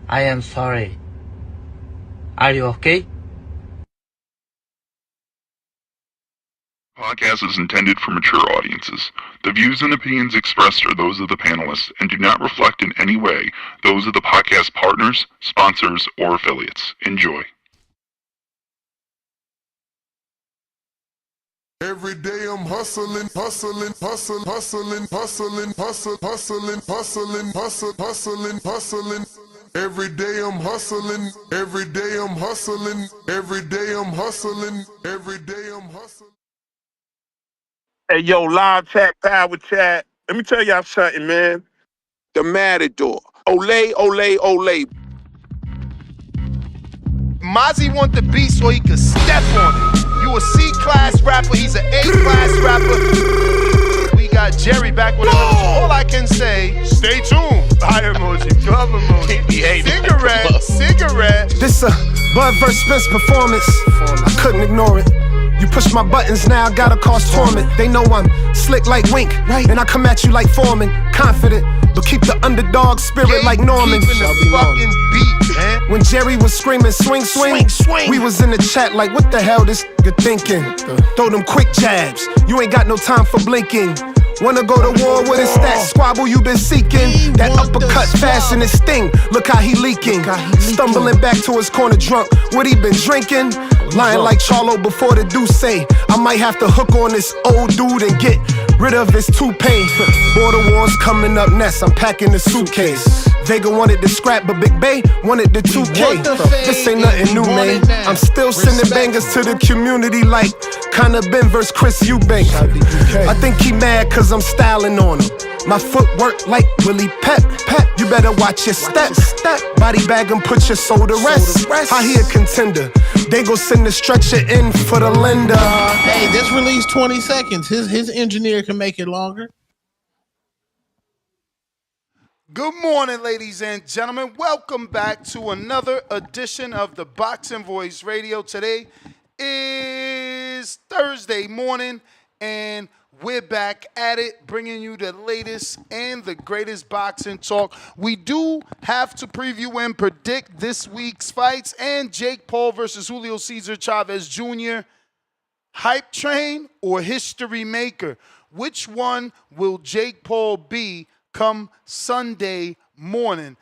I am sorry. Are you okay? Podcast is intended for mature audiences. The views and opinions expressed are those of the panelists and do not reflect in any way those of the podcast partners, sponsors, or affiliates. Enjoy. Every day I'm hustling, hustling, hustling, hustling, hustling, hustling, hustling, hustling, hustling, hustling, hustling. Every day I'm hustling, every day I'm hustling, every day I'm hustling, every day I'm hustling. Hey, yo, live chat, power chat. Let me tell y'all something, man. The Matador. Olay, olay, olay. Mozzie want the beat so he could step on it. You a C-class rapper, he's an A-class rapper. We got Jerry back with another. All I can say, stay tuned. Fire emoji, glove emoji, cigarette. This a Bud vs. Spence performance. I couldn't ignore it. You push my buttons now, gotta cause torment. They know I'm slick like Wink, and I come at you like Foreman. Confident, but keep the underdog spirit like Norman. Keeping the fucking beat, man. When Jerry was screaming swing, swing, we was in the chat like what the hell this nigga thinking? Throw them quick jabs, you ain't got no time for blinking. Wanna go to war with his that squabble you been seeking? That uppercut fast in his sting, look how he leaking. Stumbling back to his corner drunk, what he been drinking? Lying like Charlo before the Deuce. I might have to hook on this old dude and get rid of his toupee. Border wars coming up next, I'm packing the suitcase. Vega wanted the scrap, but Big Bay wanted the 2K. This ain't nothing new, man. I'm still sending bangers to the community like kinda Ben vs. Chris Eubank. I think he mad cause I'm styling on him. My footwork like Willie Pep. You better watch your steps. Body bag and put your soul to rest. How he a contender? They gon' send the stretcher in for the lender. Hey, this release 20 seconds. His engineer can make it longer. Good morning, ladies and gentlemen. Welcome back to another edition of the Boxing Voice Radio. Today is Thursday morning, and we're back at it, bringing you the latest and the greatest boxing talk. We do have to preview and predict this week's fights and Jake Paul versus Julio Cesar Chavez Jr. Hype train or history maker? Which one will Jake Paul be come Sunday morning?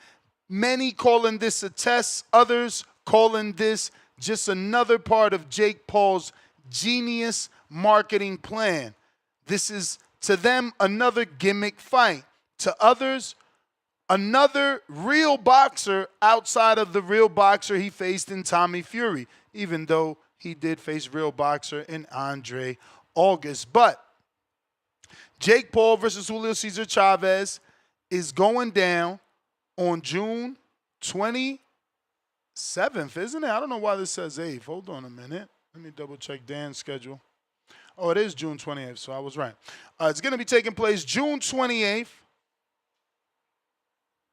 Many calling this a test, others calling this just another part of Jake Paul's genius marketing plan. This is, to them, another gimmick fight. To others, another real boxer outside of the real boxer he faced in Tommy Fury, even though he did face real boxer in Andre August. But Jake Paul versus Julio Cesar Chavez is going down on June 27th, isn't it? I don't know why this says 8th. Hold on a minute. Let me double check Dan's schedule. Oh, it is June 28th, so I was right. It's going to be taking place June 28th.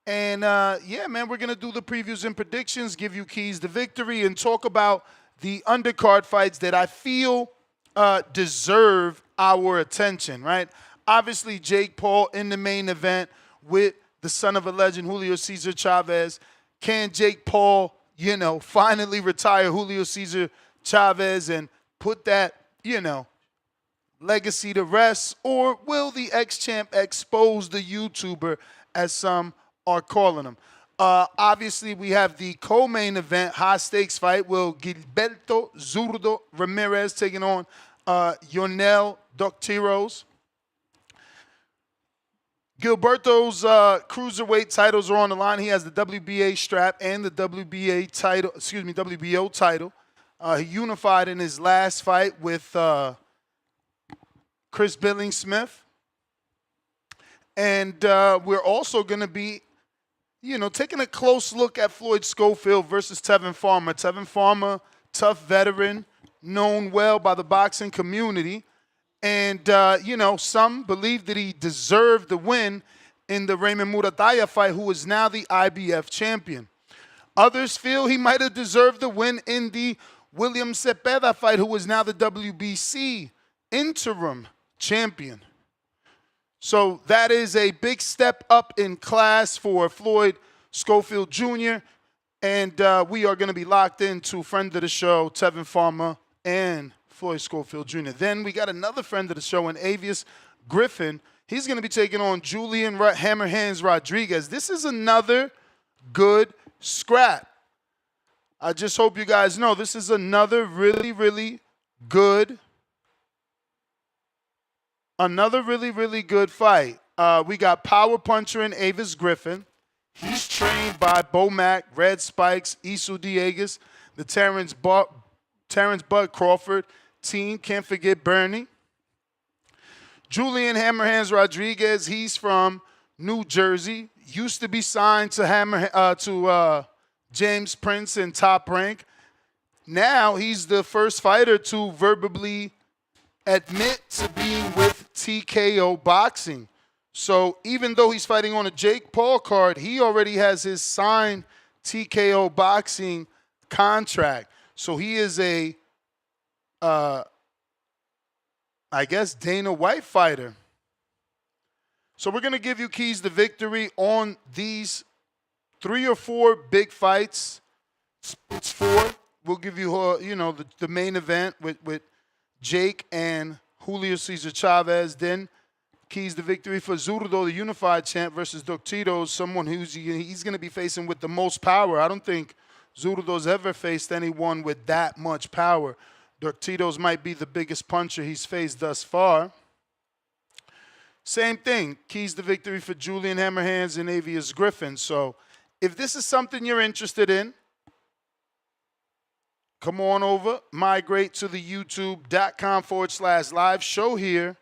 And, yeah, man, we're going to do the previews and predictions, give you keys to victory, and talk about the undercard fights that I feel deserve our attention, right? Obviously, Jake Paul in the main event with the son of a legend, Julio Cesar Chavez. Can Jake Paul, finally retire Julio Cesar Chavez and put that, legacy to rest? Or will the ex-champ expose the YouTuber, as some are calling him? Obviously, we have the co-main event, high-stakes fight, will Gilberto Zurdo Ramirez taking on Yonel Doctiros. Gilberto's cruiserweight titles are on the line. He has the WBA strap and the WBO title. He unified in his last fight with Chris Billing-Smith. And we're also going to be, taking a close look at Floyd Schofield versus Tevin Farmer. Tevin Farmer, tough veteran, known well by the boxing community. And, some believe that he deserved the win in the Raymond Muratalla fight, who is now the IBF champion. Others feel he might have deserved the win in the William Cepeda fight, who is now the WBC interim champion. So that is a big step up in class for Floyd Schofield Jr. And we are going to be locked into friend of the show, Tevin Farmer and Floyd Schofield Jr. Then we got another friend of the show in Avius Griffin. He's going to be taking on Julian Hammer Hands Rodriguez. This is another good scrap. I just hope you guys know this is another really, really good fight. We got power puncher in Avis Griffin. He's trained by Bomac, Red Spikes, Isu Diegas, the Terrence Bud Crawford team. Can't forget Bernie. Julian Hammerhands Rodriguez, he's from New Jersey. Used to be signed to James Prince in Top Rank. Now he's the first fighter to verbally admit to being with TKO Boxing. So even though he's fighting on a Jake Paul card, he already has his signed TKO Boxing contract. So he is a, I guess, Dana White fighter. So we're going to give you keys to victory on these 3 or 4 big fights. It's 4. We'll give you, the main event with Jake and Julio Cesar Chavez. Then keys to victory for Zurdo, the unified champ, versus Doctito, someone he's going to be facing with the most power. I don't think Zurdo's ever faced anyone with that much power. Doctito's might be the biggest puncher he's faced thus far. Same thing, keys to victory for Julian Hammerhands and Avius Griffin. So if this is something you're interested in, come on over, migrate to the youtube.com/live show here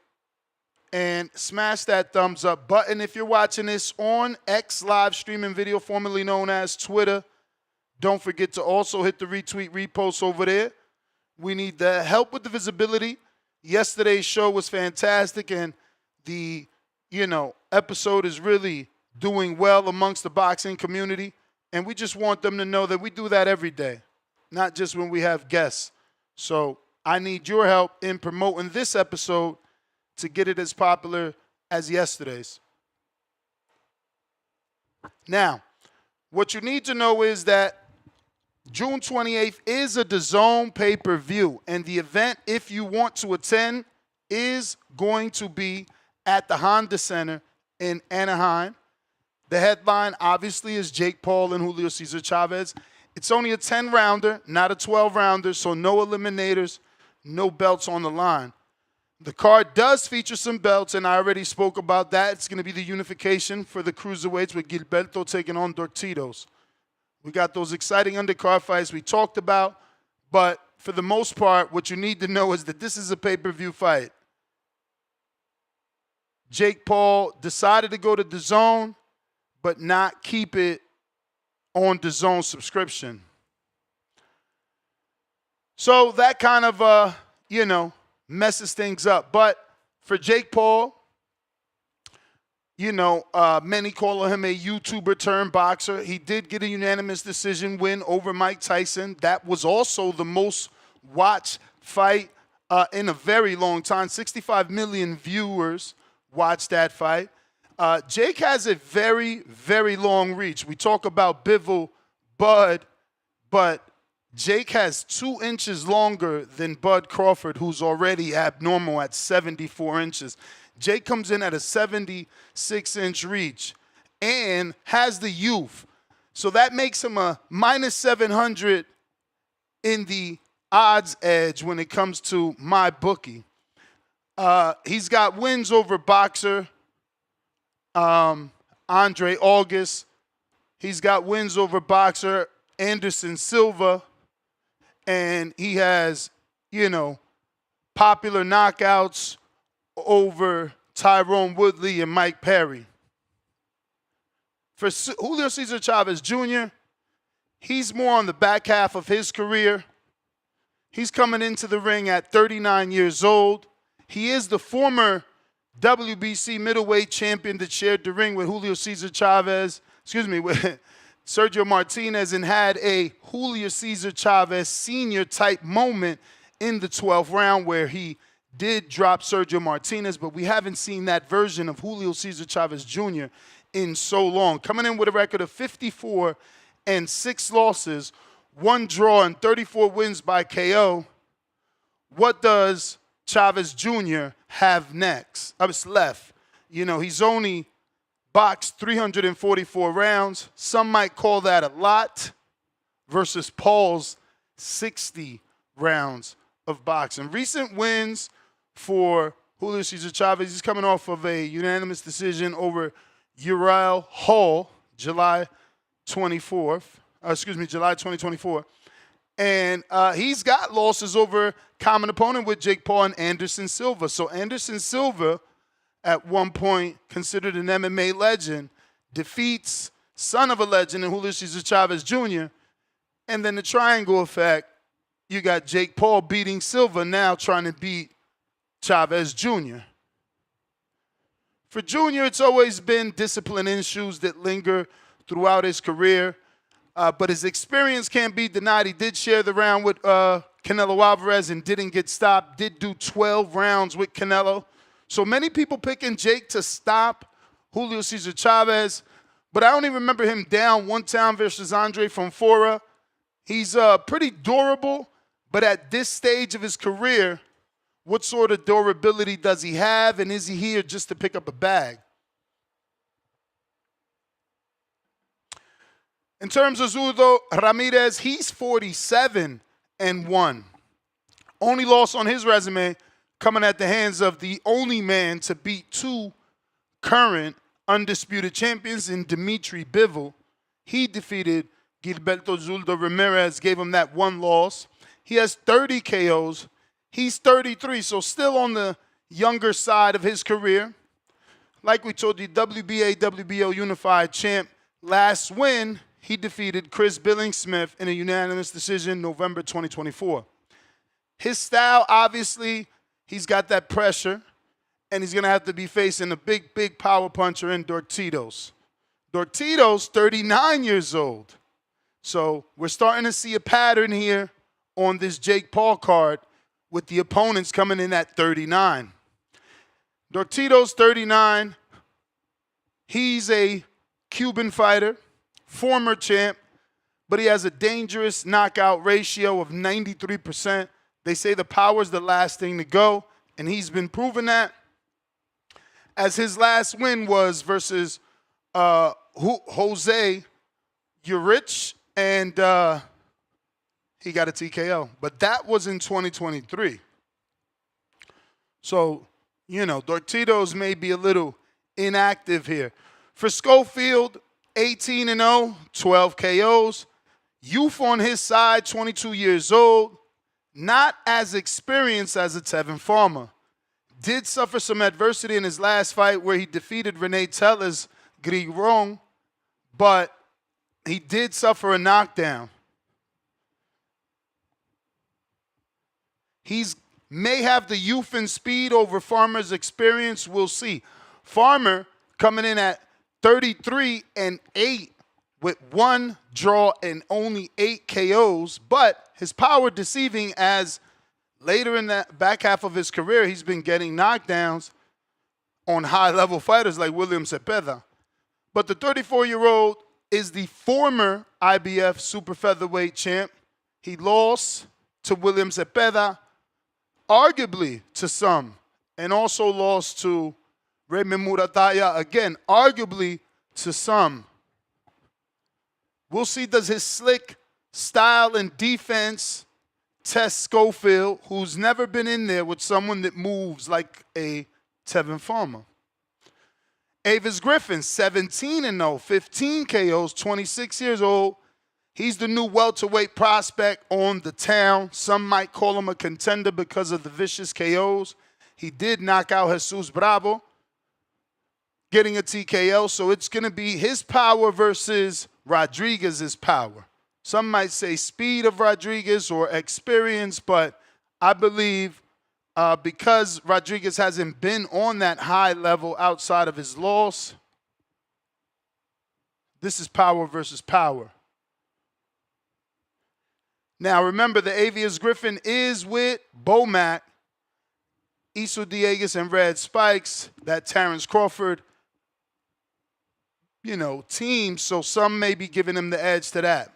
and smash that thumbs up button. If you're watching this on X live streaming video, formerly known as Twitter, don't forget to also hit the retweet, repost over there. We need the help with the visibility. Yesterday's show was fantastic, and the, episode is really doing well amongst the boxing community. And we just want them to know that we do that every day, not just when we have guests. So I need your help in promoting this episode to get it as popular as yesterday's. Now, what you need to know is that June 28th is a DAZN pay-per-view, and the event, if you want to attend, is going to be at the Honda Center in Anaheim. The headline, obviously, is Jake Paul and Julio Cesar Chavez. It's only a 10-rounder, not a 12-rounder, so no eliminators, no belts on the line. The card does feature some belts, and I already spoke about that. It's going to be the unification for the cruiserweights with Gilberto taking on Dortitos. We got those exciting undercard fights we talked about, but for the most part, what you need to know is that this is a pay-per-view fight. Jake Paul decided to go to DAZN, but not keep it on DAZN subscription. So that kind of, messes things up. But for Jake Paul, many call him a YouTuber turned boxer. He did get a unanimous decision win over Mike Tyson. That was also the most watched fight in a very long time. 65 million viewers watched that fight. Jake has a very, very long reach. We talk about Bivol, Bud, but Jake has 2 inches longer than Bud Crawford, who's already abnormal at 74 inches. Jake comes in at a 76-inch reach and has the youth. So that makes him a minus 700 in the odds edge when it comes to my bookie. He's got wins over boxer Andre August. He's got wins over boxer Anderson Silva. And he has, popular knockouts over Tyrone Woodley and Mike Perry. For Julio Cesar Chavez Jr., he's more on the back half of his career. He's coming into the ring at 39 years old. He is the former WBC middleweight champion that shared the ring with with Sergio Martinez, and had a Julio Cesar Chavez senior type moment in the 12th round where he did drop Sergio Martinez, but we haven't seen that version of Julio Cesar Chavez Jr. in so long. Coming in with a record of 54 and 6 losses, 1 draw, and 34 wins by KO, what does Chavez Jr. have next? Left. You know, he's only boxed 344 rounds. Some might call that a lot versus Paul's 60 rounds of boxing. Recent wins for Julio Cesar Chavez. He's coming off of a unanimous decision over Uriel Hall, July 2024. And he's got losses over common opponent with Jake Paul and Anderson Silva. So Anderson Silva, at one point considered an MMA legend, defeats son of a legend in Julio Cesar Chavez Jr. And then the triangle effect, you got Jake Paul beating Silva, now trying to beat Chavez Jr. For Jr., it's always been discipline issues that linger throughout his career. But his experience can't be denied. He did share the round with Canelo Alvarez and didn't get stopped. Did do 12 rounds with Canelo. So many people picking Jake to stop Julio Cesar Chavez. But I only remember him down one time versus Andre Fonfora. He's pretty durable. But at this stage of his career, what sort of durability does he have? And is he here just to pick up a bag? In terms of Zurdo Ramirez, he's 47-1. Only loss on his resume coming at the hands of the only man to beat 2 current undisputed champions in Dimitri Bivol. He defeated Gilberto Zurdo Ramirez, gave him that 1 loss. He has 30 KOs. He's 33, so still on the younger side of his career. Like we told you, WBA, WBO Unified Champ. Last win, he defeated Chris Billing-Smith in a unanimous decision November 2024. His style, obviously, he's got that pressure, and he's going to have to be facing a big, big power puncher in Dortitos. Dortitos, 39 years old. So we're starting to see a pattern here on this Jake Paul card with the opponents coming in at 39. Dortitos, 39. He's a Cuban fighter, former champ, but he has a dangerous knockout ratio of 93%. They say the power's the last thing to go, and he's been proving that. As his last win was versus Jose Urich, and he got a TKO. But that was in 2023. So, you know, Dortitos may be a little inactive here. For Schofield, 18-0, 12 KOs. Youth on his side, 22 years old. Not as experienced as a Tevin Farmer. Did suffer some adversity in his last fight where he defeated Rene Teller's Grigron, but he did suffer a knockdown. He's may have the youth and speed over Farmer's experience. We'll see. Farmer coming in at 33-8 with 1 draw and only 8 KOs, but his power deceiving as later in the back half of his career, he's been getting knockdowns on high-level fighters like William Cepeda. But the 34-year-old is the former IBF super featherweight champ. He lost to William Cepeda, arguably to some, and also lost to Raymond Murataya, again, arguably to some. We'll see, does his slick style and defense test Schofield, who's never been in there with someone that moves like a Tevin Farmer. Avis Griffin, 17-0, 15 KOs, 26 years old. He's the new welterweight prospect on the town. Some might call him a contender because of the vicious KOs. He did knock out Jesus Bravo, getting a TKO. So it's going to be his power versus Rodriguez's power. Some might say speed of Rodriguez or experience, but I believe because Rodriguez hasn't been on that high level outside of his loss, this is power versus power. Now, remember, the Avius Griffin is with Bomac, Isu Dieguez, and Red Spikes, that Terrence Crawford teams, so some may be giving him the edge to that.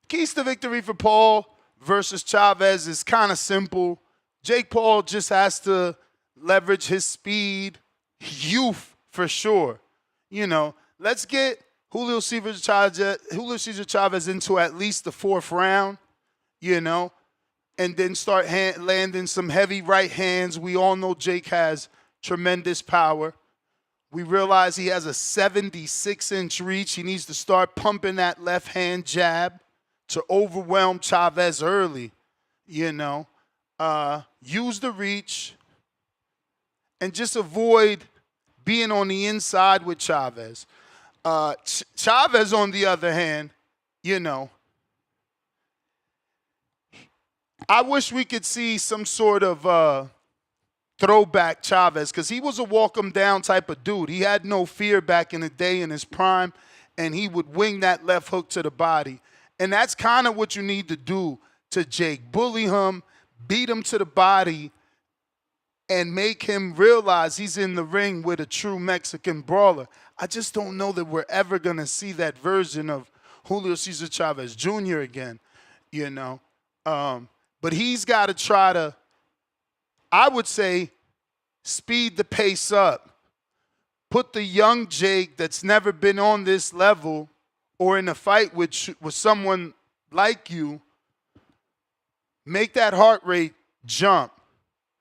Keys to victory for Paul versus Chavez is kind of simple. Jake Paul just has to leverage his speed, youth for sure. Let's get Julio Cesar Chavez into at least the 4th round, and then start landing some heavy right hands. We all know Jake has tremendous power. We realize he has a 76-inch reach. He needs to start pumping that left hand jab to overwhelm Chavez early, use the reach, and just avoid being on the inside with Chavez. Chavez, on the other hand, I wish we could see some sort of throwback Chavez, because he was a walk him down type of dude. He had no fear back in the day in his prime, and he would wing that left hook to the body. And that's kind of what you need to do to Jake. Bully him, beat him to the body, and make him realize he's in the ring with a true Mexican brawler. I just don't know that we're ever going to see that version of Julio Cesar Chavez Jr. again, But he's got to try to, I would say, speed the pace up. Put the young Jake that's never been on this level or in a fight with someone like you, make that heart rate jump.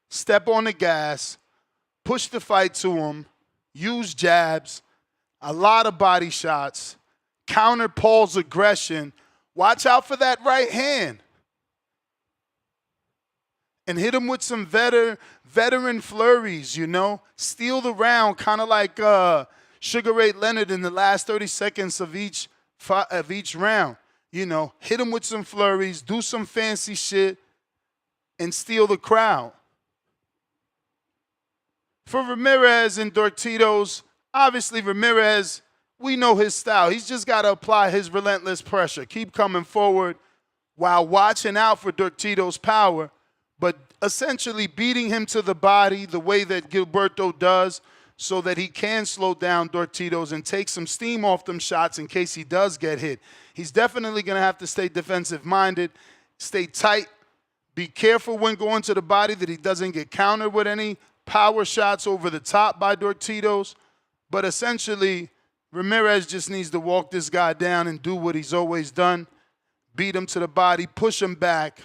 Step on the gas, push the fight to him, use jabs, a lot of body shots, counter Paul's aggression. Watch out for that right hand. And hit him with some veteran flurries, Steal the round, kind of like Sugar Ray Leonard in the last 30 seconds of each round. Hit him with some flurries, do some fancy shit, and steal the crowd. For Ramirez and Dortitos, obviously Ramirez, we know his style. He's just got to apply his relentless pressure. Keep coming forward while watching out for Dortitos' power, but essentially beating him to the body the way that Gilberto does so that he can slow down Dortitos and take some steam off them shots in case he does get hit. He's definitely going to have to stay defensive-minded, stay tight, be careful when going to the body that he doesn't get countered with any power shots over the top by Dortitos. But essentially, Ramirez just needs to walk this guy down and do what he's always done, beat him to the body, push him back,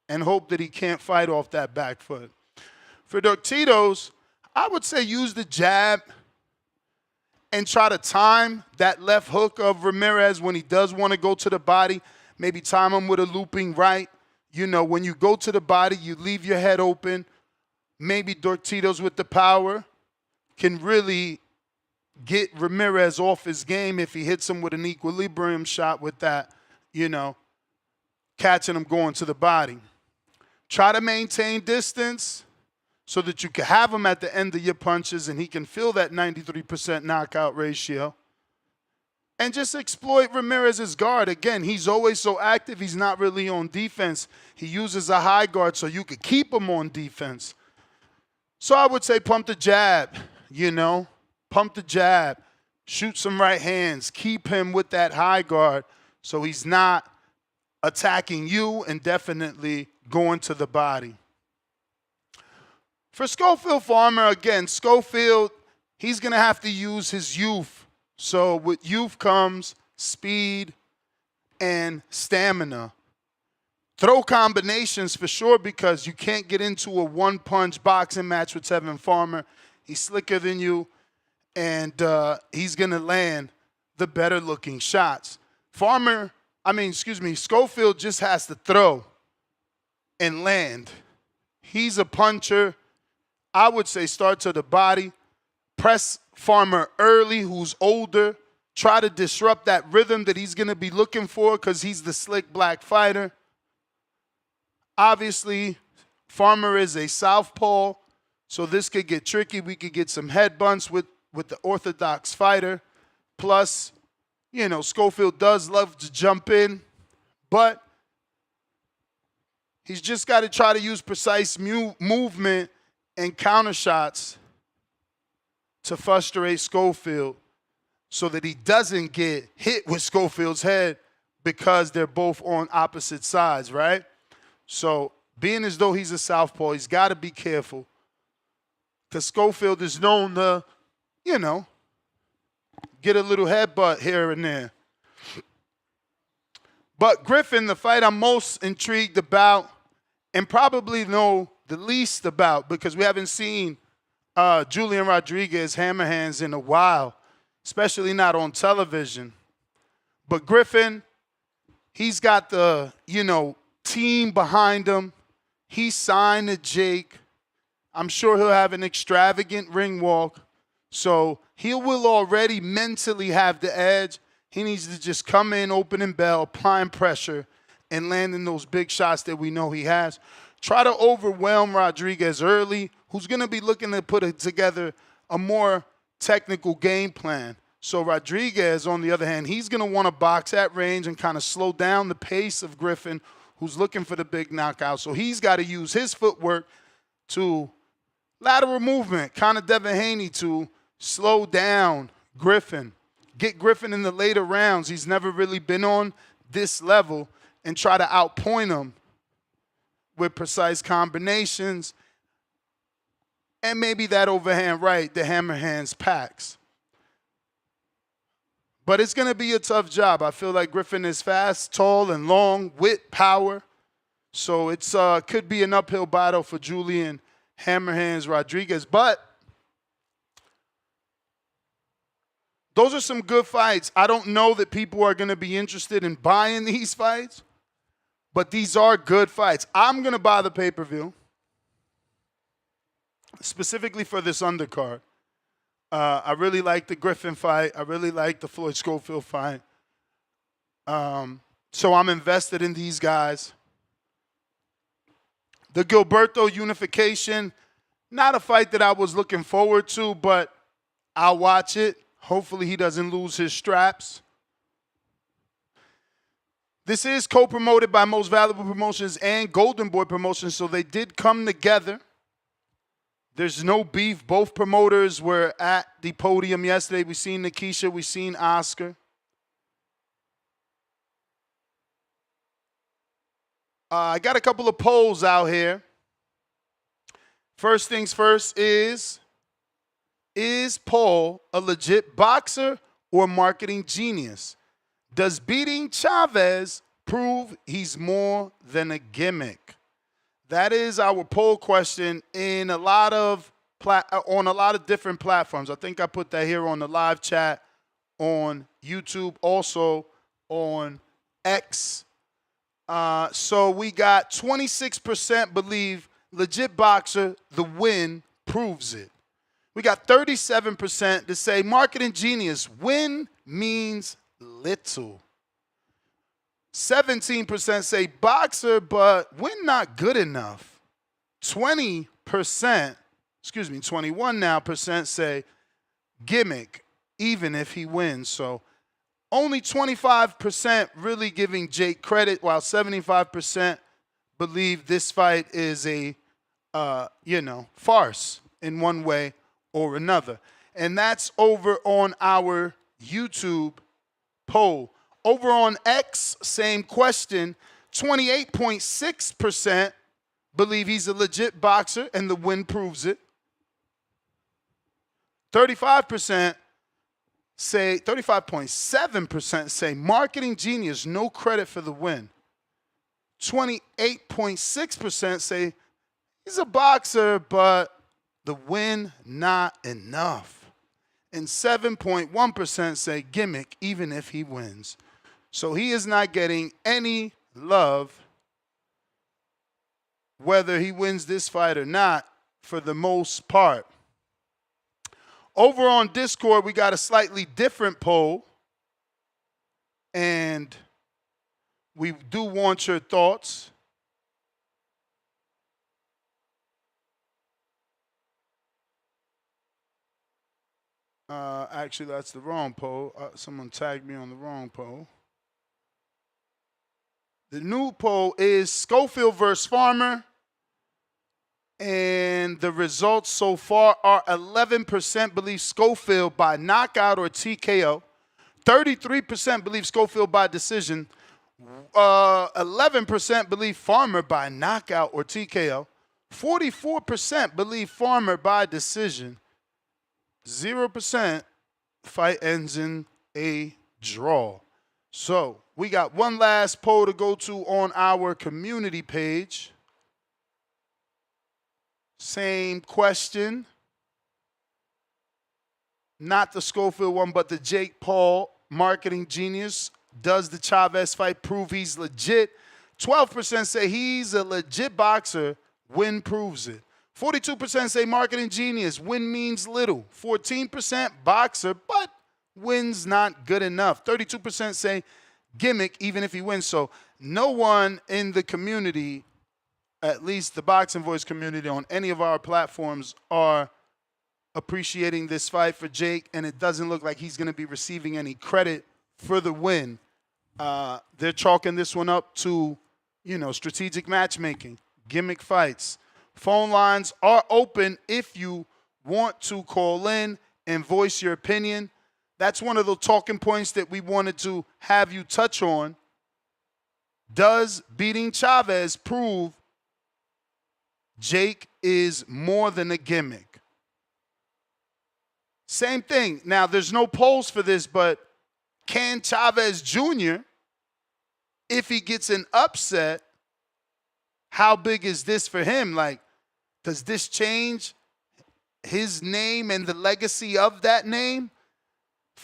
and hope that he can't fight off that back foot. For Dortitos, I would say use the jab and try to time that left hook of Ramirez when he does want to go to the body. Maybe time him with a looping right. When you go to the body, you leave your head open. Maybe Dortitos with the power can really get Ramirez off his game if he hits him with an equilibrium shot with that, catching him going to the body. Try to maintain distance so that you can have him at the end of your punches and he can feel that 93% knockout ratio. And just exploit Ramirez's guard. Again, he's always so active, he's not really on defense. He uses a high guard so you could keep him on defense. So I would say pump the jab, Pump the jab. Shoot some right hands. Keep him with that high guard so he's not attacking you and definitely going to the body. For Schofield Farmer, again, Schofield, he's going to have to use his youth. So with youth comes speed and stamina. Throw combinations for sure because you can't get into a one-punch boxing match with Tevin Farmer. He's slicker than you, and he's going to land the better-looking shots. Schofield just has to throw and land. He's a puncher. I would say start to the body. Press Farmer early, who's older. Try to disrupt that rhythm that he's going to be looking for because he's the slick black fighter. Obviously, Farmer is a southpaw, so this could get tricky. We could get some head bunts with the orthodox fighter. Plus, Schofield does love to jump in, but he's just got to try to use precise movement and counter shots to frustrate Schofield so that he doesn't get hit with Schofield's head because they're both on opposite sides, right? So being as though he's a southpaw, he's got to be careful because Schofield is known to, get a little headbutt here and there. But Griffin, the fight I'm most intrigued about and probably know the least about because we haven't seen Julian Rodriguez hammer hands in a while, especially not on television. But Griffin, he's got the, team behind him. He signed to Jake. I'm sure he'll have an extravagant ring walk. So he will already mentally have the edge. He needs to just come in, opening bell, applying pressure, and landing those big shots that we know he has. Try to overwhelm Rodriguez early, who's going to be looking to put together a more technical game plan. So Rodriguez, on the other hand, he's going to want to box at range and kind of slow down the pace of Griffin, who's looking for the big knockout. So he's got to use his footwork to lateral movement, kind of Devin Haney to slow down Griffin. Get Griffin in the later rounds. He's never really been on this level and try to outpoint him with precise combinations and maybe that overhand right, the hammer hands packs. But it's going to be a tough job. I feel like Griffin is fast, tall, and long with power. So it's could be an uphill battle for Julian Hammerhands Rodriguez. But those are some good fights. I don't know that people are going to be interested in buying these fights, but these are good fights. I'm going to buy the pay-per-view specifically for this undercard. I really like the Griffin fight. I really like the Floyd Schofield fight. So I'm invested in these guys. The Gilberto unification, not a fight that I was looking forward to, but I'll watch it. Hopefully he doesn't lose his straps. This is co-promoted by Most Valuable Promotions and Golden Boy Promotions, so they did come together. There's no beef. Both promoters were at the podium yesterday. We've seen Nikisha. We've seen Oscar. I got a couple of polls out here. First things first is Paul a legit boxer or marketing genius? Does beating Chavez prove he's more than a gimmick? That is our poll question in on a lot of different platforms. I think I put that here on the live chat on YouTube, also on X. So we got 26% believe legit boxer, the win proves it. We got 37% to say marketing genius, win means little. 17% say boxer, but win not good enough. 21 now percent say gimmick, even if he wins. So only 25% really giving Jake credit, while 75% believe this fight is a, farce in one way or another. And that's over on our YouTube poll. Over on X, same question, 28.6% believe he's a legit boxer and the win proves it. 35.7% say marketing genius, no credit for the win. 28.6% say he's a boxer, but the win not enough. And 7.1% say gimmick, even if he wins. So he is not getting any love, whether he wins this fight or not, for the most part. Over on Discord, we got a slightly different poll, and we do want your thoughts. Actually, that's the wrong poll. Someone tagged me on the wrong poll. The new poll is Schofield versus Farmer. And the results so far are 11% believe Schofield by knockout or TKO, 33% believe Schofield by decision, 11% believe Farmer by knockout or TKO, 44% believe Farmer by decision, 0% fight ends in a draw. So we got one last poll to go to on our community page. Same question. Not the Schofield one, but the Jake Paul marketing genius. Does the Chavez fight prove he's legit? 12% say he's a legit boxer. Win proves it. 42% say marketing genius. Win means little. 14% boxer, but win's not good enough. 32% say gimmick even if he wins. So no one in the community, at least the Boxing Voice community on any of our platforms, are appreciating this fight for Jake, and it doesn't look like he's going to be receiving any credit for the win. They're chalking this one up to, strategic matchmaking, gimmick fights. Phone lines are open if you want to call in and voice your opinion. That's one of the talking points that we wanted to have you touch on. Does beating Chavez prove Jake is more than a gimmick? Same thing. Now, there's no polls for this, but can Chavez Jr., if he gets an upset, how big is this for him? Like, does this change his name and the legacy of that name?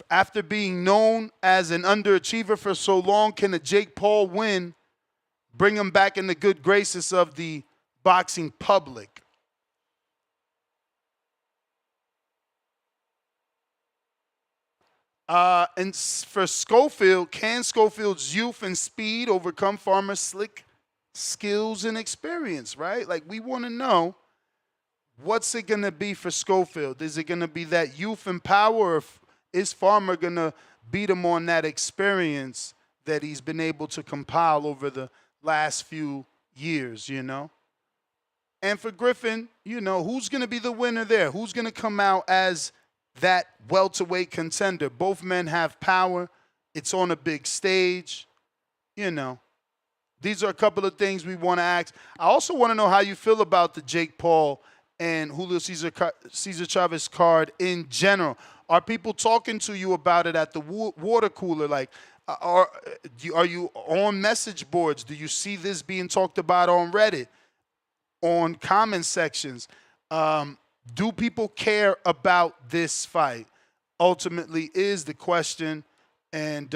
After being known as an underachiever for so long, can a Jake Paul win bring him back in the good graces of the boxing public? And for Schofield, can Schofield's youth and speed overcome Farmer's slick skills and experience, right? Like, we want to know, what's it going to be for Schofield? Is it going to be that youth and power, or is Farmer going to beat him on that experience that he's been able to compile over the last few years, And for Griffin, who's going to be the winner there? Who's going to come out as that welterweight contender? Both men have power. It's on a big stage. These are a couple of things we want to ask. I also want to know how you feel about the Jake Paul and Julio Cesar Chavez card in general. Are people talking to you about it at the water cooler? Like, are you on message boards? Do you see this being talked about on Reddit, on comment sections? Do people care about this fight? Ultimately is the question, and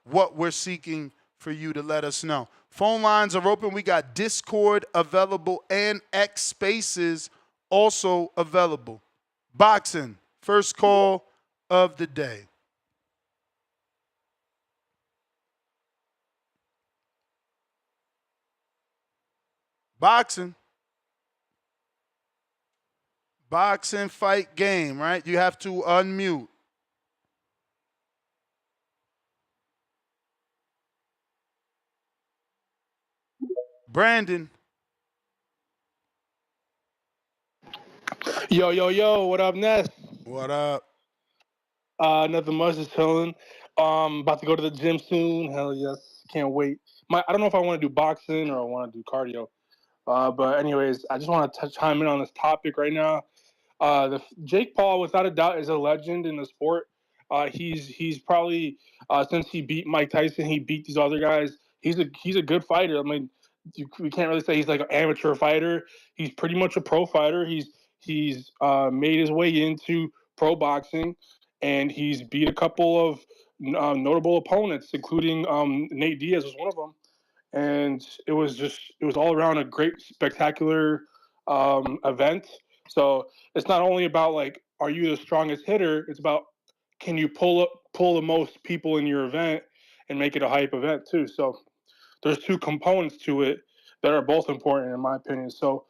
what we're seeking for you to let us know. Phone lines are open. We got Discord available and X Spaces also available. Boxing, first call of the day. Boxing fight game, right? You have to unmute. Brandon. Yo, what up, Ness? What up? Nothing much, just chilling. About to go to the gym soon. Hell yes, can't wait. I don't know if I want to do boxing or I want to do cardio. But anyways, I just want to chime in on this topic right now. Jake Paul, without a doubt, is a legend in the sport. He's probably since he beat Mike Tyson, he beat these other guys. He's a good fighter. I mean, we can't really say he's like an amateur fighter. He's pretty much a pro fighter. He's made his way into pro boxing, and he's beat a couple of notable opponents, including Nate Diaz was one of them. And it was all around a great, spectacular event. So it's not only about like, are you the strongest hitter? It's about, can you pull the most people in your event and make it a hype event too. So there's two components to it that are both important in my opinion. So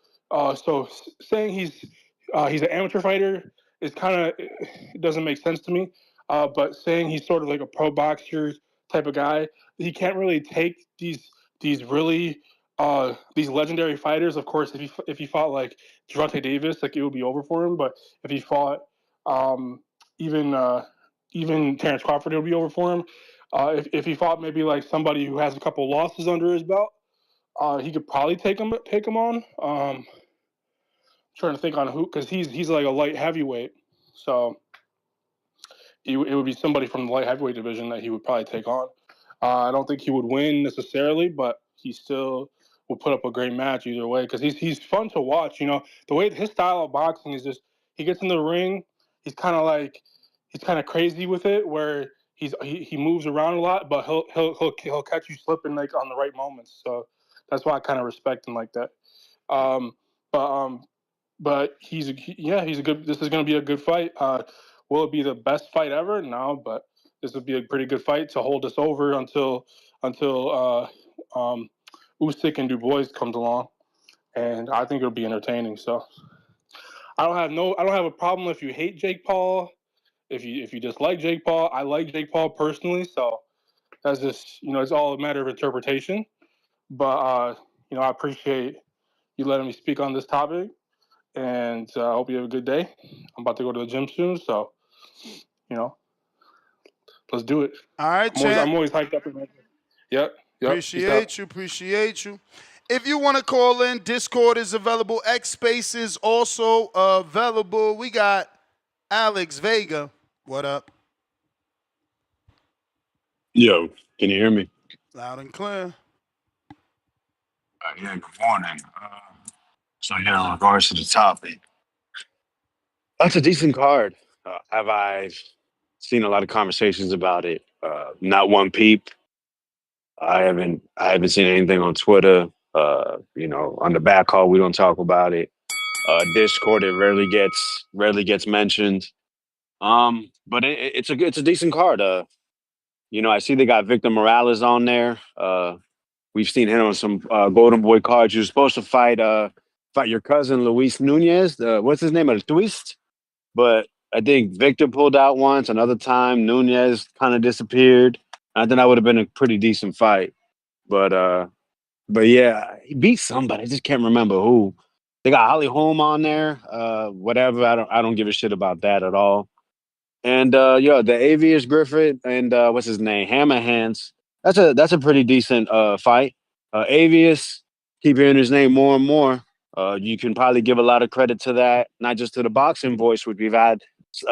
saying he's an amateur fighter is kind of, it doesn't make sense to me. But saying he's sort of like a pro boxer type of guy, he can't really take these really these legendary fighters, of course, if he fought like Gervonta Davis, like it would be over for him. But if he fought um, even even Terrence Crawford, it would be over for him. If he fought maybe like somebody who has a couple losses under his belt, he could probably take him on. Trying to think on who, because he's like a light heavyweight, so it would be somebody from the light heavyweight division that he would probably take on. I don't think he would win necessarily, but he still will put up a great match either way because he's fun to watch. You know, the way his style of boxing is just he gets in the ring, he's kind of crazy with it, where he moves around a lot, but he'll catch you slipping like on the right moments. So that's why I kind of respect him like that. Um, but he's a good. This is going to be a good fight. Will it be the best fight ever? No, but this would be a pretty good fight to hold us over until Usyk and Dubois comes along, and I think it'll be entertaining. So I don't have a problem if you hate Jake Paul, if you dislike Jake Paul. I like Jake Paul personally, so that's just it's all a matter of interpretation. But I appreciate you letting me speak on this topic, and I hope you have a good day. I'm about to go to the gym soon, so let's do it. All right, I'm always champ. I'm always hyped up. Yep. Peace out. Appreciate you. If you want to call in, Discord is available. X Space is also available. We got Alex Vega. What up? Yo, can you hear me? Loud and clear. Yeah, good morning. In regards to the topic, that's a decent card. Have I seen a lot of conversations about it? Not one peep. I haven't seen anything on Twitter. On the back call, we don't talk about it. Discord, it rarely gets mentioned. But it's a decent card. I see they got Victor Morales on there. We've seen him on some Golden Boy cards. You're supposed to fight your cousin Luis Nunez. What's his name? A twist. But I think Victor pulled out once. Another time, Nunez kind of disappeared. I think that would have been a pretty decent fight. But yeah, he beat somebody. I just can't remember who. They got Holly Holm on there. Whatever. I don't give a shit about that at all. And the Avius Griffith and what's his name? Hammer Hands. That's a pretty decent fight. Avius, keep hearing his name more and more. You can probably give a lot of credit to that, not just to the boxing voice, which we've had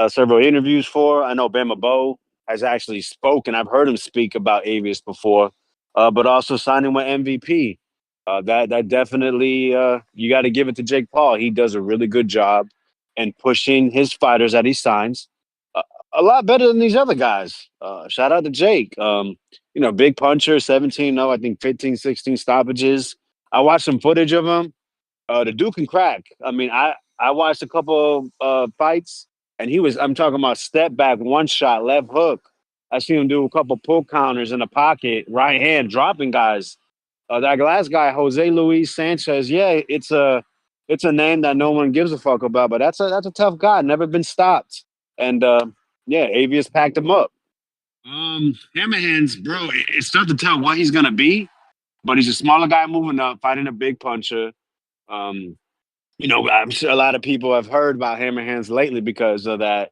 several interviews for. I know Bama Bo has actually spoken. I've heard him speak about Avius before, but also signing with MVP. That definitely you got to give it to Jake Paul. He does a really good job in pushing his fighters that he signs a lot better than these other guys. Shout out to Jake. Big puncher, 17-0, I think 15, 16 stoppages. I watched some footage of him. The Duke can crack. I mean, I watched a couple fights, and I'm talking about step back, one shot, left hook. I seen him do a couple pull counters in the pocket, right hand, dropping guys. That last guy, Jose Luis Sanchez, yeah, it's a name that no one gives a fuck about, but that's a tough guy, never been stopped. And yeah, Avius packed him up. Hammerhands, bro, it's tough to tell what he's gonna be, but he's a smaller guy moving up, fighting a big puncher. Um, I'm sure a lot of people have heard about Hammerhands lately because of that.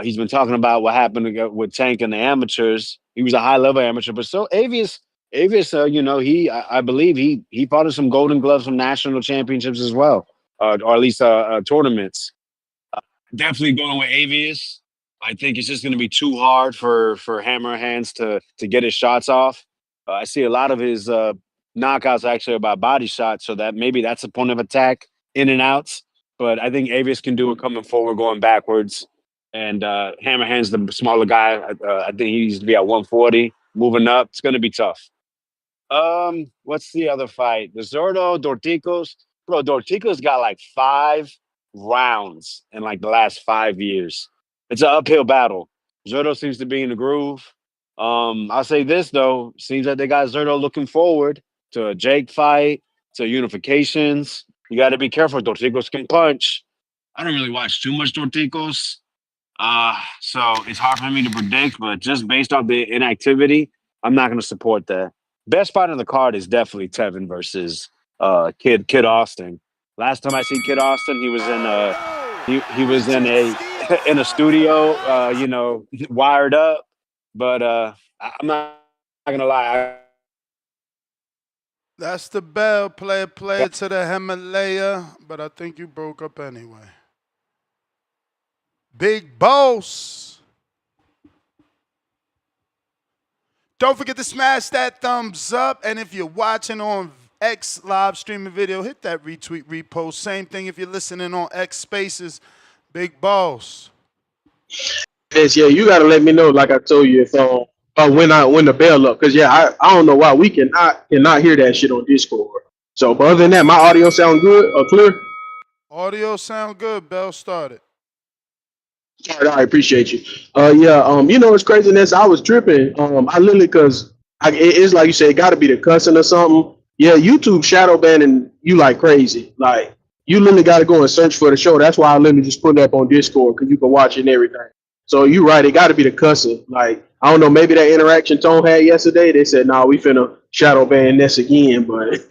He's been talking about what happened with Tank and the amateurs. He was a high level amateur, but so Avius, I believe he fought in some Golden Gloves, some national championships as well, or at least tournaments. Definitely going with Avius. I think it's just going to be too hard for Hammer Hands to get his shots off. I see a lot of his knockouts actually are by body shots, so that maybe that's a point of attack, in and outs. But I think Avius can do it coming forward, going backwards. And Hammer Hands, the smaller guy, I think he needs to be at 140, moving up. It's going to be tough. What's the other fight? The Zurdo, Dorticos. Bro, Dorticos got like 5 rounds in like the last 5 years. It's an uphill battle. Zurdo seems to be in the groove. I'll say this though, seems like they got Zurdo looking forward to a Jake fight, to unifications. You got to be careful. Dorticos can punch. I don't really watch too much Dorticos, so it's hard for me to predict. But just based off the inactivity, I'm not going to support that. Best fight on the card is definitely Tevin versus Kid Austin. Last time I seen Kid Austin, he was in he was in a in a studio, wired up. But I'm not gonna lie. That's the bell. Play to the Himalaya. But I think you broke up anyway. Big Boss. Don't forget to smash that thumbs up. And if you're watching on X live streaming video, hit that retweet, repost. Same thing if you're listening on X Spaces. Big Boss. Yes, yeah, you gotta let me know, like I told you, if when the bell up, cause yeah, I don't know why we cannot hear that shit on Discord. So, but other than that, my audio sound good or clear. Audio sound good. Bell started. All right, I appreciate you. Yeah, it's craziness. I was tripping. I literally it's like you said, it got to be the cussing or something. Yeah, YouTube shadow banning you like crazy. Like you literally got to go and search for the show. That's why I literally just put it up on Discord because you can watch it and everything. So you're right. It got to be the cussing. Like I don't know, maybe that interaction Tone had yesterday. They said, "Nah, we finna shadow ban this again," but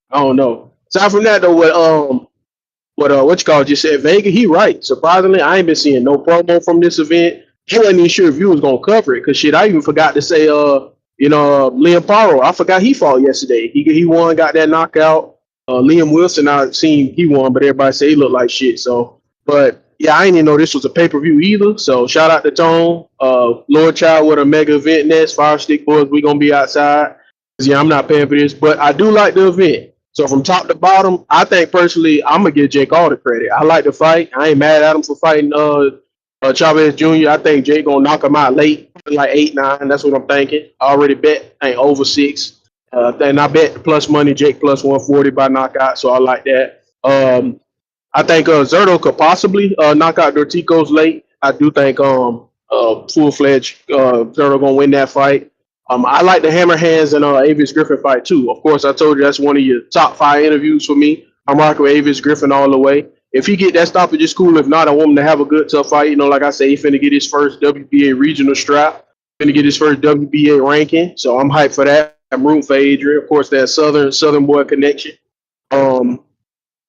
I don't know. Aside from that, though, what you call it, just said Vega, he right. Surprisingly, I ain't been seeing no promo from this event. I wasn't even sure if you was gonna cover it, cause shit, I even forgot to say Liam Paro. I forgot he fought yesterday. He won, got that knockout. Liam Wilson, I seen he won, but everybody say he looked like shit. So, but yeah, I didn't even know this was a pay per view either. So shout out to Tone, Lord Child with a mega event next. Fire Stick Boys, we gonna be outside. 'Cause, yeah, I'm not paying for this, but I do like the event. So from top to bottom, I think personally, I'm gonna give Jake all the credit. I like the fight. I ain't mad at him for fighting Chavez Jr. I think Jake gonna knock him out late, like 8-9. That's what I'm thinking. I already bet I ain't over 6. Then I bet the plus money Jake plus 140 by knockout. So I like that. I think Zerto could possibly knock out Dorticos late. I do think full fledged Zerto gonna win that fight. I like the Hammer Hands and Avis Griffin fight too. Of course, I told you that's one of your top 5 interviews for me. I'm rocking with Avis Griffin all the way. If he get that stoppage, it's cool. If not, I want him to have a good tough fight. You know, like I say, he finna get his first WBA regional strap. Finna get his first WBA ranking. So I'm hyped for that. I'm rooting for Adrian. Of course, that Southern boy connection.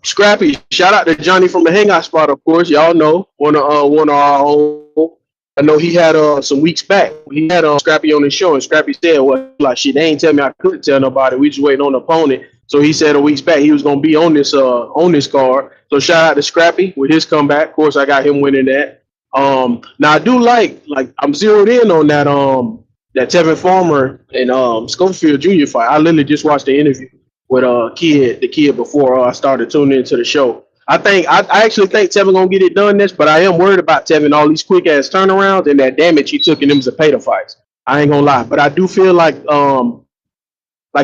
Scrappy, shout out to Johnny from the Hangout Spot. Of course, y'all know one of our own. I know he had some weeks back. He had Scrappy on his show, and Scrappy said, "Well, like shit, they ain't tell me I couldn't tell nobody. We just waiting on the opponent." So he said a weeks back he was gonna be on this card. So shout out to Scrappy with his comeback. Of course, I got him winning that. Now I do like I'm zeroed in on that Tevin Farmer and Schofield Jr. fight. I literally just watched the interview with the kid before I started tuning into the show. I actually think Tevin gonna get it done next, but I am worried about Tevin, all these quick ass turnarounds and that damage he took in them Zapata fights. I ain't gonna lie, but I do feel like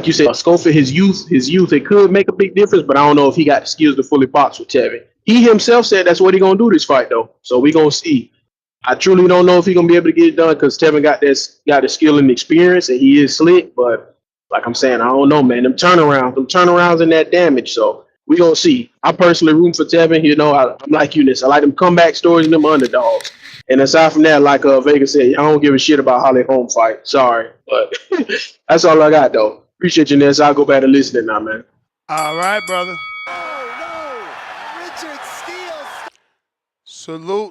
you said, Schofield, his youth, it could make a big difference, but I don't know if he got the skills to fully box with Tevin. He himself said that's what he gonna do this fight though, so we gonna see. I truly don't know if he gonna be able to get it done because Tevin got the skill and experience, and he is slick, but like I'm saying, I don't know, man. Them turnarounds and that damage. So we gonna see. I personally root for Tevin. You know, I'm like you, this. I like them comeback stories and them underdogs. And aside from that, like Vega said, I don't give a shit about Holly Holm fight. Sorry, but that's all I got though. Appreciate you, Ness. I'll go back to listening now, man. All right, brother.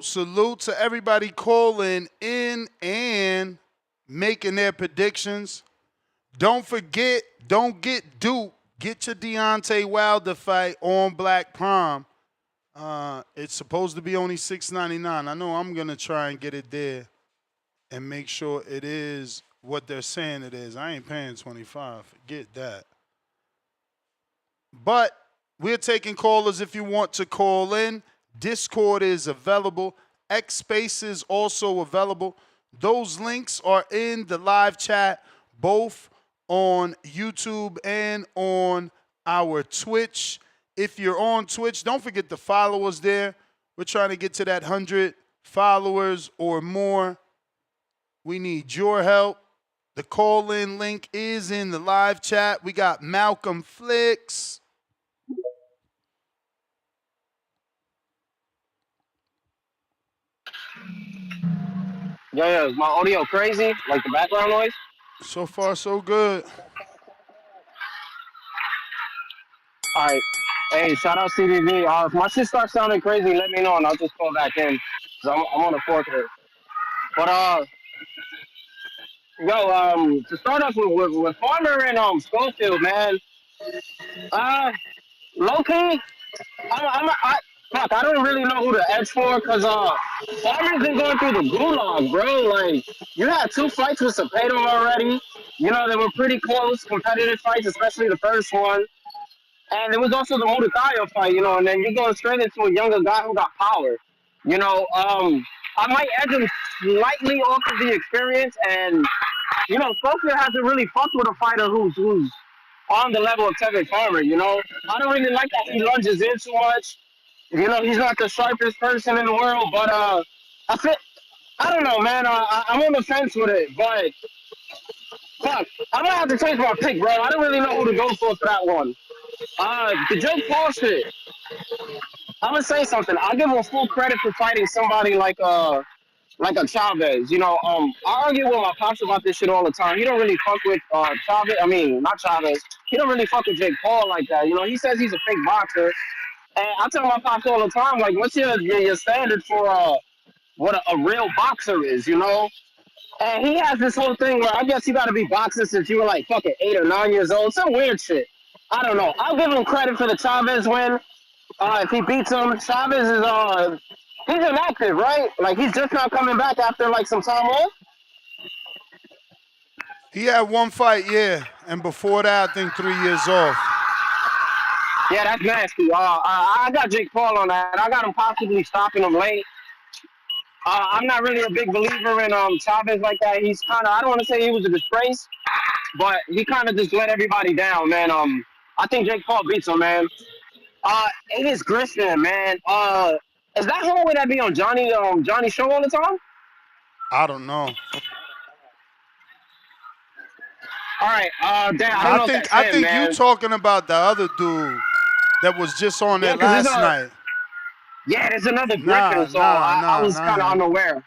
Salute to everybody calling in and making their predictions. Don't forget, don't get duped. Get your Deontay Wilder fight on Black Prom. It's supposed to be only $6.99. I know I'm going to try and get it there and make sure it is what they're saying it is. I ain't paying $25. Forget that. But we're taking callers if you want to call in. Discord is available. X Space is also available. Those links are in the live chat, both on YouTube and on our Twitch. If you're on Twitch, don't forget to follow us there. We're trying to get to that 100 followers or more. We need your help. The call-in link is in the live chat. We got Malcolm Flicks. Yo, is my audio crazy? Like the background noise? So far, so good. All right. Hey, shout out CDV. If my shit starts sounding crazy, let me know and I'll just call back in. Cause I'm on a forklift. But to start off with Farmer and Schofield, man. Low key, I don't really know who to edge for because Farmer's been going through the gulag, bro. Like you had 2 fights with Cepeda already. You know they were pretty close, competitive fights, especially the first one. And there was also the Mordecai fight, you know, and then you're going straight into a younger guy who got power. You know, I might edge him slightly off of the experience, and you know, Schofield hasn't really fucked with a fighter who's on the level of Tevin Farmer. You know, I don't really like that he lunges in too much. You know, he's not the sharpest person in the world, but I feel, I don't know, man. I'm on the fence with it, but fuck, I'm gonna have to change my pick, bro. I don't really know who to go for that one. The Jake Paul shit. I'm gonna say something. I'll give him full credit for fighting somebody like a Chavez. You know, I argue with my pops about this shit all the time. He don't really fuck with Chavez. I mean, not Chavez. He don't really fuck with Jake Paul like that. You know, he says he's a fake boxer, and I tell my pops all the time, like, what's your standard for what a real boxer is? You know. And he has this whole thing where I guess you got to be boxing since you were like fucking 8 or 9 years old. Some weird shit. I don't know. I'll give him credit for the Chavez win. If he beats him, Chavez is he's inactive, right? Like he's just not coming back after like some time off. He had 1 fight, yeah, and before that, I think 3 years off. Yeah, that's nasty. I got Jake Paul on that. I got him possibly stopping him late. I'm not really a big believer in Chavez like that. He's kind of, I don't want to say he was a disgrace, but he kind of just let everybody down, man. I think Jake Paul beats him, man. It is Christian, man. Is that homeboy that be on Johnny show all the time? I don't know. All right, damn, I don't know if that's I him, think man. you talking about the other dude that was just on there last night. Yeah, there's another Griffin, so I was kind of unaware.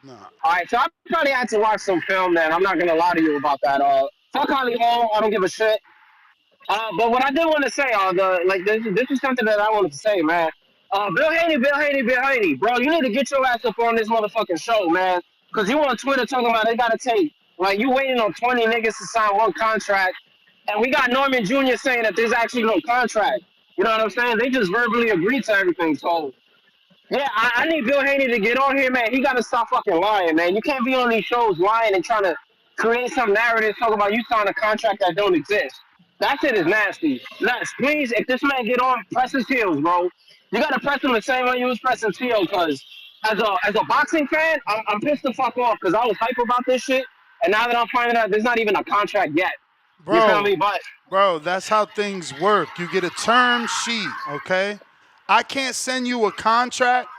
Nah. All right, so I probably had to watch some film then. I'm not gonna lie to you about that. Fuck Holly Hall, I don't give a shit. But what I did want to say, this is something that I wanted to say, man. Bill Haney, bro, you need to get your ass up on this motherfucking show, man. Cause you on Twitter talking about they gotta take, like, you waiting on 20 niggas to sign one contract, and we got Norman Jr. saying that there's actually no contract. You know what I'm saying? They just verbally agreed to everything, so. Yeah, I need Bill Haney to get on here, man. He got to stop fucking lying, man. You can't be on these shows lying and trying to create some narrative talking about you signed a contract that don't exist. That shit is nasty. Nuts. Please, if this man get on, press his heels, bro. You got to press him the same way you was pressing Tio, because as a boxing fan, I'm pissed the fuck off because I was hype about this shit, and now that I'm finding out there's not even a contract yet. You feel me? Bro, that's how things work. You get a term sheet, okay? I can't send you a contract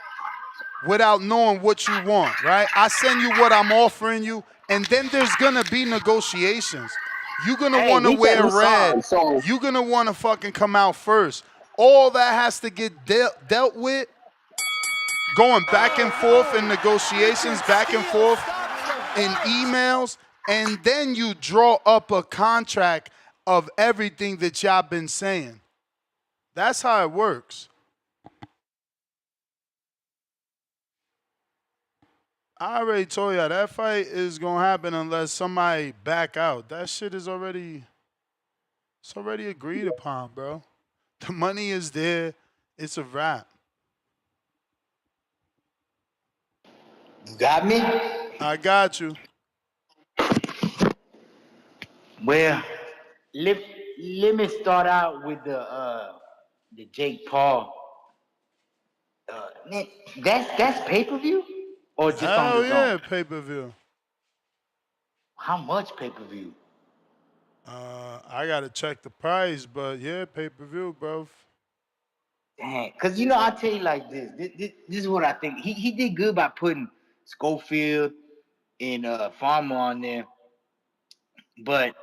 without knowing what you want, right? I send you what I'm offering you, and then there's gonna be negotiations. You're gonna want to wear red. You're gonna want to fucking come out first. All that has to get dealt with, going back and forth in negotiations, back and forth in emails, and then you draw up a contract of everything that y'all been saying. That's how it works. I already told y'all that fight is gonna happen unless somebody back out. That shit is already, it's already agreed upon, bro. The money is there. It's a wrap. You got me? I got you. Well, let me start out with the Jake Paul. Man, that's pay-per-view or just on the zone? Hell yeah, pay-per-view. How much pay-per-view? I gotta check the price, but yeah, pay-per-view, bro. Dang, cause you know I tell you like this. This is what I think. He did good by putting Schofield and Farmer on there, but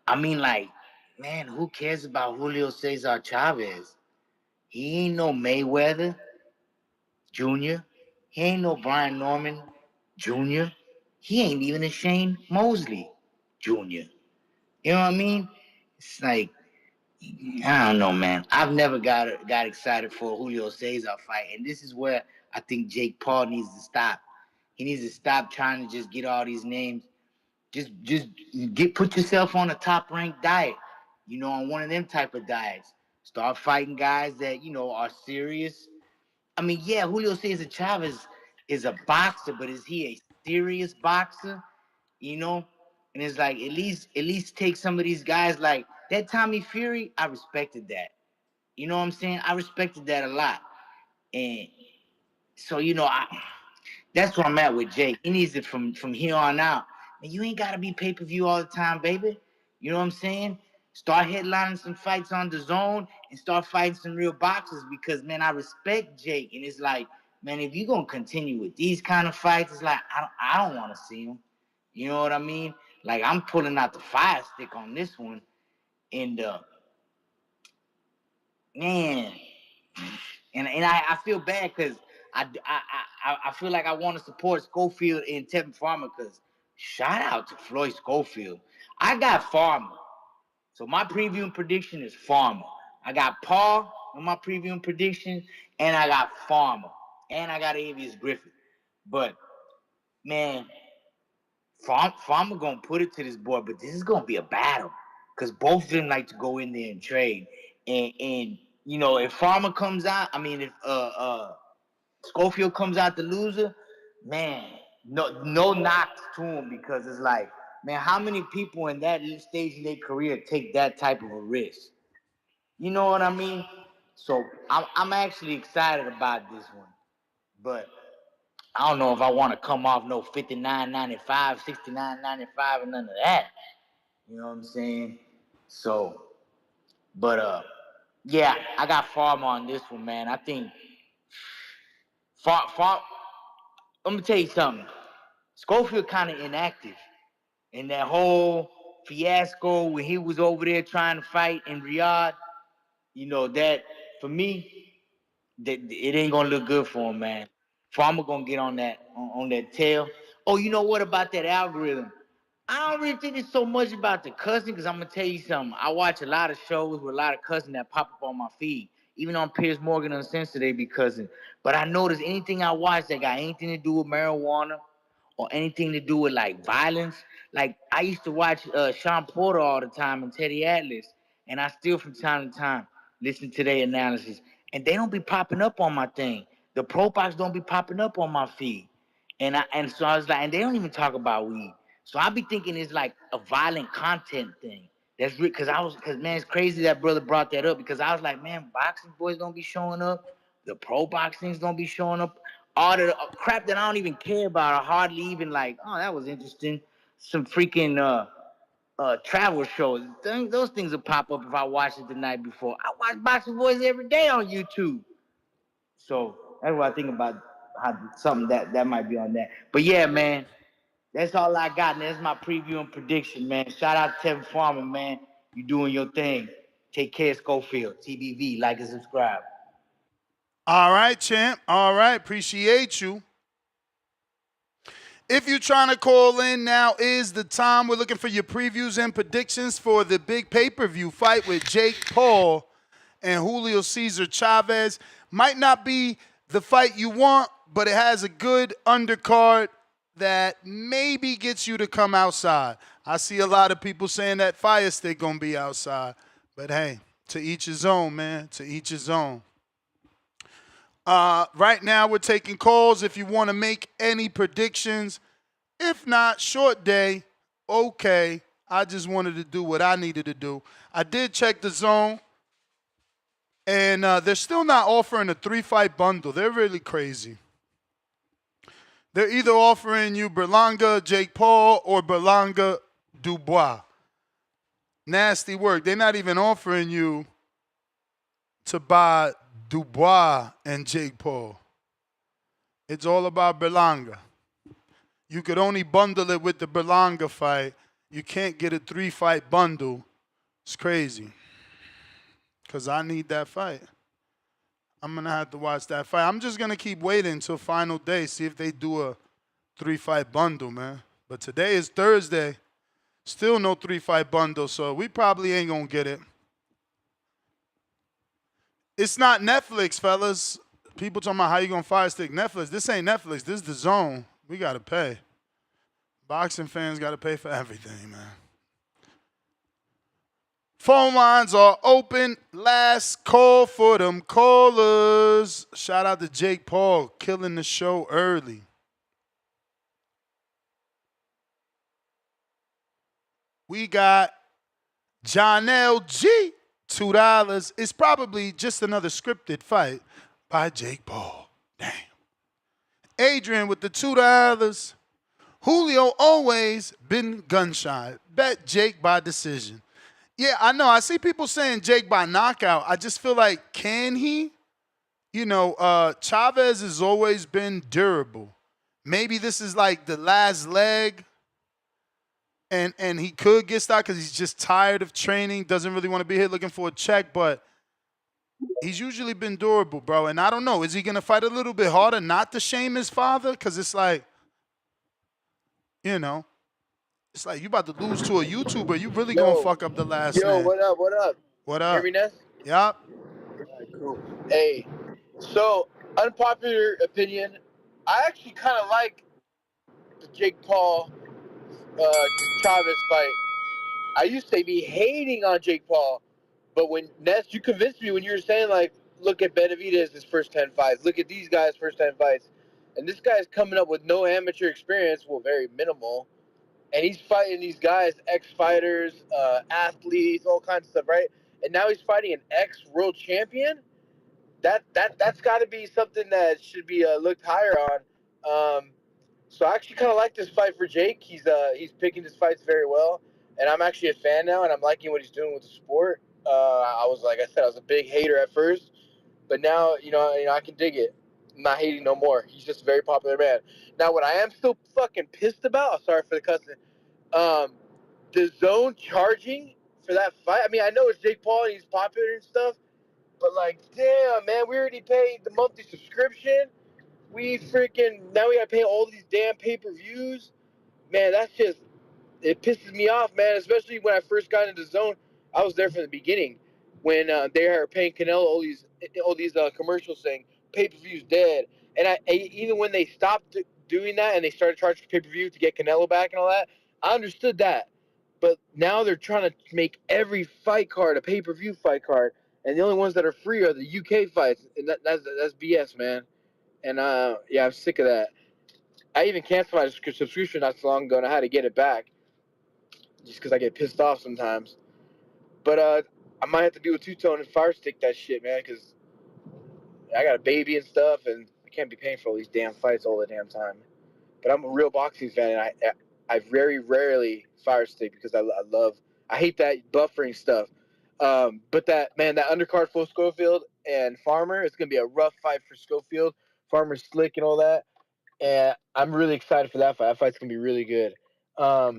I mean, like, man, who cares about Julio César Chavez? He ain't no Mayweather Jr. He ain't no Brian Norman Jr. He ain't even a Shane Mosley Jr. You know what I mean? It's like I don't know, man. I've never got excited for a Julio Cesar fight, and this is where I think Jake Paul needs to stop. He needs to stop trying to just get all these names. Just put yourself on a top ranked diet. On one of them type of diets. Start fighting guys that are serious. I mean, yeah, Julio Cesar Chavez is a boxer, but is he a serious boxer? You know, and it's like at least take some of these guys like that Tommy Fury. I respected that. You know what I'm saying? I respected that a lot, and so that's where I'm at with Jake. He needs it from here on out. And you ain't gotta be pay-per-view all the time, baby. You know what I'm saying? Start headlining some fights on the zone and start fighting some real boxers because man, I respect Jake. And it's like, man, if you're gonna continue with these kind of fights, it's like I don't wanna see them. You know what I mean? Like I'm pulling out the fire stick on this one. And man, and I feel bad because I feel like I want to support Schofield and Tevin Farmer because shout out to Floyd Schofield. I got Farmer. So my preview and prediction is Farmer. I got Paul on my preview and prediction, and I got Farmer. And I got Avius Griffith. But man, Farmer gonna put it to this boy, but this is gonna be a battle. Because both of them like to go in there and trade. And if Farmer comes out, if Schofield comes out the loser, man, no knocks to him because it's like, man, how many people in that stage in their career take that type of a risk? You know what I mean? So I'm actually excited about this one, but I don't know if I want to come off no 59.95, 69.95, and none of that. You know what I'm saying? So, but yeah, I got Farmer on this one, man. I think Far. Let me tell you something. Schofield kind of inactive in that whole fiasco when he was over there trying to fight in Riyadh. That for me, that it ain't gonna look good for him, man. Farmer gonna get on that tail. Oh, you know what about that algorithm? I don't really think it's so much about the cussing, because I'm gonna tell you something. I watch a lot of shows with a lot of cussing that pop up on my feed. Even on Piers Morgan Uncensored, they be cussing. But I notice anything I watch that got anything to do with marijuana or anything to do with like violence. Like I used to watch Sean Porter all the time and Teddy Atlas, and I still from time to time listen to their analysis. And they don't be popping up on my thing. The pro box don't be popping up on my feed. And so I was like, and they don't even talk about weed. So I be thinking it's like a violent content thing. That's because man, it's crazy that brother brought that up because I was like, man, boxing boys don't be showing up. The pro boxings don't be showing up. All the crap that I don't even care about, I hardly even like, oh, that was interesting. Some freaking travel shows. Those things will pop up if I watch it the night before. I watch Boxing Boys every day on YouTube. So that's what I think about how something that might be on that. But yeah, man, that's all I got. And that's my preview and prediction, man. Shout out to Tevin Farmer, man. You doing your thing. Take care, Schofield. TBV, like and subscribe. All right, champ. All right, appreciate you. If you're trying to call in, now is the time. We're looking for your previews and predictions for the big pay-per-view fight with Jake Paul and Julio Cesar Chavez. Might not be the fight you want, but it has a good undercard that maybe gets you to come outside. I see a lot of people saying that Fire Stick gonna be outside. But hey, to each his own, man. To each his own. Right now, we're taking calls if you want to make any predictions. If not, short day, okay. I just wanted to do what I needed to do. I did check the zone, and they're still not offering a 3-fight bundle. They're really crazy. They're either offering you Berlanga, Jake Paul, or Berlanga, Dubois. Nasty work. They're not even offering you to buy Dubois and Jake Paul. It's all about Berlanga. You could only bundle it with the Berlanga fight. You can't get a 3-fight bundle. It's crazy. Because I need that fight. I'm going to have to watch that fight. I'm just going to keep waiting until final day, see if they do a 3-fight bundle, man. But today is Thursday. Still no 3-fight bundle, so we probably ain't going to get it. It's not Netflix, fellas. People talking about how you gonna fire stick Netflix. This ain't Netflix. This is the zone. We gotta pay. Boxing fans gotta pay for everything, man. Phone lines are open. Last call for them callers. Shout out to Jake Paul, killing the show early. We got John L.G., $2. It's probably just another scripted fight by Jake Paul. Damn. Adrian with the $2. Julio always been gun shy. Bet Jake by decision. Yeah, I know. I see people saying Jake by knockout. I just feel like, can he? You know, Chavez has always been durable. Maybe this is like the last leg, and he could get stopped because he's just tired of training, doesn't really want to be here looking for a check, but he's usually been durable, bro. And I don't know, is he going to fight a little bit harder not to shame his father? Because it's like, you know, it's like you about to lose to a YouTuber. You really going to fuck up the last Yo, name. what up? What up? What You up? hear me, Ness? Yup. Alright, cool. Hey, so unpopular opinion, I actually kind of like the Jake Paul Chavez fight. I used to be hating on Jake Paul, but when Ness, you convinced me when you were saying like, look at Benavidez his first 10 fights, look at these guys' first 10 fights, and this guy's coming up with no amateur experience, well, very minimal. And he's fighting these guys, ex-fighters, athletes, all kinds of stuff, right? And now he's fighting an ex-world champion. That's got to be something that should be looked higher on. So I actually kind of like this fight for Jake. He's picking his fights very well, and I'm actually a fan now, and I'm liking what he's doing with the sport. I was, like I said, I was a big hater at first, but now you know I can dig it. I'm not hating no more. He's just a very popular man. Now, what I am still fucking pissed about, sorry for the cussing, the zone charging for that fight. I mean, I know it's Jake Paul and he's popular and stuff, but like, damn, man, we already paid the monthly subscription. We freaking now we gotta pay all these damn pay-per-views. Man, that's just it pisses me off, man. Especially when I first got into the zone, I was there from the beginning when they were paying Canelo all these commercials saying pay-per-view's dead, and even when they stopped doing that and they started charging pay-per-view to get Canelo back and all that, I understood that. But now they're trying to make every fight card a pay-per-view fight card, and the only ones that are free are the UK fights, and that's BS, man. And yeah, I'm sick of that. I even canceled my subscription not so long ago, and I had to get it back just because I get pissed off sometimes. But I might have to do a two-tone and fire stick that shit, man, because I got a baby and stuff, and I can't be paying for all these damn fights all the damn time. But I'm a real boxing fan, and I very rarely fire stick because I hate that buffering stuff. But that undercard for Schofield and Farmer, it's gonna be a rough fight for Schofield. Farmer's slick and all that, and I'm really excited for that fight. That fight's gonna be really good. But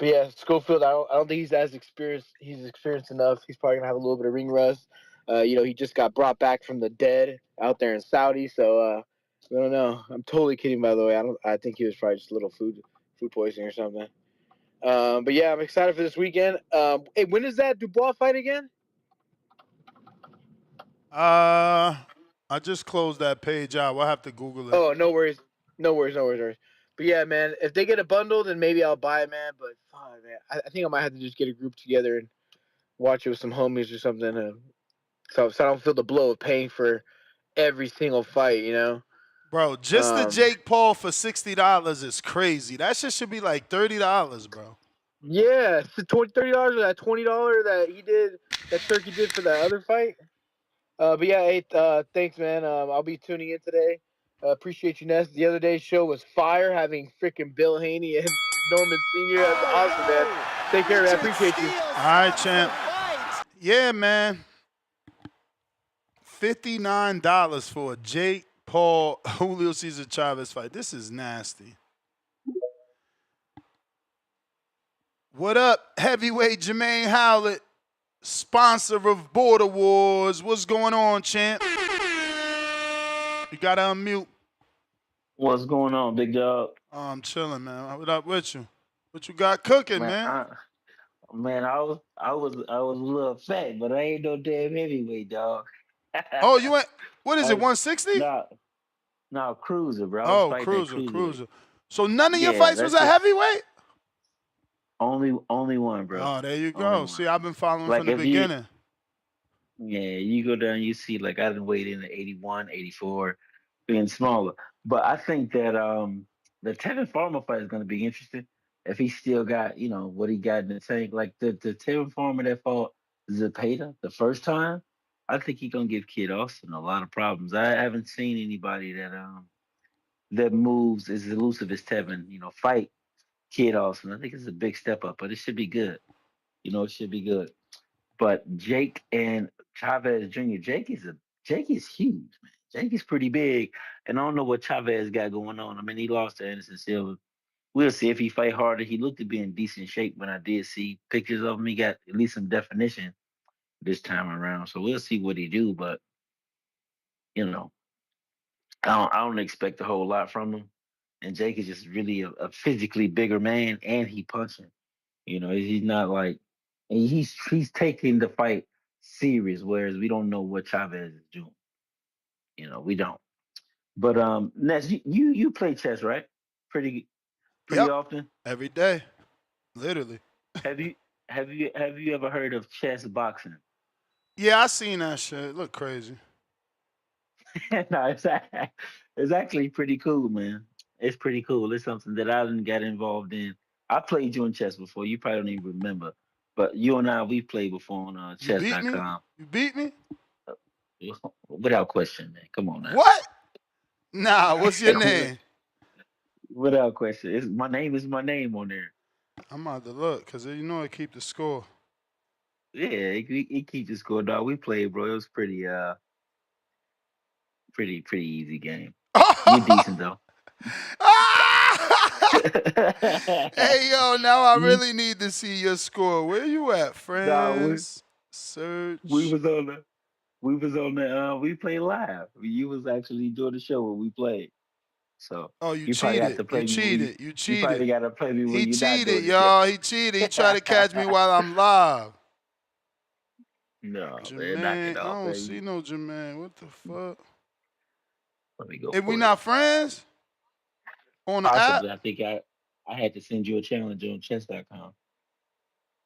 yeah, Schofield, I don't think he's as experienced. He's experienced enough. He's probably gonna have a little bit of ring rust. You know, he just got brought back from the dead out there in Saudi, so I don't know. I'm totally kidding, by the way. I think he was probably just a little food poisoning or something. But yeah, I'm excited for this weekend. Hey, when is that Dubois fight again? I just closed that page out. We'll have to Google it. Oh, no worries. But yeah, man, if they get it bundled, then maybe I'll buy it, man. But fuck, man, I think I might have to just get a group together and watch it with some homies or something, so I don't feel the blow of paying for every single fight, you know. Bro, just the Jake Paul for $60 is crazy. That shit should be like $30, bro. Yeah, it's $30 or that $20 that Turkey did for that other fight. But yeah, hey, thanks, man. I'll be tuning in today. Appreciate you, Ness. The other day's show was fire, having freaking Bill Haney and Norman Sr. That's awesome, man. Take care, man. I appreciate you. All right, champ. Yeah, man. $59 for a Jake Paul Julio Cesar Chavez fight. This is nasty. What up, heavyweight Jermaine Howlett, sponsor of Border Wars. What's going on, champ? You gotta unmute. What's going on, big dog? Oh, I'm chilling, man. What up with you? What you got cooking, man? Man, I was a little fat, but I ain't no damn heavyweight, dog. Oh, you ain't. What is it? I 160? no no cruiser, bro. I was Oh, fighting at cruiser, cruiserweight. cruiser. So none of your Yeah, fights was a that's it. heavyweight? Only one, bro. Oh, there you Only go. one. See, I've been following from Like the if you beginning. Yeah, you go down, you see like I didn't weighed in at 81, 84, being smaller. But I think that the Tevin Farmer fight is gonna be interesting. If he still got, what he got in the tank. Like the Tevin Farmer that fought Zepeda the first time, I think he gonna give Kid Austin a lot of problems. I haven't seen anybody that moves as elusive as Tevin, fight Kid Austin. I think it's a big step up, but it should be good. It should be good. But Jake and Chavez Jr. Jake is huge, man. Jake is pretty big, and I don't know what Chavez got going on. I mean, he lost to Anderson Silva. We'll see if he fight harder. He looked to be in decent shape when I did see pictures of him. He got at least some definition this time around. So we'll see what he do. But you know, I don't expect a whole lot from him. And Jake is just really a physically bigger man, and he punching. He's not like he's taking the fight serious, whereas we don't know what Chavez is doing. We don't. But Ness, you play chess, right? Pretty Yep. often. Every day. Literally. Have you have you ever heard of chess boxing? Yeah, I seen that shit. It look crazy. No, it's actually pretty cool, man. It's pretty cool. It's something that I didn't get involved in. I played you in chess before. You probably don't even remember, but you and I we played before on You beat me? chess.com. You beat me? Without question, man. Come on now. What? Nah, what's your name? Without question. My name is my name on there. I'm about to look, because you know I keep the score. Yeah, he keeps the score, dog. We played, bro. It was pretty easy game. You decent though. Hey, yo, now I You really need to see your score. Where you at, dog, friends? we Search. was on the we played live. You was actually doing the show when we played. So Oh, you you probably have cheated. to You play me when cheated. You you cheated. probably gotta play me when He you're not cheated, doing the show. y'all. He cheated. He tried to catch me while I'm live. No, man, knock Jermaine, it I off, don't see man. no Jermaine. What the fuck? Let me go If we for it. not friends on the app, Possibly. I think I had to send you a challenge on chess.com.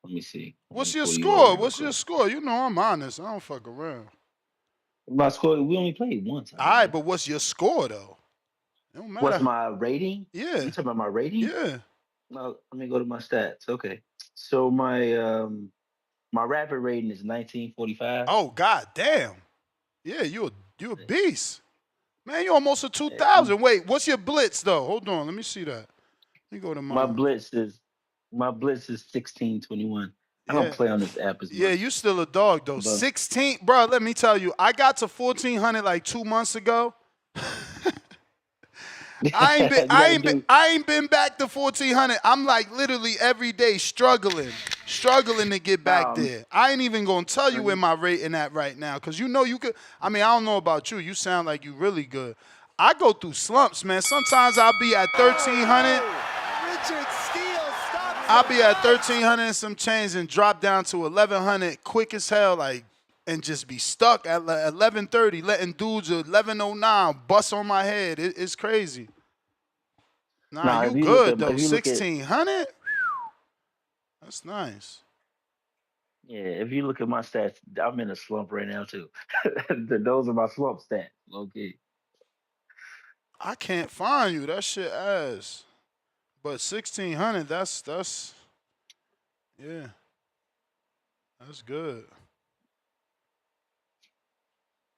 Let me see. Let me what's your pull you up score? real What's your quick. score? You know I'm honest. I don't fuck around. My score, we only played once, I All right, believe. but what's your score though? It don't What's matter. my rating? Yeah, You talking about my rating? yeah. Well, let me go to my stats. Okay. So my rapid rating is 1945. Oh god damn. Yeah, you a beast. Man, you almost a Yeah, I'm 2,000. Wait, what's your blitz though? Hold on, let me see that. Let me go to my mine. blitz is my blitz is 1621. I don't Yeah. play on this app as Yeah, much, you still a dog though. but 16, bro. Let me tell you, I got to 1,400 like 2 months ago. you gotta do I ain't been back to 1,400. I'm like literally every day struggling to get back um there. I ain't even gonna tell you where um, my rating at right now, cause you know you could. I mean, I don't know about you. You sound like you really good. I go through slumps, man. Sometimes I'll be at 1,300. I'll be at 1,300 and some change and drop down to 1,100 quick as hell, like, and just be stuck at 11:30, letting dudes at 11:09 bust on my head. It's crazy. Nah, now you if you look good at though. if you look at 1,600. That's nice. yeah, if you look at my stats, I'm in a slump right now too. Those are my slump stats. Okay. I can't find you. That shit ass. But 1,600. That's yeah. That's good.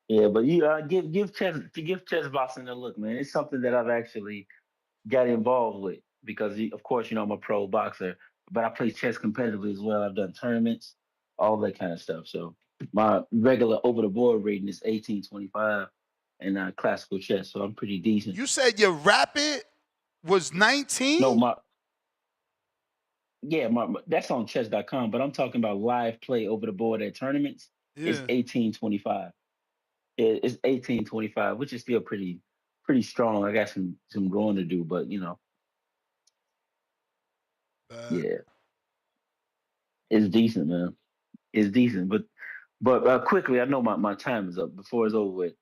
Yeah, but you give chess boxing a look, man. It's something that I've actually got involved with because of course I'm a pro boxer, but I play chess competitively as well. I've done tournaments, all that kind of stuff. So my regular over the board rating is 1825 in classical chess, so I'm pretty decent. You said your rapid was 19? No, that's on chess.com, but I'm talking about live play over the board at tournaments. It's Yeah. 1825. It's 1825, which is still pretty strong. I got some growing to do, but Bad. yeah. It's decent, man. It's decent, but quickly, I know my time is up. Before it's over with,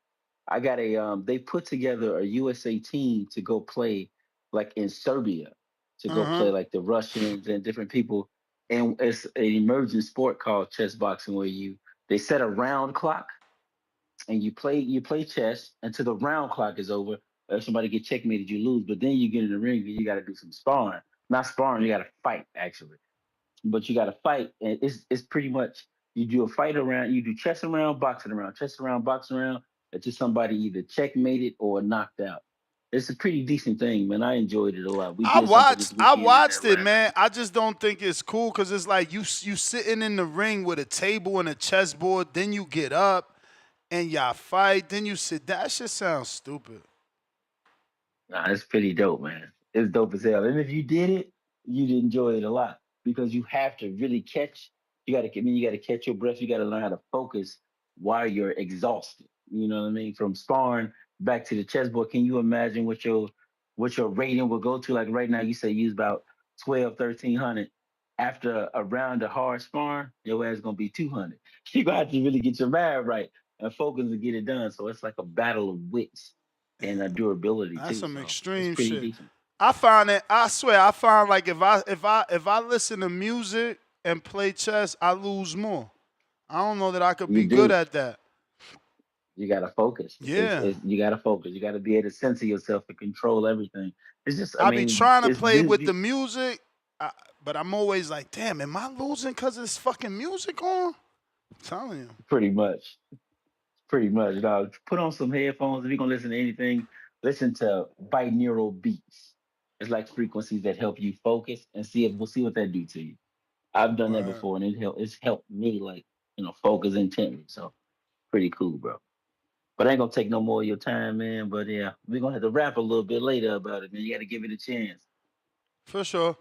I got a they put together a USA team to go play like in Serbia to go Uh-huh. play like the Russians and different people, and it's an emerging sport called chess boxing where they set a round clock and you play chess until the round clock is over. If somebody get checkmated, you lose. But then you get in the ring and you got to do some sparring. Not sparring, you got to fight actually. But you got to fight, and it's pretty much you do a fight around, you do chess around, boxing around until somebody either checkmated or knocked out. It's a pretty decent thing, man. I enjoyed it a lot. We I did something watched this I weekend in watched it, Atlanta. man. I just don't think it's cool because it's like you sitting in the ring with a table and a chessboard, then you get up and y'all fight, then you sit down. That shit sounds stupid. Nah, it's pretty dope, man. It's dope as hell. And if you did it, you'd enjoy it a lot because you have to really catch. You got to catch your breath. You got to learn how to focus while you're exhausted. You know what I mean? From sparring back to the chessboard. Can you imagine what your rating will go to? Like right now, you say you use about 12, 1300. After a round of hard sparring, your ass gonna be 200. You gonna have to really get your mind right and focus to get it done. So it's like a battle of wits and durability That's too. some So it's extreme pretty shit. decent. I find it. I swear, I find like if I listen to music and play chess, I lose more. I don't know that I could You be good do. at that. You gotta focus. Yeah, You gotta focus. You gotta be able to censor yourself to control everything. It's just, I I be mean, trying to it's play this with the music, but I'm always like, damn, am I losing because there's fucking music on? I'm telling you. pretty much, pretty much. Dog. Put on some headphones. If you're gonna listen to anything, listen to binaural beats. It's like frequencies that help you focus and see what that do to you. I've done that Word. before, and it's helped me like focus intently. So pretty cool, bro. But I ain't gonna take no more of your time, man. But yeah, we're gonna have to rap a little bit later about it, man. You gotta give it a chance. For sure.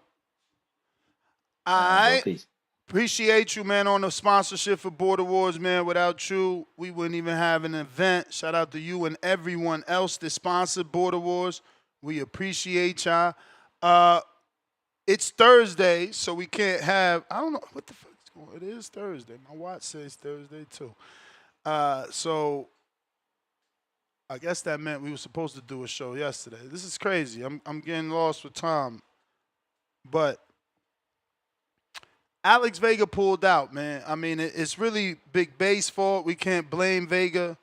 All right, bro. I Peace. appreciate you, man, on the sponsorship for Border Wars, man. Without you, we wouldn't even have an event. Shout out to you and everyone else that sponsored Border Wars. We appreciate y'all. Uh, it's Thursday, so we can't have. I don't know what the fuck is going on. It is Thursday. My watch says Thursday too. So I guess that meant we were supposed to do a show yesterday. This is crazy. I'm getting lost with time, but Alex Vega pulled out, man. I mean, it's really Big Bay's fault. We can't blame Vega.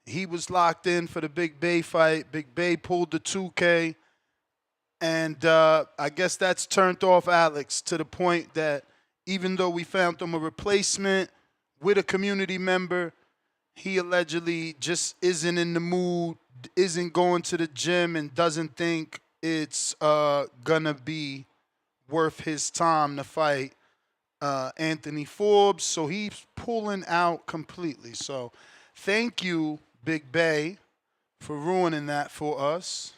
He was locked in for the Big Bay fight. Big Bay pulled the 2K. And I guess that's turned off Alex to the point that even though we found him a replacement with a community member, he allegedly just isn't in the mood, isn't going to the gym, and doesn't think it's going to be worth his time to fight Anthony Forbes, so he's pulling out completely. So thank you, Big Bay, for ruining that for us.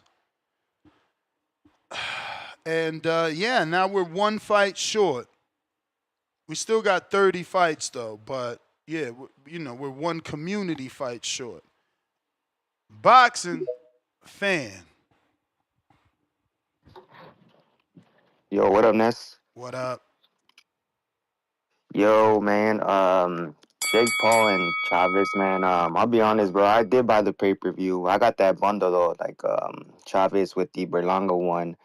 And yeah, now we're one fight short. We still got 30 fights though, but yeah, we're one community fight short. Boxing fan, Yo, what up, Ness? what up? Yo, man. Jake Paul and Chavez, man. I'll be honest, bro. I did buy the pay-per-view. I got that bundle though, like Chavez with the Berlanga one.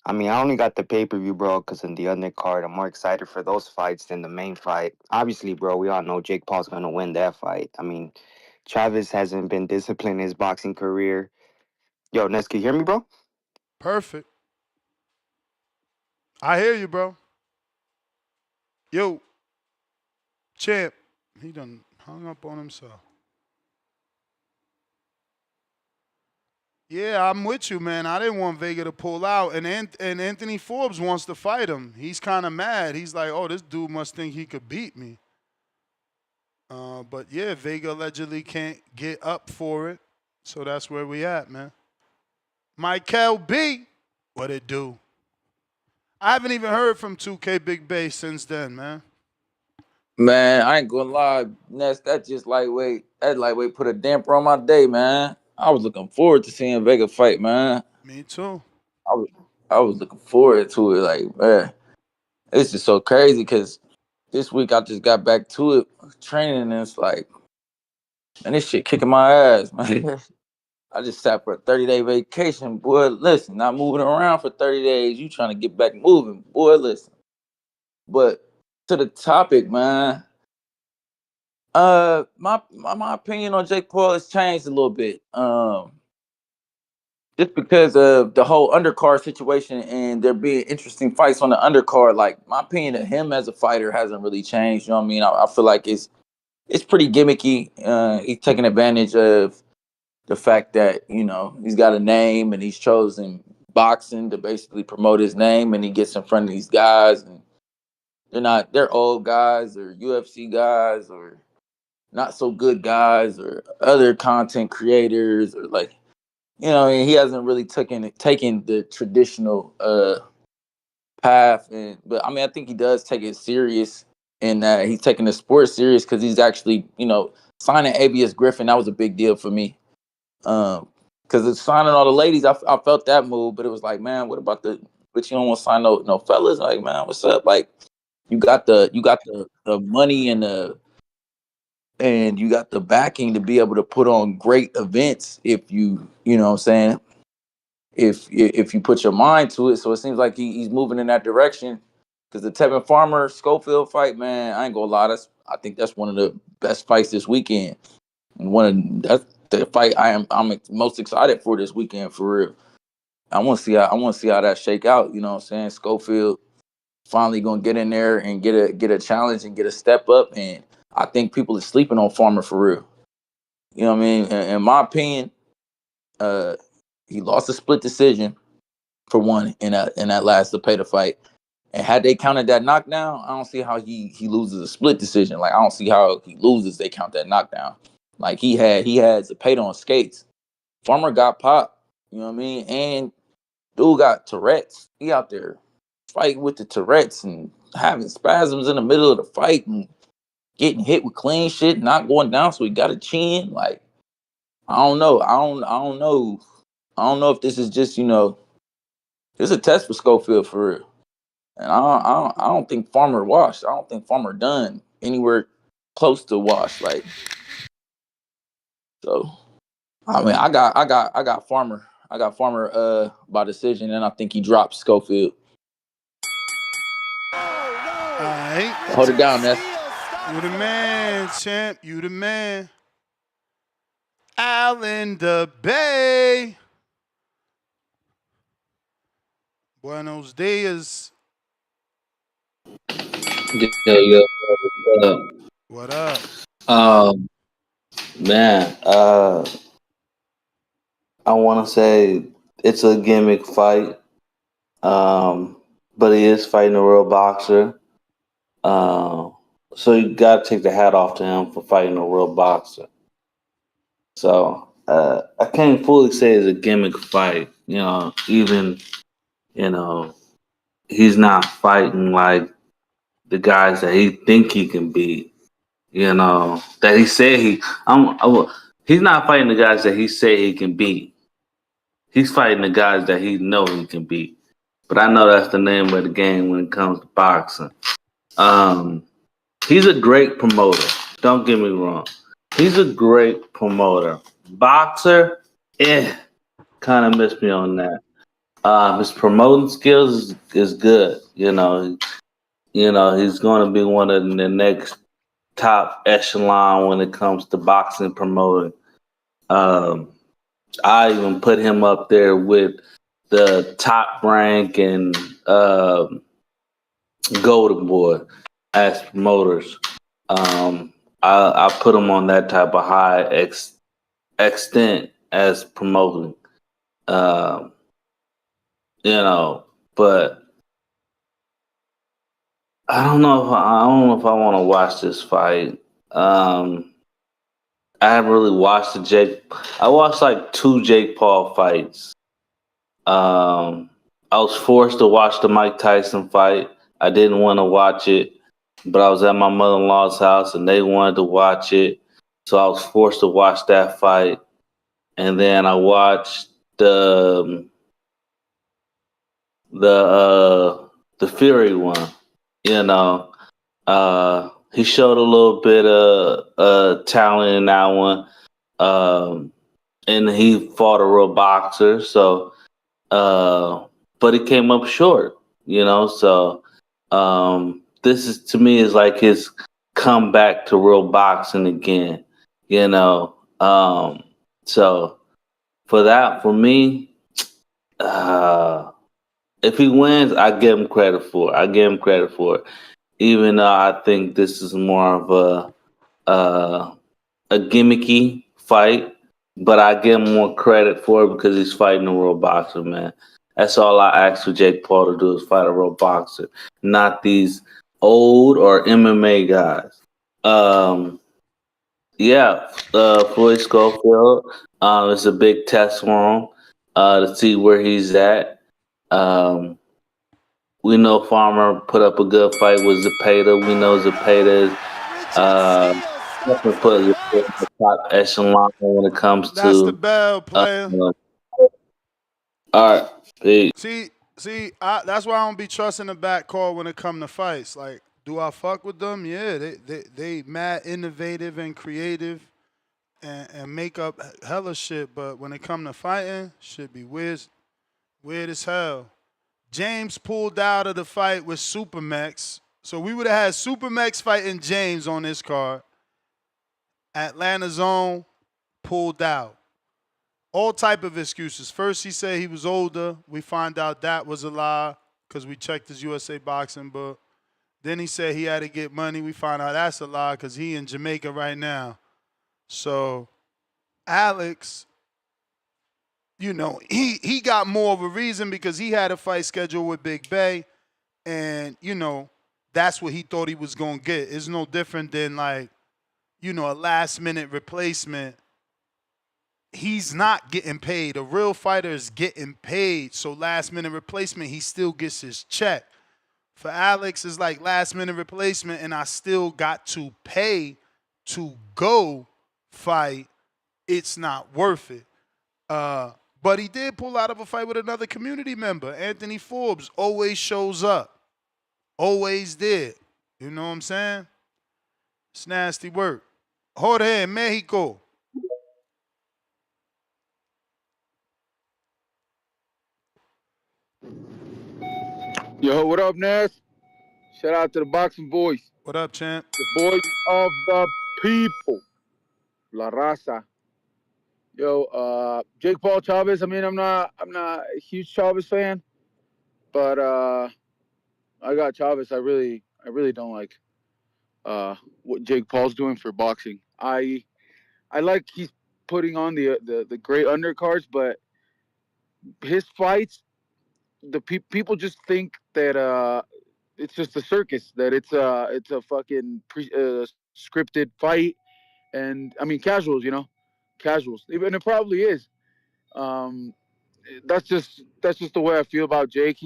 I mean, I only got the pay-per-view, bro, because in the undercard, I'm more excited for those fights than the main fight. Obviously, bro, we all know Jake Paul's gonna win that fight. I mean, Chavez hasn't been disciplined in his boxing career. Yo, Ness, can you hear me, bro? Perfect. I hear you, bro. Yo, champ, he done hung up on himself. Yeah, I'm with you, man. I didn't want Vega to pull out, and Anthony Forbes wants to fight him. He's kind of mad. He's like, "Oh, this dude must think he could beat me." But yeah, Vega allegedly can't get up for it, so that's where we at, man. Michael B, what it do? I haven't even heard from 2K Big Bay since then, man. Man, I ain't gonna lie, Ness, that just lightweight. That lightweight put a damper on my day, man. I was looking forward to seeing Vega fight, man. Me too. I was looking forward to it, like, man. It's just so crazy because this week I just got back to it training, and it's like, man, this shit kicking my ass, man. I just sat for a 30-day vacation, boy. Listen, not moving around for 30 days. You trying to get back moving, boy. Listen, but to the topic, man. My opinion on Jake Paul has changed a little bit. Just because of the whole undercard situation and there being interesting fights on the undercard, like my opinion of him as a fighter hasn't really changed. You know what I mean? I feel like it's pretty gimmicky. He's taking advantage of the fact that he's got a name and he's chosen boxing to basically promote his name, and he gets in front of these guys, and they're old guys or UFC guys or not so good guys or other content creators or like he hasn't really taken the traditional path, but I mean I think he does take it serious, and he's taking the sport serious because he's actually signing ABS Griffin. That was a big deal for me, because it's signing all the ladies. I felt that move, but it was like, man, what about but you don't want to sign no fellas? Like, man, what's up? Like, you got the money and you got the backing to be able to put on great events if you know what I'm saying, if you put your mind to it. So it seems like he's moving in that direction. Because the Tevin Farmer Schofield fight, man, I ain't gonna lie, I think that's one of the best fights this weekend. And that's the fight I'm most excited for this weekend, for real. I want to see how that shake out. You know what I'm saying? Schofield finally gonna get in there and get a challenge and get a step up. And I think people are sleeping on Farmer, for real. You know what I mean? In my opinion, he lost a split decision for one in that last Zepeda fight. And had they counted that knockdown, I don't see how he loses a split decision. Like, I don't see how he loses. They count that knockdown. Like, he had Zepeda on skates. Farmer got popped. You know what I mean? And dude got Tourette's. He out there fighting with the Tourette's and having spasms in the middle of the fight and getting hit with clean shit, not going down. So he got a chin. Like, I don't know. I don't know. I don't know if this is just it's a test for Schofield, for real. And I don't think Farmer washed. I don't think Farmer done anywhere close to wash. Like, so I mean I got Farmer. I got Farmer by decision, and I think he drops Schofield. All right. Hold it down, Ness. You the man, champ. You the man. Al in the Bay. Buenos dias. Yo, what up? What up? Man, I want to say it's a gimmick fight, but he is fighting a real boxer. So you got to take the hat off to him for fighting a real boxer. So I can't fully say it's a gimmick fight. Even he's not fighting like the guys that he think he can beat. That he said he's not fighting the guys that he said he can beat. He's fighting the guys that he know he can beat. But I know that's the name of the game when it comes to boxing. He's a great promoter. Don't get me wrong. He's a great promoter. Boxer, kind of missed me on that. His promoting skills is good. He's going to be one of the next top echelon when it comes to boxing promoting. I even put him up there with the Top Rank and Golden Boy as promoters. I put him on that type of high extent as promoting. But I don't know if I want to watch this fight. I haven't really watched I watched like 2 Jake Paul fights. I was forced to watch the Mike Tyson fight. I didn't want to watch it, but I was at my mother-in-law's house and they wanted to watch it, so I was forced to watch that fight. And then I watched the Fury one. He showed a little bit of talent in that one. And he fought a real boxer, so but he came up short, so this is to me is like his comeback to real boxing again, so for me, if he wins, I give him credit for it. Even though I think this is more of a gimmicky fight, but I give him more credit for it because he's fighting a real boxer, man. That's all I ask for Jake Paul to do is fight a real boxer, not these old or MMA guys. Floyd Schofield. It's a big test for him to see where he's at. We know Farmer put up a good fight with Zepeda. We know Zepeda is definitely put in the top echelon when it comes That's the to. bell, player. All right, peace. See, that's why I don't be trusting the back call when it come to fights. Like, do I fuck with them? Yeah, they mad innovative and creative and make up hella shit. But when it come to fighting, shit be weird as hell. James pulled out of the fight with Supermax. So we would have had Supermax fighting James on this card. Atlanta Zone pulled out. All type of excuses. First, he said he was older. We find out that was a lie because we checked his USA boxing book. Then he said he had to get money. We find out that's a lie because he in Jamaica right now. So Alex, he got more of a reason because he had a fight scheduled with Big Bay. And, that's what he thought he was going to get. It's no different than like, a last-minute replacement. He's not getting paid. A real fighter is getting paid. So last-minute replacement, he still gets his check. For Alex, it's like last-minute replacement, and I still got to pay to go fight. It's not worth it. But he did pull out of a fight with another community member. Anthony Forbes always shows up. Always did. You know what I'm saying? It's nasty work. Jorge in Mexico. Yo, what up, Nas? Shout out to the boxing boys. What up, champ? The boys of the people. La Raza. Yo, Jake Paul Chavez. I mean, I'm not a huge Chavez fan, but I got Chavez. I really don't like what Jake Paul's doing for boxing. I like he's putting on the great undercards, but his fights, the people just think that it's just a circus, that it's a fucking scripted fight, and I mean casuals, casuals, and it probably is. Um, that's just the way I feel about Jake.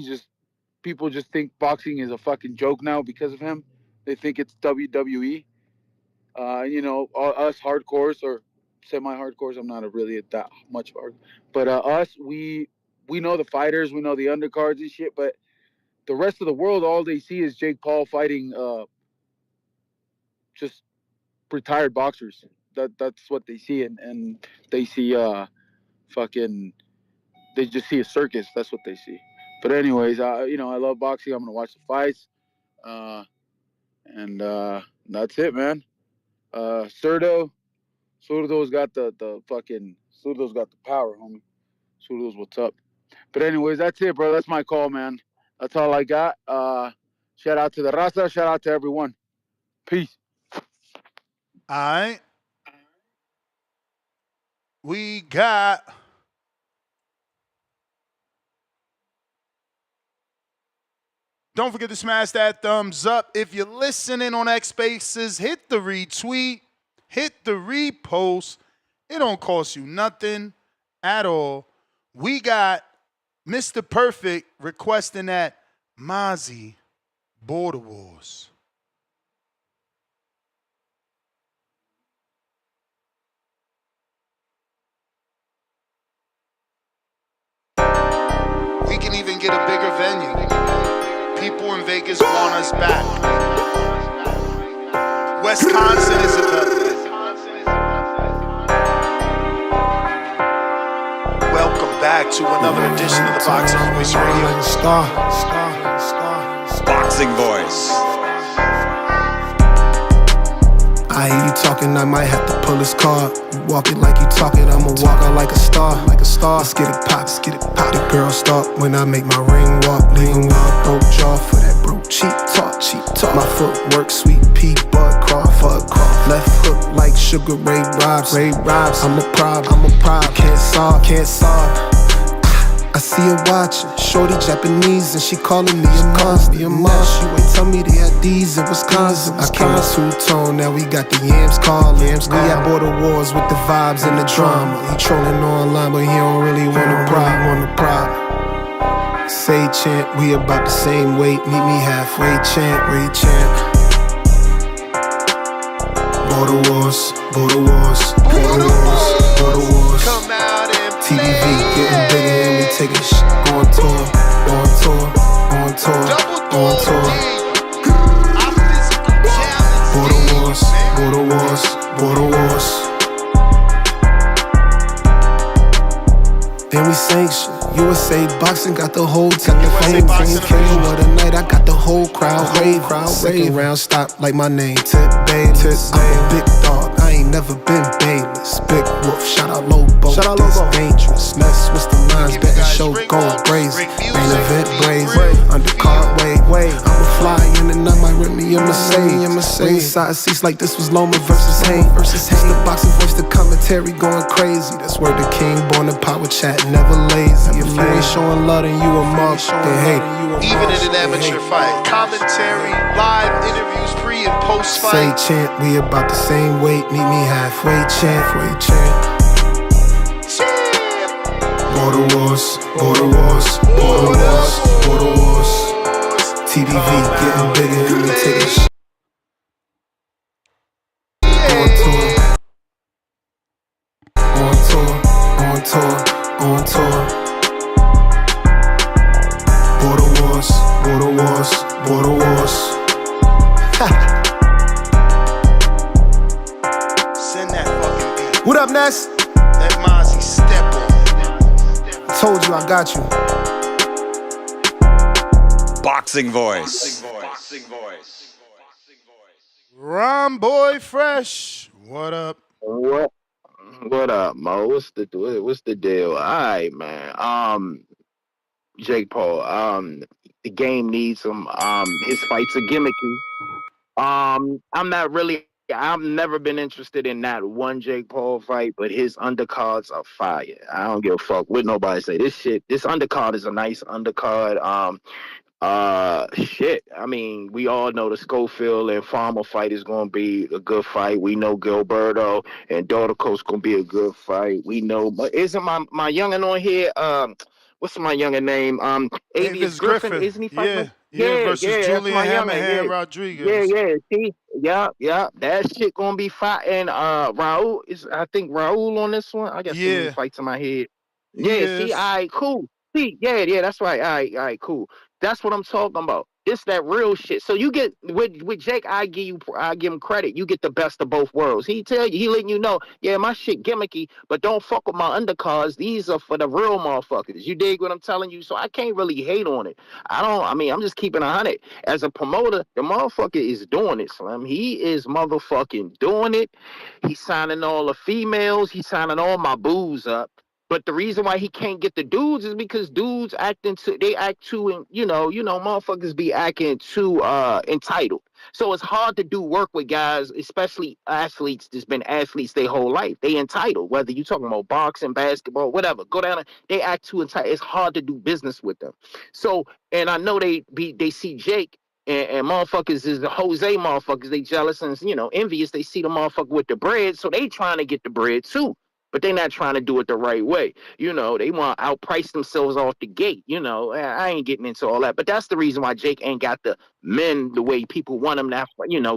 People just think boxing is a fucking joke now because of him. They think it's WWE. Us hardcores or semi-hardcores. I'm not really that much of hard, but us we know the fighters, we know the undercards and shit, but the rest of the world, all they see is Jake Paul fighting just retired boxers. That's what they see, and they see fucking they just see a circus. That's what they see. But anyways, I love boxing. I'm gonna watch the fights, and that's it, man. Surdo's got Surdo's got the power, homie. Surdo's what's up. But anyways, that's it, bro. That's my call, man. That's all I got. Shout out to the Raza. Shout out to everyone. Peace. All right. We got don't forget to smash that thumbs up. If you're listening on X Spaces, hit the retweet, hit the repost. It don't cost you nothing at all. We got Mr. Perfect requesting that Mozzie Border Wars. We can even get a bigger venue. People in Vegas want us back. Wisconsin is a Welcome back to another edition of the Boxing Voice Radio. Boxing Voice. I hear you talking, I might have to pull his card. You walk it like you talk it, I'ma walk out like a star. Let's get it pop, let's get it pop. The girl start when I make my ring walk. Leaving with a broke jaw for that broke cheap talk, cheap talk. My footwork, sweet pea, bud crawl, fuck crawl. Left hook like Sugar Ray Robs. I'm a problem, can't solve. I see her watching, shorty Japanese, and she calling me a monster. She ain't tell me they had these in Wisconsin. I came two-tone, now we got the yams calling. We at border wars with the vibes and the drama. He trolling online, but he don't really want a problem. Say chant, we about the same weight, meet me halfway, chant. Border wars. Come out and TVV getting bigger and we taking shit on tour. Border wars. Then we sang shit. USA Boxing got the whole team. Fame of the night, I got the whole crowd. Second round stop like my name, Tip Bayless. I'm a big dog, I ain't never been Bayless. Big Wolf, shout out Lobo, this dangerous. Mess with the lines, betting show going crazy. Main event brazen, undercard way. I'm a fly in and I might rent me a Mercedes. Ringside seats like this was Loma versus Haynes. It's the Boxing Voice, the commentary going crazy. That's where the king born the power chat, never lazy. If you ain't showing love, then you a mug, then hate it. even in an amateur fight, commentary, live interviews, pre and post fight. Say chant, we about the same weight, meet me halfway, chant. Border wars. TBV getting bigger and we taking shit. On tour. Border wars. Send that fucking beat. What up, Ness? That Mozzie step on. Told you I got you. Boxing Voice. Ron Boy Fresh. What up? What up, Mo? What's the deal? All right, man. Jake Paul. The game needs him. His fights are gimmicky. I've never been interested in that one Jake Paul fight, but his undercards are fire. I don't give a fuck what nobody say. This undercard is a nice undercard. Shit. I mean, we all know the Schofield and Farmer fight is going to be a good fight. We know Gilberto and Dortico's going to be a good fight. We know, but isn't my youngin on here? What's my youngin name? Avius Griffin. Isn't he fighting? Yeah, versus Julio Hammerhand Rodriguez. See, yeah. That shit gonna be fighting. Raul I think Raul on this one. I guess he fights in my head. See, all right, cool. See, yeah, that's right. All right, cool. That's what I'm talking about. This that real shit. So you get with Jake, I give him credit. You get the best of both worlds. He letting you know, yeah, my shit gimmicky, but don't fuck with my undercards. These are for the real motherfuckers. You dig what I'm telling you? So I can't really hate on it. I'm just keeping 100. As a promoter, the motherfucker is doing it, Slim. He is motherfucking doing it. He's signing all the females. He's signing all my boos up. But the reason why he can't get the dudes is because dudes act too, and motherfuckers be acting too entitled. So it's hard to do work with guys, especially athletes that's been athletes their whole life. They entitled, whether you talking about boxing, basketball, whatever. Go down, they act too entitled. It's hard to do business with them. So, and I know they see Jake and motherfuckers is the Jose motherfuckers. They jealous and envious. They see the motherfucker with the bread, so they trying to get the bread too. But they're not trying to do it the right way. They want to outprice themselves off the gate. I ain't getting into all that. But that's the reason why Jake ain't got the men the way people want him to,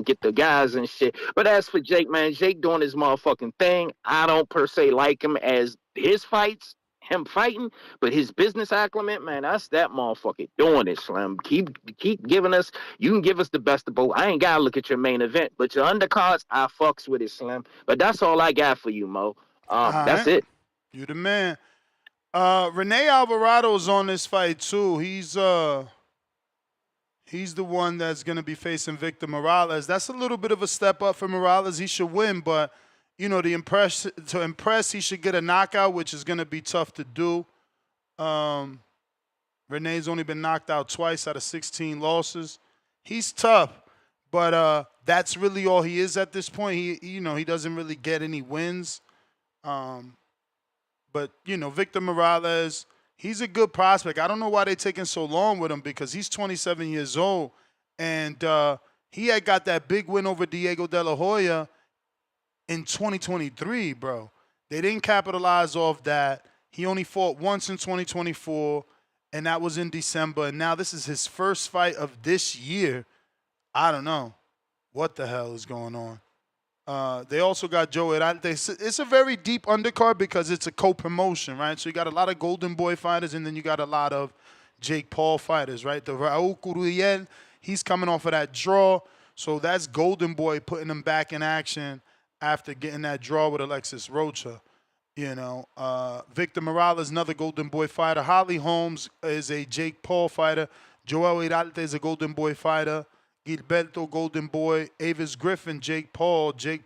get the guys and shit. But as for Jake, man, Jake doing his motherfucking thing. I don't per se like him as his fights. him fighting, but his business acumen, man, that's that motherfucker doing it, Slim. Keep giving us. You can give us the best of both. I ain't gotta look at your main event, but your undercards, I fucks with it, Slim. But that's all I got for you, Mo. All That's right. it. You the man. Rene Alvarado's on this fight too. He's the one that's going to be facing Victor Morales. That's a little bit of a step up for Morales. He should win, but to impress, he should get a knockout, which is going to be tough to do. Renee's only been knocked out twice out of 16 losses. He's tough, but that's really all he is at this point. He doesn't really get any wins. But Victor Morales, he's a good prospect. I don't know why they're taking so long with him because he's 27 years old, and he had got that big win over Diego De La Hoya in 2023, bro. They didn't capitalize off that. He only fought once in 2024, and that was in December. And now this is his first fight of this year. I don't know what the hell is going on. They also got Joe Heraldes. It's a very deep undercard because it's a co-promotion, right? So you got a lot of Golden Boy fighters, and then you got a lot of Jake Paul fighters, right? The Raul Curiel, he's coming off of that draw. So that's Golden Boy putting him back in action after getting that draw with Alexis Rocha. Victor Morales, another Golden Boy fighter. Holly Holmes is a Jake Paul fighter. Joel Heraldes is a Golden Boy fighter. Gilberto, Golden Boy. Avis Griffin, Jake Paul. John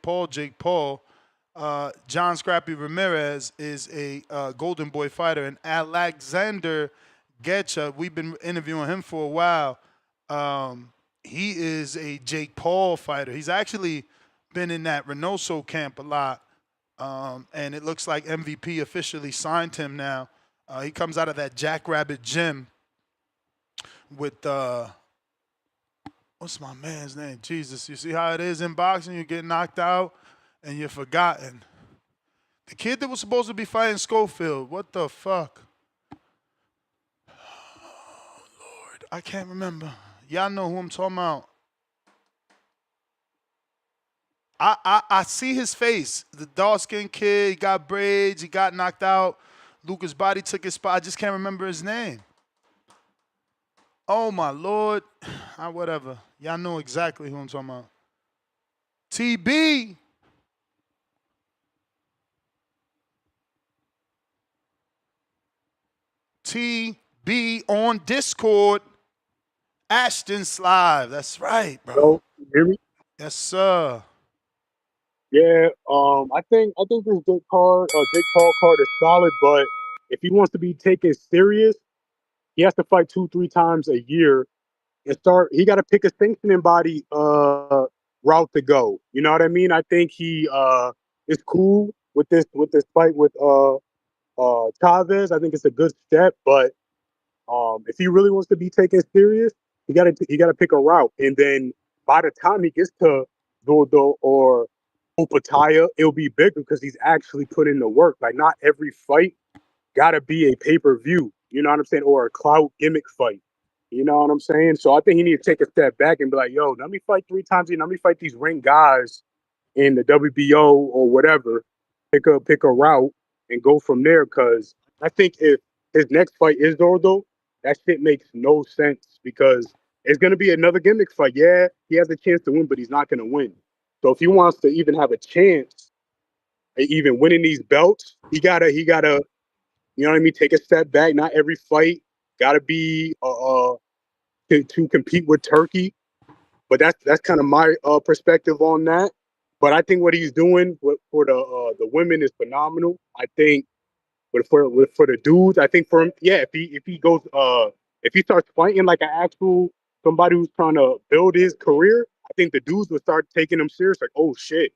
Scrappy Ramirez is a Golden Boy fighter. And Alexander Getcha, we've been interviewing him for a while. He is a Jake Paul fighter. He's actually been in that Reynoso camp a lot. And it looks like MVP officially signed him now. He comes out of that Jackrabbit gym with... what's my man's name? Jesus, you see how it is in boxing? You get knocked out and you're forgotten. The kid that was supposed to be fighting Schofield, what the fuck? Oh, Lord, I can't remember. Y'all know who I'm talking about. I see his face. The dark-skinned kid, he got braids, he got knocked out. Lucas Body took his spot. I just can't remember his name. Oh, my Lord. Whatever. Y'all know exactly who I'm talking about. TB. TB on Discord. Ashton Slive. That's right, bro. Hello, you hear me? Yes, sir. Yeah, I think this Jake Paul card is solid, but if he wants to be taken serious, he has to fight 2-3 times a year and start. He got to pick a sanctioning body route to go. You know what I mean? I think he is cool with this fight with Chavez. I think it's a good step, but if he really wants to be taken serious, he got to pick a route, and then by the time he gets to Dodo or Opataya, it'll be bigger because he's actually put in the work. Like not every fight got to be a pay-per-view. You know what I'm saying? Or a clout gimmick fight. You know what I'm saying? So I think he needs to take a step back and be like, yo, let me fight 3 times. Let me fight these ring guys in the WBO or whatever. Pick a route and go from there. Because I think if his next fight is Dordo, that shit makes no sense because it's going to be another gimmick fight. Yeah, he has a chance to win, but he's not going to win. So if he wants to even have a chance at even winning these belts, he gotta, you know what I mean, take a step back. Not every fight gotta be to compete with Turkey. But that's kind of my perspective on that. But I think what he's doing for the women is phenomenal. I think, but for the dudes, I think for him, yeah, if he goes if he starts fighting like an actual somebody who's trying to build his career, I think the dudes would start taking him serious. Like, oh shit,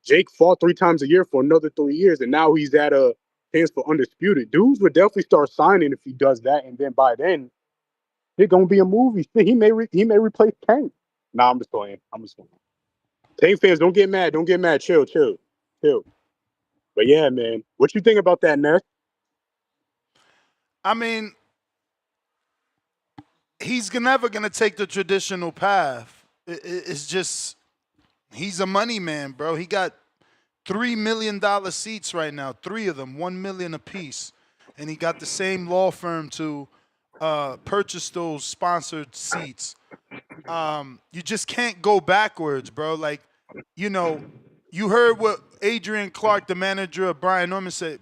Jake fought 3 times a year for another 3 years, and now he's at a chance for undisputed. Dudes would definitely start signing if he does that, and then by then, it's gonna be a movie. He may replace Tank. Nah, I'm just playing. Tank fans, don't get mad. Chill. But yeah, man, what you think about that, Ness? I mean, he's never going to take the traditional path. It's just, he's a money man, bro. He got $3 million seats right now, 3 of them, $1 million apiece. and he got the same law firm to purchase those sponsored seats. You just can't go backwards, bro. Like, you know, you heard what Adrian Clark, the manager of Brian Norman, said.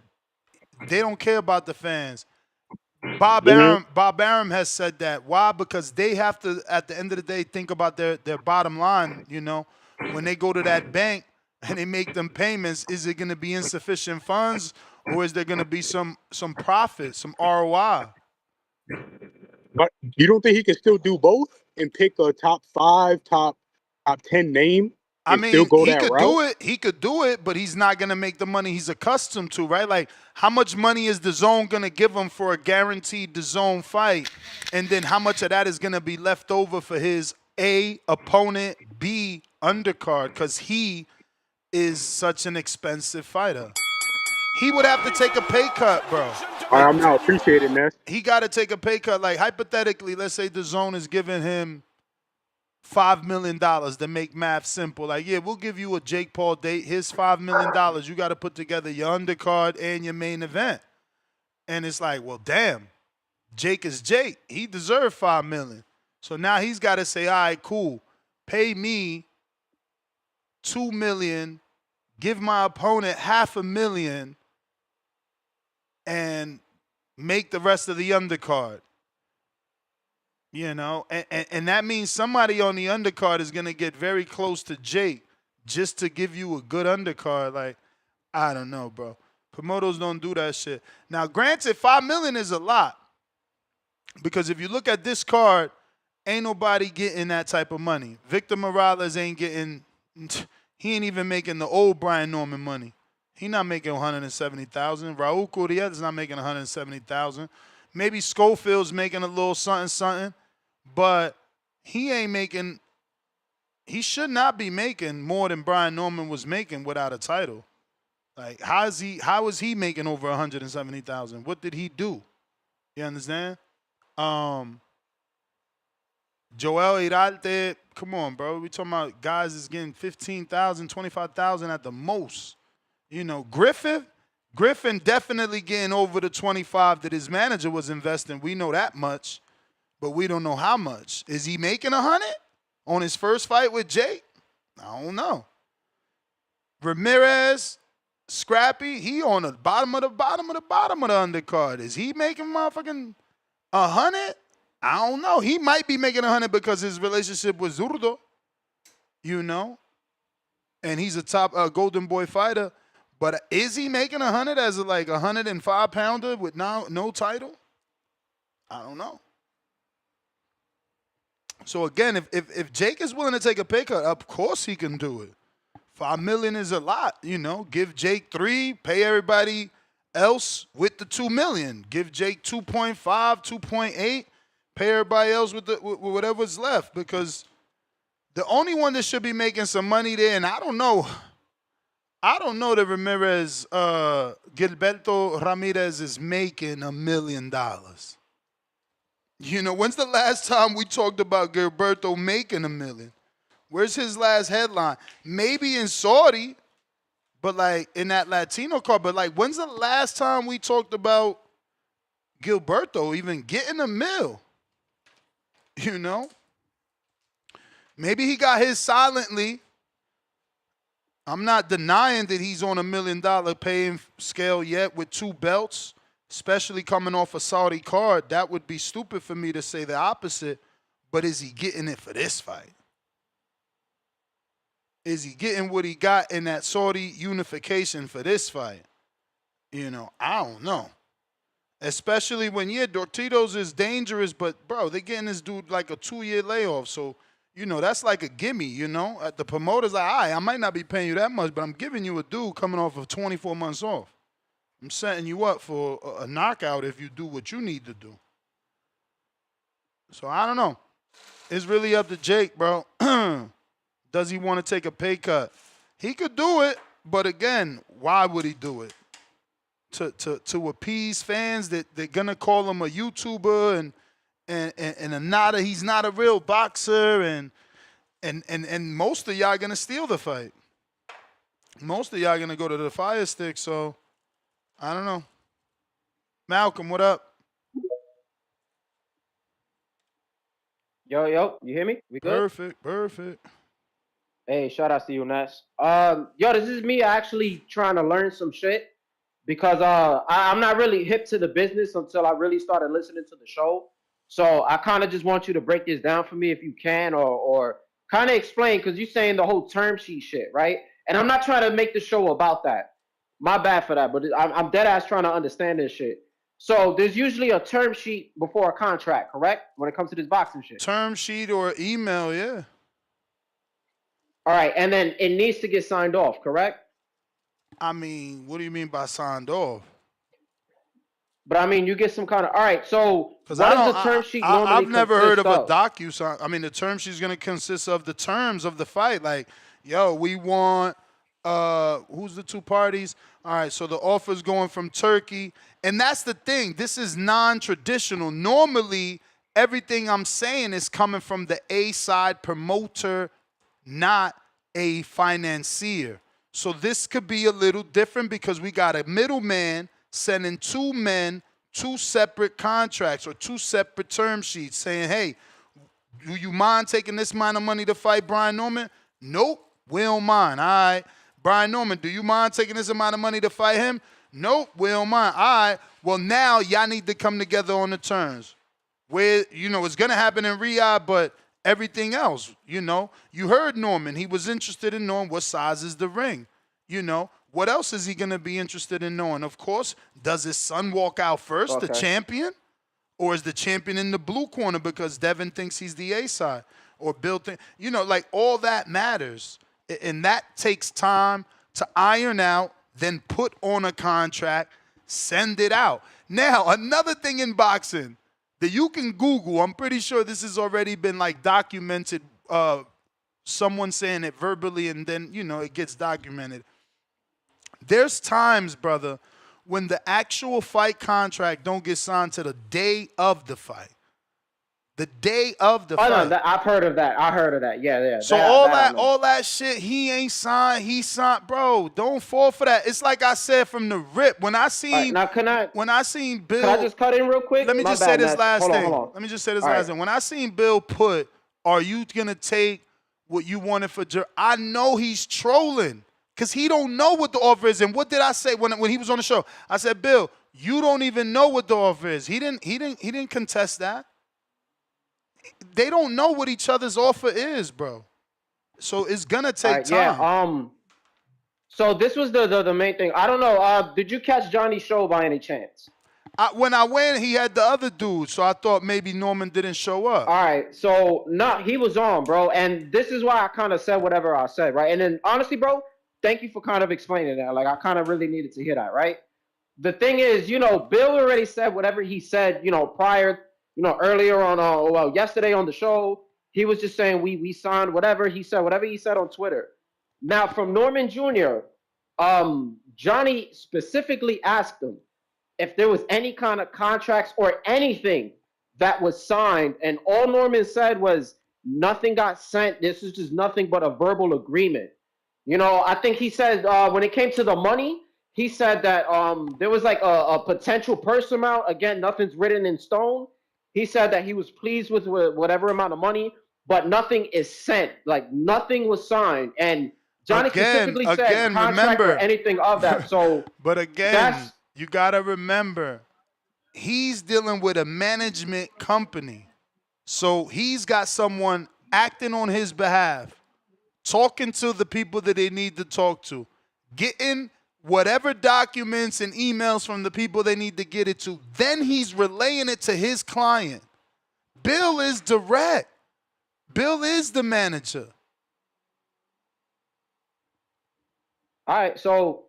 They don't care about the fans. Bob Arum has said that. Why? Because they have to, at the end of the day, think about their bottom line. You know, when they go to that bank and they make them payments, is it going to be insufficient funds, or is there going to be some profit, some ROI? But you don't think he can still do both and pick a top 5, top 10 name I and still mean, go he that could route? do it. He could do it, but he's not going to make the money he's accustomed to, right? Like, how much money is the zone going to give him for a guaranteed the zone fight? And then how much of that is going to be left over for his A, opponent, B, undercard? Because he is such an expensive fighter. He would have to take a pay cut, bro. I'm not appreciating that. He got to take a pay cut. Like, hypothetically, let's say the zone is giving him $5 million to make math simple. Like, yeah, we'll give you a Jake Paul date. Here's $5 million. You got to put together your undercard and your main event. And it's like, well, damn, Jake is Jake. He deserved $5 million. So now he's got to say, all right, cool. Pay me $2 million, give my opponent $500,000, and make the rest of the undercard. You know, and that means somebody on the undercard is going to get very close to Jake just to give you a good undercard. Like, I don't know, bro. Promoters don't do that shit. Now, granted, $5 million is a lot, because if you look at this card, ain't nobody getting that type of money. Victor Morales ain't getting, he ain't even making the old Brian Norman money. He not making $170,000. Raul Curiel is not making $170,000. Maybe Schofield's making a little something, but he ain't making, he should not be making more than Brian Norman was making without a title. Like, how is he making over $170,000? What did he do? You understand? Joel Iralte, come on, bro. We talking about guys that's getting $15,000, $25,000 at the most. You know, Griffin definitely getting over the 25 that his manager was investing. We know that much, but we don't know how much. Is he making 100 on his first fight with Jake? I don't know. Ramirez, Scrappy, he on the bottom of the undercard. Is he making motherfucking 100? I don't know. He might be making 100 because his relationship with Zurdo, you know, and he's a top Golden Boy fighter. But is he making 100 as a 105-pounder with no title? I don't know. So again, if Jake is willing to take a pay cut, of course he can do it. $5 million is a lot, you know. Give Jake 3, pay everybody else with the $2 million. Give Jake 2.5, 2.8, pay everybody else with whatever's left. Because the only one that should be making some money there, and I don't know that Ramirez, Gilberto Ramirez is making $1 million. You know, when's the last time we talked about Gilberto making $1 million? Where's his last headline? Maybe in Saudi, but like in that Latino card. But like, when's the last time we talked about Gilberto even getting $1 million? You know? Maybe he got his silently. I'm not denying that he's on $1 million paying scale yet with 2 belts, especially coming off a Saudi card. That would be stupid for me to say the opposite. But is he getting it for this fight? Is he getting what he got in that Saudi unification for this fight? You know, I don't know. Especially when, Dortitos is dangerous, but, bro, they're getting this dude like a 2-year layoff. So, you know, that's like a gimme, you know. The promoter's like, all right, I might not be paying you that much, but I'm giving you a dude coming off of 24 months off. I'm setting you up for a knockout if you do what you need to do. So, I don't know. It's really up to Jake, bro. Does he want to take a pay cut? He could do it, but again, why would he do it? To appease fans that they're gonna call him a YouTuber and he's not a real boxer, and most of y'all gonna steal the fight. Most of y'all gonna go to the fire stick. So I don't know. Malcolm, what up? Yo, you hear me? We good? Perfect. Hey, shout out to you, Ness. Yo, this is me actually trying to learn some shit because I'm not really hip to the business until I really started listening to the show. So I kind of just want you to break this down for me if you can, or kind of explain because you're saying the whole term sheet shit, right? And I'm not trying to make the show about that. My bad for that, but I'm dead ass trying to understand this shit. So there's usually a term sheet before a contract, correct? When it comes to this boxing shit. Term sheet or email, yeah. All right, and then it needs to get signed off, correct? I mean, what do you mean by signed off? But I mean, you get some kind of all right. So Because what does the term sheet normally I've never heard of consist a docu. I mean, the term sheet's going to consist of the terms of the fight. Like, yo, we want who's the two parties? All right, so the offer's going from Turkey, and that's the thing. This is non-traditional. Normally, everything I'm saying is coming from the A side promoter, not a financier. So this could be a little different because we got a middleman sending two men two separate contracts or two separate term sheets saying, hey, do you mind taking this amount of money to fight Brian Norman? Nope, we don't mind. All right. Brian Norman, do you mind taking this amount of money to fight him? Nope, we don't mind. All right. Well, now y'all need to come together on the terms. Where, it's going to happen in Riyadh, but everything else, you heard Norman. He was interested in knowing what size is the ring. What else is he going to be interested in knowing? Of course, does his son walk out first, the champion? Or is the champion in the blue corner because Devin thinks he's the A side? Or Bill thinks, all that matters. And that takes time to iron out, then put on a contract, send it out. Now, another thing in boxing that you can Google, I'm pretty sure this has already been documented, someone saying it verbally and then, it gets documented. There's times, brother, when the actual fight contract don't get signed to the day of the fight. The day of the fight. No, I've heard of that. I heard of that. Yeah. So all that shit, he ain't signed. He signed, bro. Don't fall for that. It's like I said from the rip. When I seen, when I seen Bill, can I just cut in real quick? Let me just say this last thing. Let me just say this last thing. When I seen Bill put, "Are you gonna take what you wanted for?" I know he's trolling. Because he don't know what the offer is. And what did I say when he was on the show? I said, Bill, you don't even know what the offer is. He didn't contest that. They don't know what each other's offer is, bro. So it's gonna take time. Yeah. So this was the main thing. I don't know. Did you catch Johnny's show by any chance? When I went, he had the other dude, so I thought maybe Norman didn't show up. All right, so no, he was on, bro. And this is why I kind of said whatever I said, right? And then honestly, bro, thank you for kind of explaining that. Like, I kind of really needed to hear that, right? The thing is, Bill already said whatever he said, prior, earlier on, yesterday on the show, he was just saying we signed whatever he said on Twitter. Now, from Norman Jr., Johnny specifically asked him if there was any kind of contracts or anything that was signed, and all Norman said was nothing got sent. This is just nothing but a verbal agreement. I think he said when it came to the money, he said that there was like a potential purse amount. Again, nothing's written in stone. He said that he was pleased with whatever amount of money, but nothing is sent. Like, nothing was signed. And Johnny specifically said contract or anything of that. So, but again, you got to remember, he's dealing with a management company. So he's got someone acting on his behalf, talking to the people that they need to talk to, getting whatever documents and emails from the people they need to get it to. Then he's relaying it to his client. Bill is direct. Bill is the manager. All right, so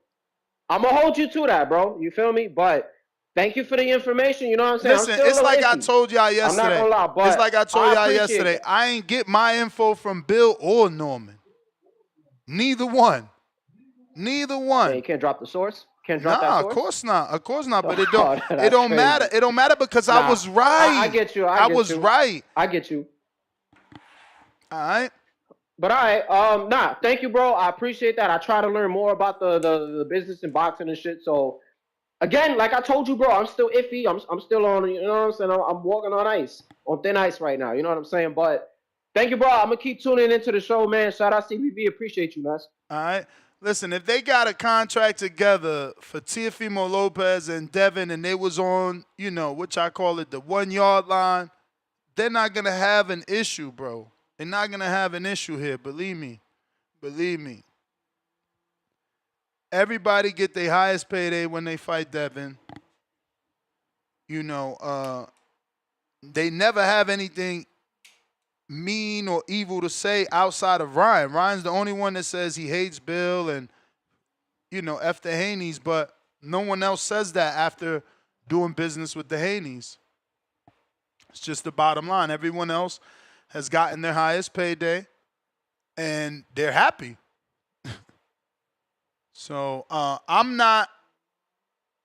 I'm going to hold you to that, bro. You feel me? But thank you for the information. You know what I'm saying? Listen, it's like I told y'all yesterday. I'm not gonna lie, but it's like I told y'all yesterday. It. I ain't get my info from Bill or Norman. Neither one. Yeah, you can't drop the source? Can't drop that source? Of course not. Of course not. But it don't matter. It don't matter because I was right. I get you. I was right. I get you. All right. But all right, thank you, bro. I appreciate that. I try to learn more about the business and boxing and shit. So again, like I told you, bro, I'm still iffy. I'm still on. You know what I'm saying? I'm walking on ice, on thin ice right now. You know what I'm saying? But thank you, bro. I'm gonna keep tuning into the show, man. Shout out CBV. Appreciate you, man. All right. Listen, if they got a contract together for Teofimo Lopez and Devin and they was on, you know, which I call it the 1 yard line, they're not going to have an issue, bro. They're not going to have an issue here. Believe me. Believe me. Everybody get their highest payday when they fight Devin. You know, they never have anything mean or evil to say outside of Ryan. Ryan's the only one that says he hates Bill and, you know, F the Haneys, but no one else says that after doing business with the Haneys. It's just the bottom line. Everyone else has gotten their highest payday, and they're happy. So I'm not,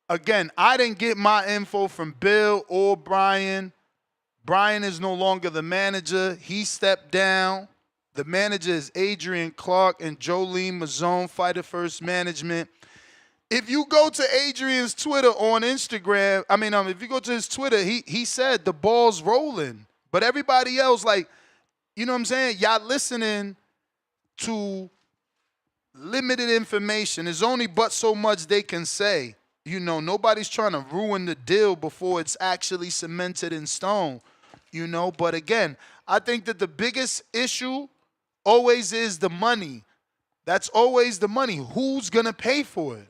again, I didn't get my info from Bill or Brian. Brian is no longer the manager. He stepped down. The manager is Adrian Clark and Jolene Mazzone, Fighter First Management. If you go to Adrian's Twitter on Instagram, if you go to his Twitter, he said the ball's rolling. But everybody else, like, you know what I'm saying? Y'all listening to limited information. There's only but so much they can say. You know, nobody's trying to ruin the deal before it's actually cemented in stone. You know, but again, I think that the biggest issue always is the money. That's always the money. Who's going to pay for it?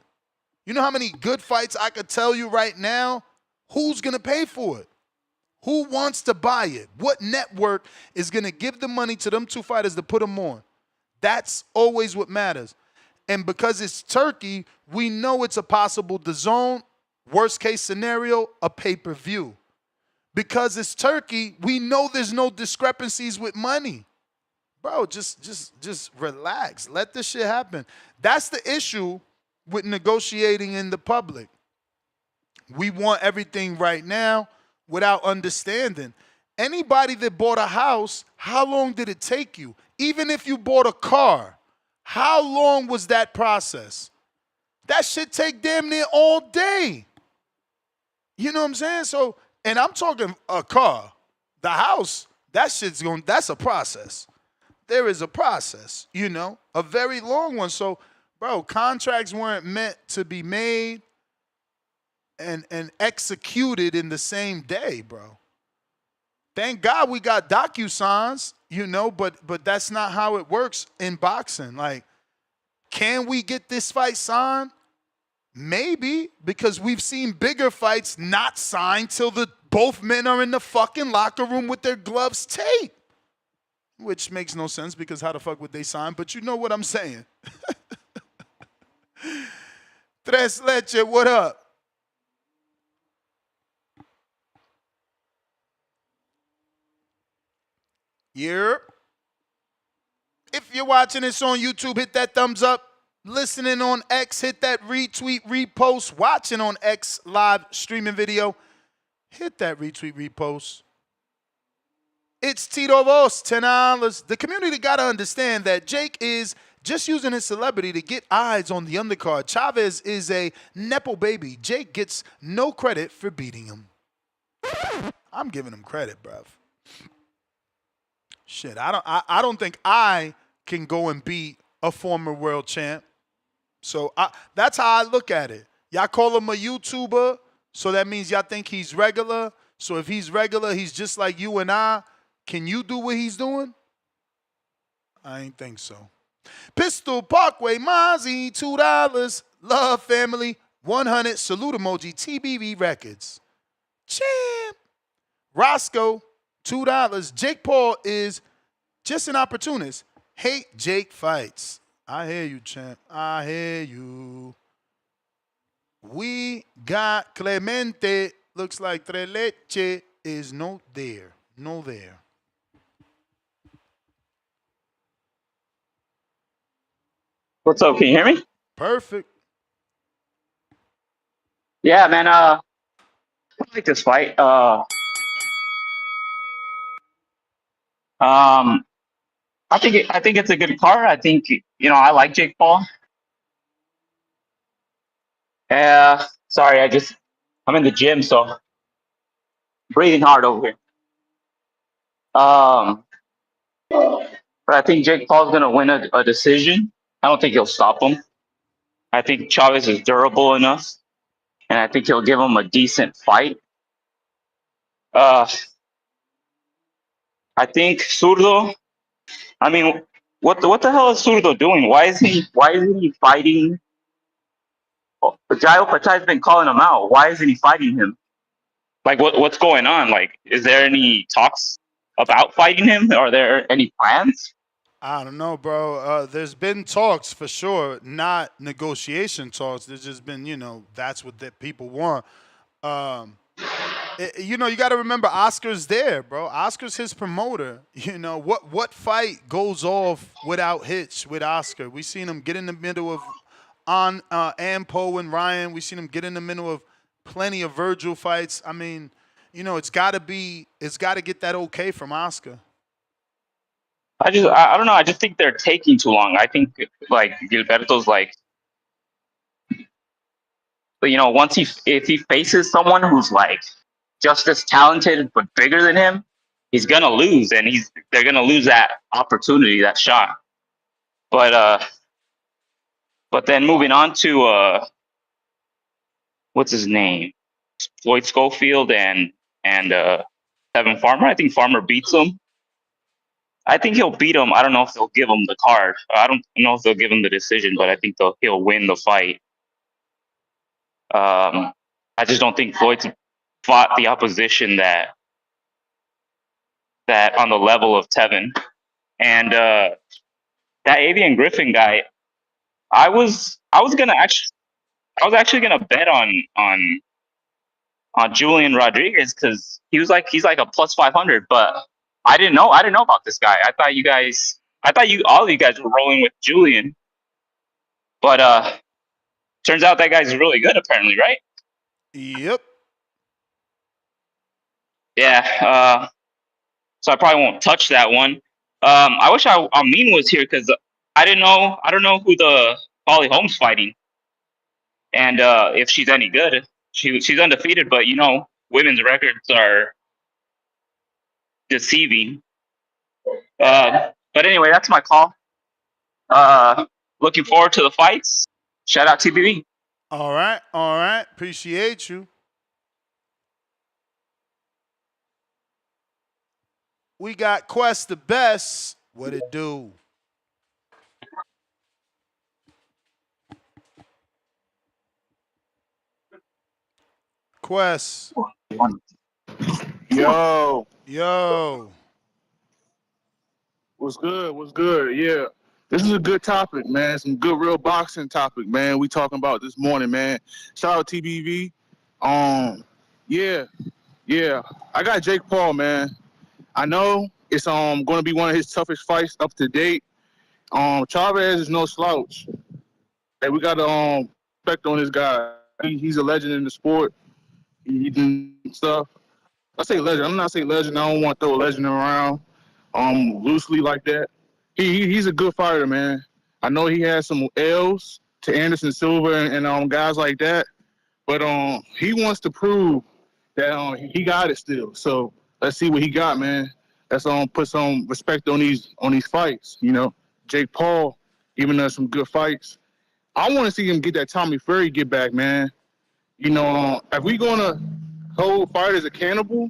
You know how many good fights I could tell you right now? Who's going to pay for it? Who wants to buy it? What network is going to give the money to them two fighters to put them on? That's always what matters. And because it's Turkey, we know it's a possible DAZN, worst case scenario, a pay-per-view. Because it's Turkey, we know there's no discrepancies with money. Bro, just relax. Let this shit happen. That's the issue with negotiating in the public. We want everything right now without understanding. Anybody that bought a house, how long did it take you? Even if you bought a car, how long was that process? That shit take damn near all day. You know what I'm saying? So, and I'm talking a car. The house, that's a process. There is a process, you know, a very long one. So, bro, contracts weren't meant to be made and executed in the same day, bro. Thank God we got DocuSigns, you know, but that's not how it works in boxing. Like, can we get this fight signed? Maybe, because we've seen bigger fights not signed till both men are in the fucking locker room with their gloves taped. Which makes no sense because how the fuck would they sign? But you know what I'm saying. Tres Leche, what up? Yep. If you're watching this on YouTube, hit that thumbs up. Listening on X, hit that retweet, repost. Watching on X live streaming video, hit that retweet, repost. It's Tito Vos, $10. The community got to understand that Jake is just using his celebrity to get eyes on the undercard. Chavez is a Nepo baby. Jake gets no credit for beating him. I'm giving him credit, bruv. Shit, I don't think I can go and beat a former world champ. So that's how I look at it. Y'all call him a YouTuber, so that means y'all think he's regular. So if he's regular, he's just like you and I. Can you do what he's doing? I ain't think so. Pistol Parkway, Mozzie, $2. Love family, 100. Salute emoji, TBV Records. Champ. Roscoe, $2. Jake Paul is just an opportunist. Hate Jake fights. I hear you, champ. I hear you. We got Clemente. Looks like Tres Leche is no there. No there. What's up? Can you hear me? Perfect. Yeah, man. I like this fight. I think it's a good card. I think I like Jake Paul. Yeah. Sorry, I'm in the gym, so breathing hard over here. But I think Jake Paul's gonna win a decision. I don't think he'll stop him. I think Chavez is durable enough, and I think he'll give him a decent fight. Uh, I think Zurdo. I mean, what the hell is Zurdo doing? Why isn't he fighting? Jairo Patai's been calling him out. Why isn't he fighting him? Like, what's going on? Like, is there any talks about fighting him? Are there any plans? I don't know, bro. There's been talks for sure, not negotiation talks. There's just been, that's what the people want. Um, you got to remember Oscar's there, bro. Oscar's his promoter. What fight goes off without hitch with Oscar? We seen him get in the middle of Ampo and Ryan. We seen him get in the middle of plenty of Virgil fights. I mean, it's got to get that okay from Oscar. I don't know. I just think they're taking too long. I think like Gilberto's like, if he faces someone who's like just as talented but bigger than him, he's gonna lose, and they're gonna lose that opportunity, that shot. But then moving on to what's his name, Floyd Schofield and Kevin Farmer. I think Farmer beats him. I think he'll beat him. I don't know if they'll give him the card. I don't know if they'll give him the decision, but I think he'll win the fight. I just don't think Floyd's fought the opposition that on the level of Tevin. And that Avian Griffin guy, I was actually gonna bet on Julian Rodriguez because he's like a plus 500, but I didn't know about this guy. I thought all of you guys were rolling with Julian, but turns out that guy's really good apparently, right? Yep. Yeah. So I probably won't touch that one. I wish Amin was here because I don't know who the Holly Holmes fighting, and if she's any good. She's undefeated, but women's records are deceiving. But anyway, that's my call. Looking forward to the fights. Shout out TBV. All right. Appreciate you. We got Quest the Best. What it do? Quest. Yo. What's good? Yeah. This is a good topic, man. Some good real boxing topic, man. We talking about this morning, man. Shout out TBV. Yeah. I got Jake Paul, man. I know it's going to be one of his toughest fights up to date. Chavez is no slouch. Hey, we got to respect on this guy. He's a legend in the sport. He did stuff. I say legend. I'm not saying legend. I don't want to throw legend around loosely like that. He's a good fighter, man. I know he has some L's to Anderson Silva and guys like that, but he wants to prove that he got it still. So let's see what he got, man. Let's put some respect on these fights. Jake Paul giving us some good fights. I want to see him get that Tommy Fury get back, man. If we gonna hold fighters accountable,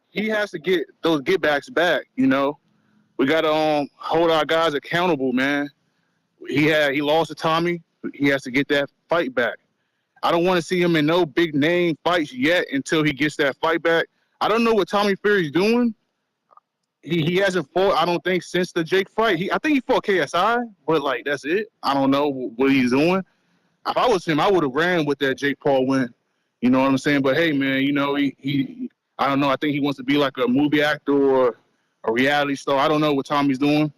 he has to get those get backs back. We gotta hold our guys accountable, man. He lost to Tommy. He has to get that fight back. I don't want to see him in no big name fights yet until he gets that fight back. I don't know what Tommy Fury's doing. He hasn't fought, I don't think, since the Jake fight. I think he fought KSI, but that's it. I don't know what he's doing. If I was him, I would have ran with that Jake Paul win. You know what I'm saying? But hey, man, he I don't know. I think he wants to be like a movie actor or a reality star. I don't know what Tommy's doing.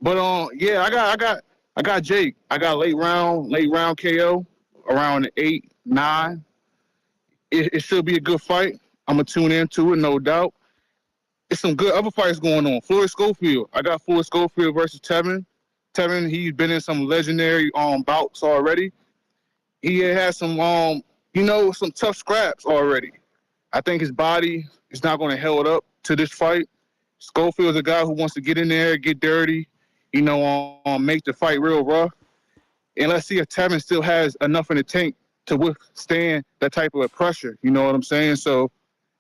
But yeah, I got Jake. I got late round KO around 8-9. It should be a good fight. I'm gonna tune into it, no doubt. It's some good other fights going on. Floyd Schofield. I got Floyd Schofield versus Tevin. Tevin, he's been in some legendary bouts already. he has some some tough scraps already. I think his body is not going to hold up to this fight. Schofield's a guy who wants to get in there, get dirty, make the fight real rough. And let's see if Tevin still has enough in the tank to withstand that type of pressure. You know what I'm saying? So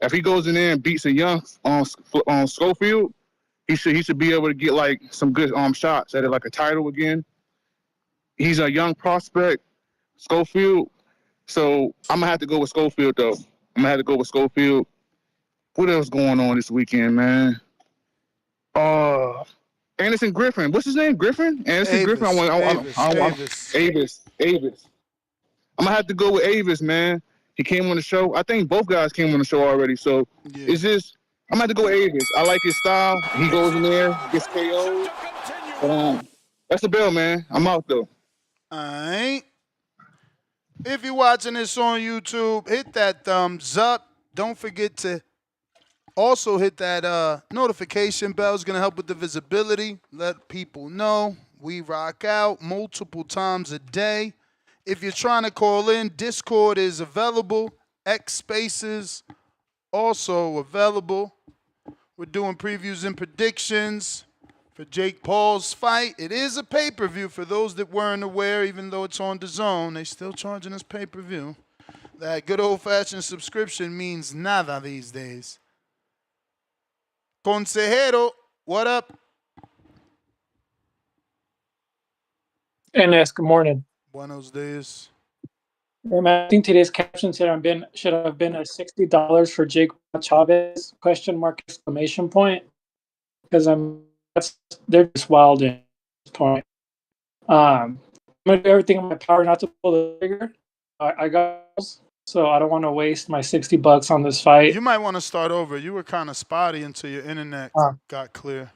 if he goes in there and beats a young on Schofield, he should be able to get like some good shots at it, like a title again. He's a young prospect, Schofield. So I'm gonna have to go with Schofield though. I'm gonna have to go with Schofield. What else going on this weekend, man? Anderson Griffin. What's his name? Griffin? Anderson Griffin. Avis. I'm gonna have to go with Avis, man. He came on the show. I think both guys came on the show already. So it's just I'm gonna have to go with Avis. I like his style. He goes in there, gets KO'd. That's the bell, man. I'm out though. All right. If you're watching this on YouTube, hit that thumbs up. Don't forget to also hit that notification bell. It's going to help with the visibility. Let people know we rock out multiple times a day. If you're trying to call in, Discord is available. X Spaces also available. We're doing previews and predictions for Jake Paul's fight. It is a pay-per-view for those that weren't aware, even though it's on DAZN. They still charging us pay-per-view. That good old-fashioned subscription means nada these days. Consejero, what up? Enes, good morning. Buenos dias. I think today's caption should have been $60 for Jake Chavez ? Exclamation point. Because they're just wild at this point. I'm gonna do everything in my power not to pull the trigger. I got so I don't want to waste my $60 on this fight. You might want to start over. You were kind of spotty until your internet got clear.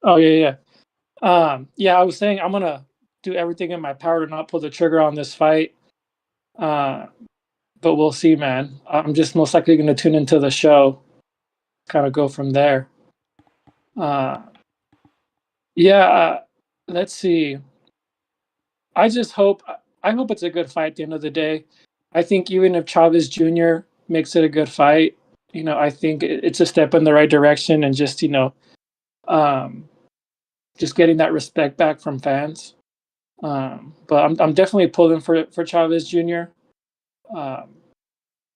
Oh yeah. I was saying I'm gonna do everything in my power to not pull the trigger on this fight. But we'll see, man. I'm just most likely going to tune into the show, kind of go from there. Let's see. I hope it's a good fight at the end of the day. I think even if Chavez Jr. makes it a good fight, I think it's a step in the right direction and just, just getting that respect back from fans. But I'm definitely pulling for Chavez Jr.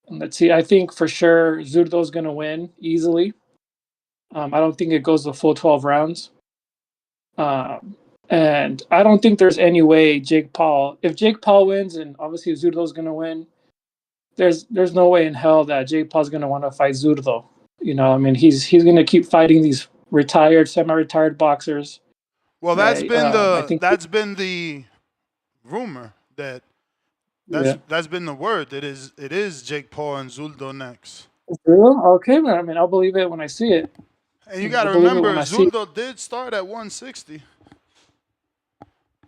Let's see. I think for sure Zurdo's going to win easily. I don't think it goes the full 12 rounds. And I don't think there's any way if Jake Paul wins, and obviously Zurdo's going to win, there's no way in hell that Jake Paul's going to want to fight Zurdo. He's going to keep fighting these retired, semi-retired boxers. Well, that's been the rumor that's been the word. It is Jake Paul and Zurdo next. Okay, man. I'll believe it when I see it. And you got to remember, Zurdo did start at 160.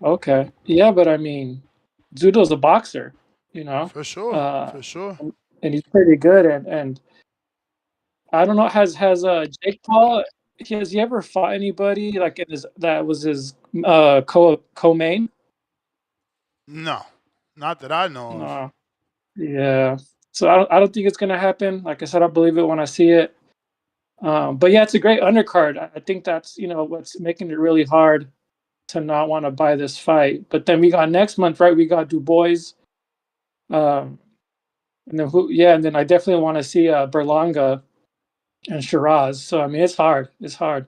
Okay. Yeah, but Zurdo's a boxer, For sure. And he's pretty good. And I don't know, has Jake Paul, has he ever fought anybody like that was his co-main? No, not that I know of. Yeah. So I don't think it's gonna happen. Like I said, I'll believe it when I see it. But yeah, it's a great undercard. I think that's what's making it really hard to not want to buy this fight. But then we got next month, right? We got Dubois. And then I definitely want to see Berlanga and Shiraz. So it's hard. It's hard.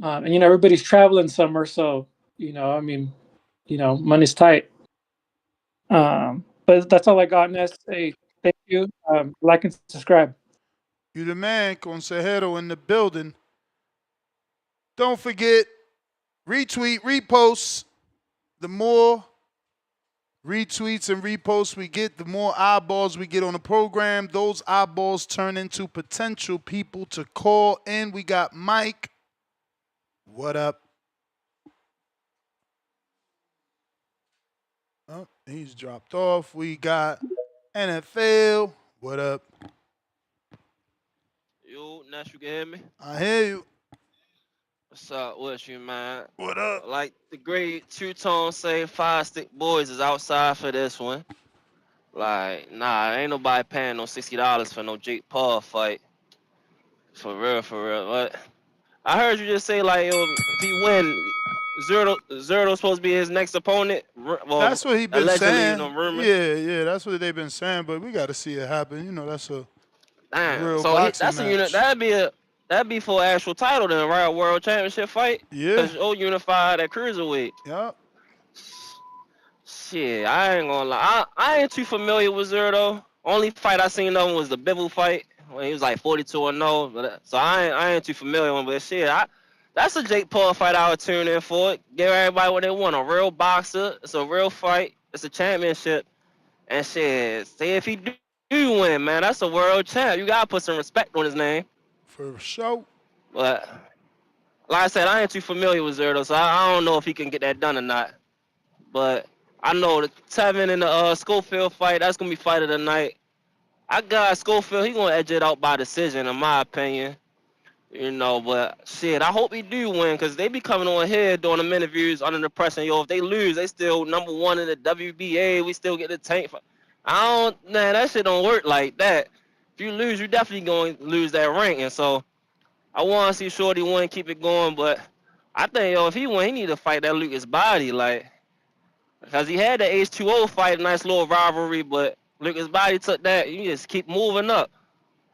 And everybody's traveling summer, so money's tight. But that's all I got, Ness. Hey, thank you. Like and subscribe. You the man, Consejero in the building. Don't forget, retweet, repost. The more retweets and reposts we get, the more eyeballs we get on the program. Those eyeballs turn into potential people to call in. We got Mike. What up? Oh, he's dropped off. We got NFL. What up? Yo, Nash, you can hear me? I hear you. What's up with you, man? What up? Like the great Two Tone say, Five Stick Boys is outside for this one. Like, nah, ain't nobody paying no $60 for no Jake Paul fight. For real, for real. What? I heard you just say like, yo, if he win, Zerto's supposed to be his next opponent. Well, That's what he been allegedly, saying. rumor. Yeah, that's what they've been saying. But we got to see it happen. You know, that's a Damn. real So boxing that's a unit. match. That'd be for an actual title then, right? A world championship fight. Yeah. Cause unified at cruiserweight. Yep. Shit, I ain't gonna lie. I ain't too familiar with Zerto. Only fight I seen of him was the Bibble fight when he was like 42-0. So I ain't too familiar with him. But shit, that's a Jake Paul fight I would tune in for. Give everybody what they want. A real boxer. It's a real fight. It's a championship. And shit, say if he do win, man, that's a world champ. You gotta put some respect on his name. For sure. But like I said, I ain't too familiar with Zerto, so I don't know if he can get that done or not. But I know the Tevin and the Schofield fight, that's gonna be fight of the night. I got Schofield, he gonna edge it out by decision, in my opinion. You know, but shit, I hope he do win, cause they be coming on here doing them interviews under the pressure. Yo, if they lose, they still #1 in the WBA. We still get the tank. That shit don't work like that. If you lose, you definitely going to lose that rank. And so I want to see Shorty win, keep it going. But I think, yo, if he win, he need to fight that Lucas Body, like, because he had the H2O fight, a nice little rivalry, but Lucas Body took that. You just keep moving up.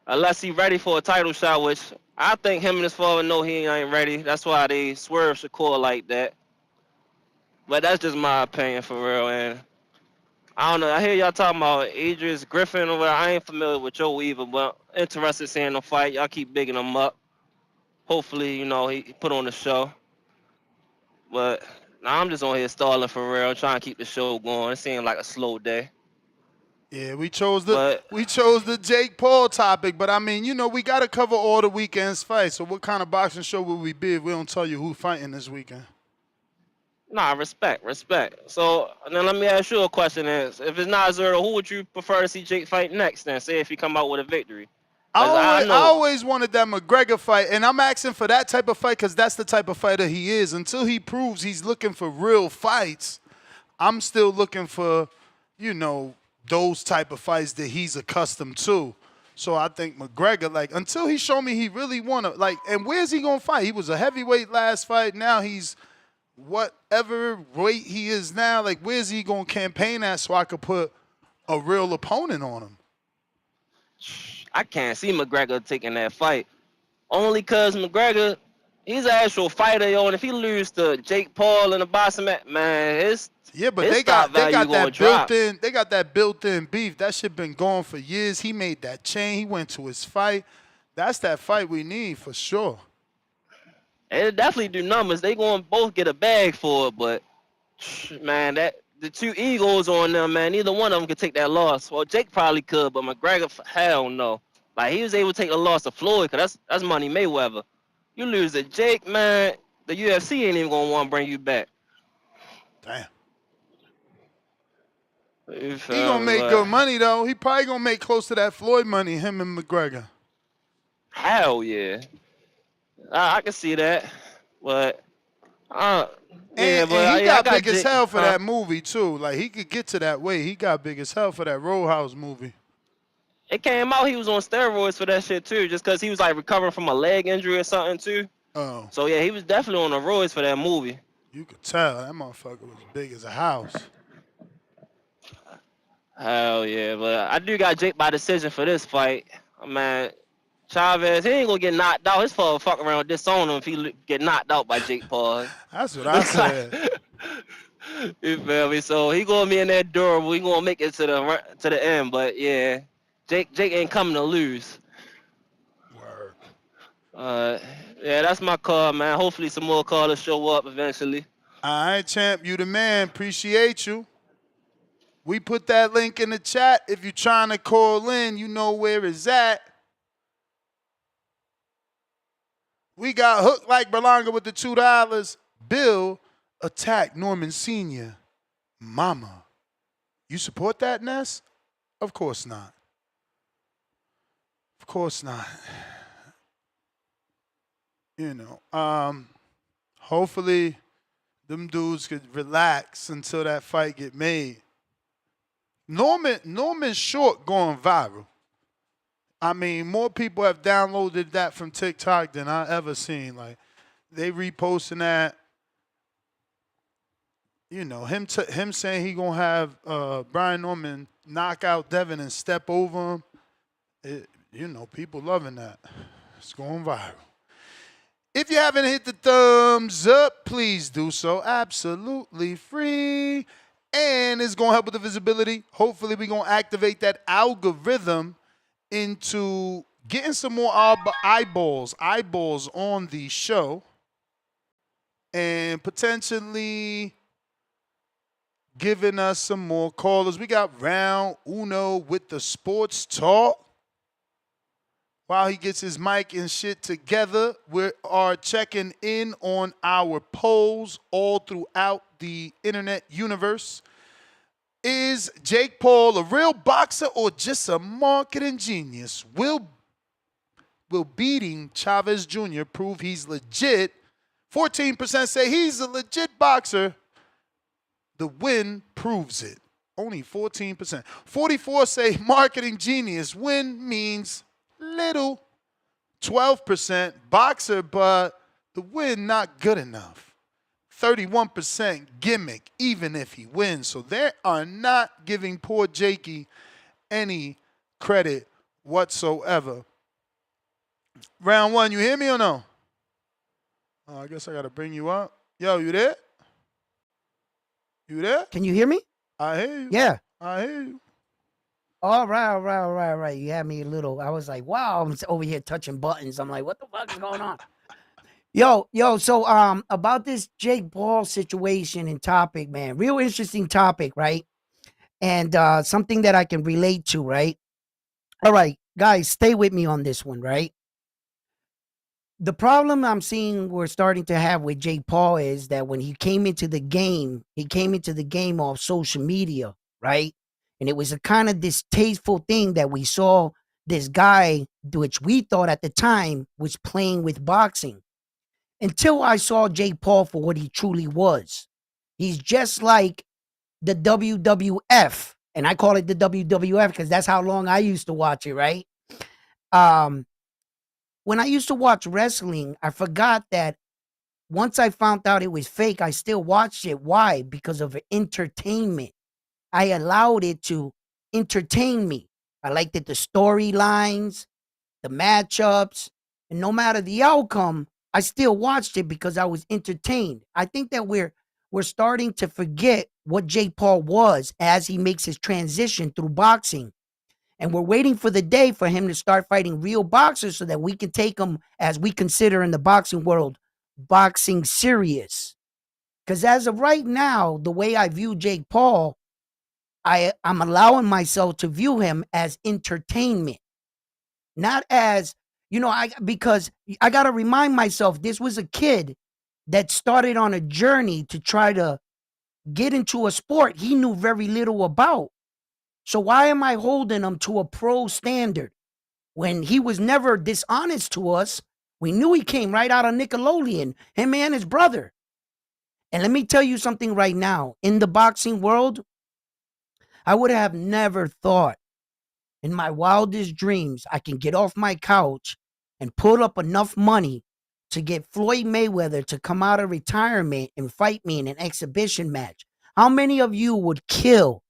Unless he ready for a title shot, which I think him and his father know he ain't ready. That's why they swerve Shakur like that. But that's just my opinion for real. And I don't know. I hear y'all talking about Adrius Griffin or whatever. I ain't familiar with Joe either, but interested in seeing them fight. Y'all keep bigging him up. Hopefully, he put on the show. But now I'm just on here stalling for real, trying to keep the show going. It seemed like a slow day. Yeah, we chose But the Jake Paul topic, but I mean, you know, we got to cover all the weekend's fights. So what kind of boxing show would we be if we don't tell you who fighting this weekend? nah, respect. So then let me ask you a question: Is if it's not Zero, who would you prefer to see Jake fight next? Then, say if he come out with a victory. Cause I I know. always wanted that McGregor fight, and I'm asking for that type of fight because that's the type of fighter he is. Until he proves he's looking for real fights, I'm still looking for, you know, those type of fights that he's accustomed to. So I think McGregor, like, until he showed me he really want to, like, and where's he going to fight? He was a heavyweight last fight. Now he's whatever weight he is now. Like, where's he going to campaign at so I could put a real opponent on him? I can't see McGregor taking that fight. Only cause McGregor, he's an actual fighter, yo. And if he lose to Jake Paul in the boxing match, man, his stock value gonna drop. They got that built-in beef. That shit been going for years. He made that chain. He went to his fight. That's that fight we need for sure. It'll definitely do numbers. They gonna both get a bag for it, but man, the two egos on them, man, neither one of them could take that loss. Well, Jake probably could, but McGregor, hell no. Like, he was able to take the loss to Floyd, cause that's Money Mayweather. You lose to Jake, man, the UFC ain't even gonna want to bring you back. Damn. You He feel gonna me? make But good money though. He probably gonna make close to that Floyd money. Him and McGregor. hell yeah, I can see that. But yeah, And he but yeah, I got got big as Jake. hell for Huh? that movie too. Like he could get to that weight. He got big as hell for that Roadhouse movie. It came out he was on steroids for that shit too, just cause he was like recovering from a leg injury or something too. Oh. So yeah, he was definitely on the roids for that movie. You could tell that motherfucker was big as a house. Hell yeah, but I do got Jake by decision for this fight. Man, Chavez, he ain't gonna get knocked out. His father fuck around disown him if he get knocked out by Jake Paul. That's what I said. You feel me? So he gonna be in there durable. He gonna make it to the end. But yeah, Jake ain't coming to lose. Word. Yeah, that's my call, man. Hopefully some more callers show up eventually. All right, champ, you the man. Appreciate you. We put that link in the chat. If you're trying to call in, you know where it's at. We got Hook Like Berlanga with the $2. Bill attacked Norman Sr. Mama. You support that, Ness? Of course not. Of course not. You know. Hopefully, them dudes could relax until that fight get made. Norman Short going viral. I mean, more people have downloaded that from TikTok than I ever seen. Like, they reposting that. You know, him saying he gonna have Brian Norman knock out Devin and step over him. People loving that. It's going viral. If you haven't hit the thumbs up, please do so. Absolutely free. And it's going to help with the visibility. Hopefully, we're going to activate that algorithm into getting some more eyeballs on the show. And potentially giving us some more callers. We got round uno with the sports talk. While he gets his mic and shit together, we are checking in on our polls all throughout the internet universe. Is Jake Paul a real boxer or just a marketing genius? Will beating Chavez Jr. prove he's legit? 14% say he's a legit boxer. The win proves it. Only 14%. 44% say marketing genius. Win means little. 12% boxer, but the win not good enough. 31% gimmick, even if he wins. So they are not giving poor Jakey any credit whatsoever. Round one, you hear me or no? I guess I got to bring you up. Yo, you there? You there? Can you hear me? I hear you. Yeah. I hear you. All right. You had me a little. I was like, wow, I'm over here touching buttons. I'm like, what the fuck is going on? Yo. So about this Jake Paul situation and topic, man, real interesting topic, right? And something that I can relate to, right? All right, guys, stay with me on this one, right? The problem I'm seeing we're starting to have with Jake Paul is that when he came into the game off social media, right? And it was a kind of distasteful thing that we saw this guy, which we thought at the time was playing with boxing. Until I saw Jake Paul for what he truly was. He's just like the WWF. And I call it the WWF because that's how long I used to watch it, right? When I used to watch wrestling, I forgot that once I found out it was fake, I still watched it. Why? Because of entertainment. I allowed it to entertain me. I liked it, the storylines, the matchups, and no matter the outcome, I still watched it because I was entertained. I think that we're starting to forget what Jake Paul was as he makes his transition through boxing. And we're waiting for the day for him to start fighting real boxers so that we can take him, as we consider in the boxing world, boxing serious. Because as of right now, the way I view Jake Paul, I'm allowing myself to view him as entertainment. Not as, because I got to remind myself, this was a kid that started on a journey to try to get into a sport he knew very little about. So why am I holding him to a pro standard when he was never dishonest to us? We knew he came right out of Nickelodeon, him and his brother. And let me tell you something right now. In the boxing world, I would have never thought in my wildest dreams I can get off my couch and put up enough money to get Floyd Mayweather to come out of retirement and fight me in an exhibition match. How many of you would kill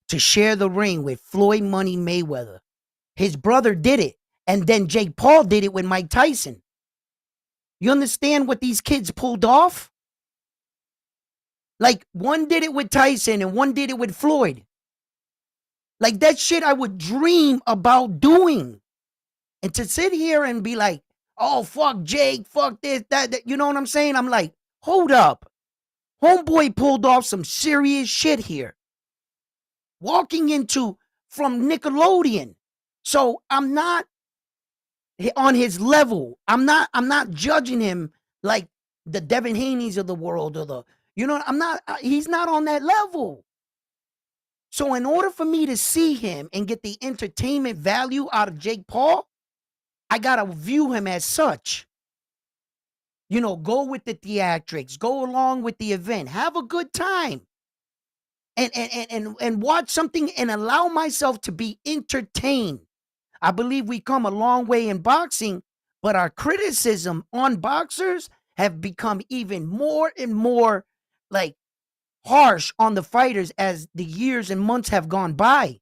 to share the ring with Floyd Money Mayweather? His brother did it. And then Jake Paul did it with Mike Tyson. You understand what these kids pulled off? Like, one did it with Tyson and one did it with Floyd. Like, that shit I would dream about doing. And to sit here and be like, oh, fuck Jake, fuck this, that, you know what I'm saying? I'm like, hold up. Homeboy pulled off some serious shit here. Walking into from Nickelodeon. So I'm not on his level. I'm not judging him like the Devin Haney's of the world or he's not on that level. So in order for me to see him and get the entertainment value out of Jake Paul, I got to view him as such. You know, go with the theatrics, go along with the event, have a good time. And watch something and allow myself to be entertained. I believe we come a long way in boxing, but our criticism on boxers have become even more and more like harsh on the fighters as the years and months have gone by.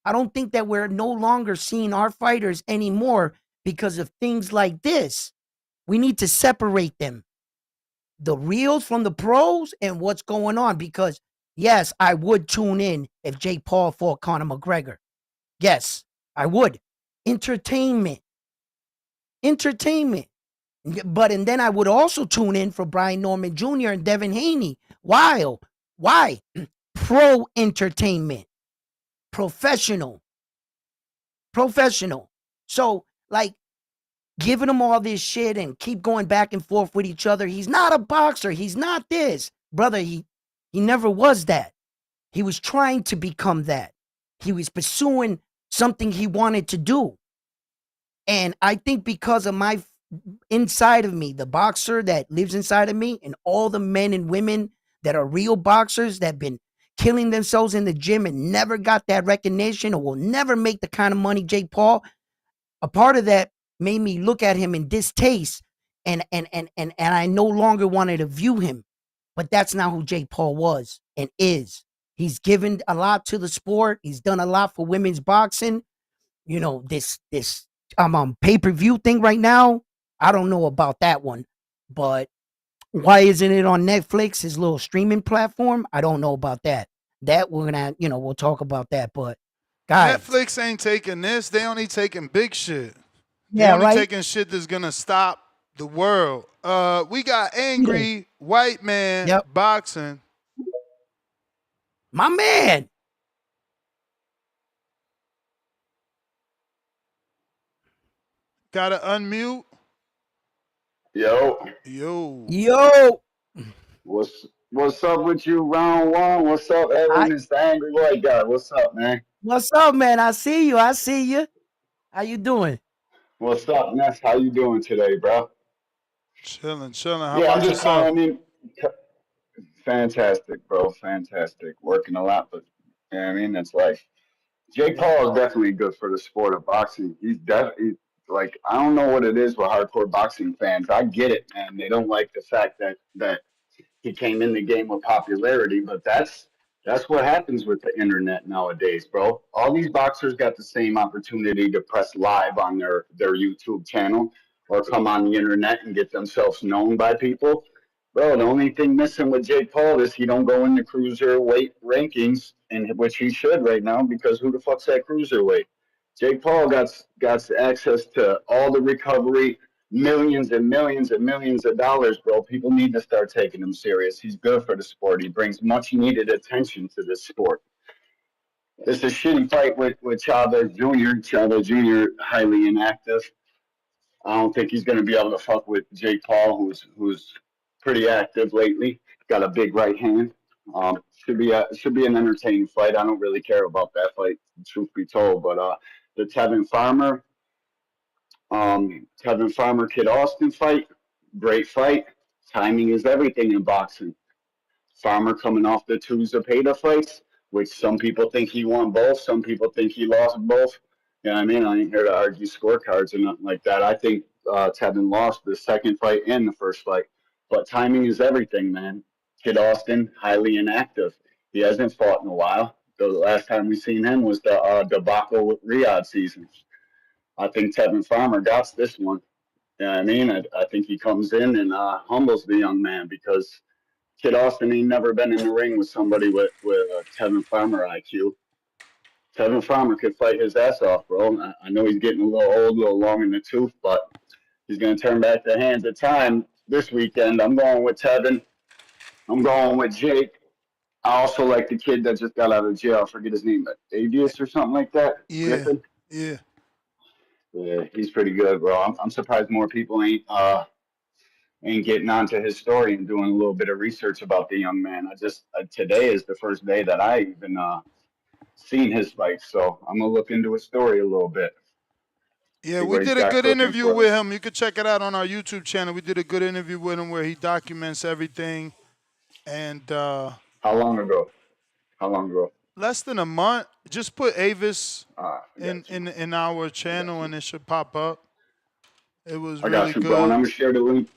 I don't think that we're no longer seeing our fighters anymore because of things like this. We need to separate them, the reals from the pros, and what's going on. Because yes, I would tune in if Jake Paul fought Conor McGregor. Yes, I would. Entertainment. Entertainment. But and then I would also tune in for Brian Norman Jr. and Devin Haney. Why? Why? Pro entertainment. Professional. Professional. So, like, giving him all this shit and keep going back and forth with each other. He's not a boxer. He's not this. Brother, he never was that. He was trying to become that. He was pursuing something he wanted to do. And I think because of my inside of me, the boxer that lives inside of me, and all the men and women that are real boxers that have been killing themselves in the gym and never got that recognition or will never make the kind of money Jake Paul, a part of that made me look at him in distaste, and I no longer wanted to view him. But that's not who Jake Paul was and is. He's given a lot to the sport. He's done a lot for women's boxing. You know, this pay-per-view thing right now, I don't know about that one. But why isn't it on Netflix, his little streaming platform? I don't know about that. That we're gonna, we'll talk about that. But guys, Netflix ain't taking this. They only taking big shit. They yeah, only right? taking shit that's gonna stop the world. We got angry white man Yep. boxing. My man. Gotta unmute. Yo, Yo. what's up with you, round one? What's up, Evan? It's the angry white guy. What's up, man? What's up, man? I see you. I see you. How you doing? What's up, Ness? How you doing today, bro? Chilling. How Yeah, I'm about just yourself? calling in. Fantastic, bro. Fantastic. Working a lot, but you know what I mean? It's like Jake Paul is definitely good for the sport of boxing. He's definitely like I don't know what it is with hardcore boxing fans. I get it, man. They don't like the fact that he came in the game with popularity, but that's what happens with the internet nowadays, bro. All these boxers got the same opportunity to press live on their YouTube channel or come on the internet and get themselves known by people. Bro, the only thing missing with Jake Paul is he don't go in the cruiserweight rankings, and which he should right now because who the fuck's that cruiserweight? Jake Paul got access to all the recovery, millions and millions and millions of dollars, bro. People need to start taking him serious. He's good for the sport. He brings much needed attention to this sport. It's a shitty fight with Chavez Jr. Chavez Jr. highly inactive. I don't think he's going to be able to fuck with Jake Paul, who's pretty active lately. Got a big right hand. Should be an entertaining fight. I don't really care about that fight, truth be told. But the Tevin Farmer Kid Austin fight, great fight. Timing is everything in boxing. Farmer coming off the two Zepeda fights, which some people think he won both, some people think he lost both. You know what I mean? I ain't here to argue scorecards or nothing like that. I think Tevin lost the second fight and the first fight. But timing is everything, man. Kid Austin, highly inactive. He hasn't fought in a while. The last time we seen him was the debacle with Riyadh season. I think Tevin Farmer got this one. You know what I mean? I think he comes in and humbles the young man because Kid Austin ain't never been in the ring with somebody with a Tevin Farmer IQ. Tevin Farmer could fight his ass off, bro. I know he's getting a little old, a little long in the tooth, but he's going to turn back the hands of time this weekend. I'm going with Tevin. I'm going with Jake. I also like the kid that just got out of jail. I forget his name, but Avius or something like that. Yeah. Griffin. Yeah. Yeah, he's pretty good, bro. I'm surprised more people ain't getting onto his story and doing a little bit of research about the young man. I just today is the first day that I even seen his fight, so I'm gonna look into his story a little bit. Yeah, see we what he's did a got good cooking interview for with us. him. You could check it out on our YouTube channel. We did a good interview with him where he documents everything. And How long ago? How long ago? less than a month, just put Avis I got you. in our I got channel you. and it should pop up. It was I really got you, bro. And good. I'm gonna share the link.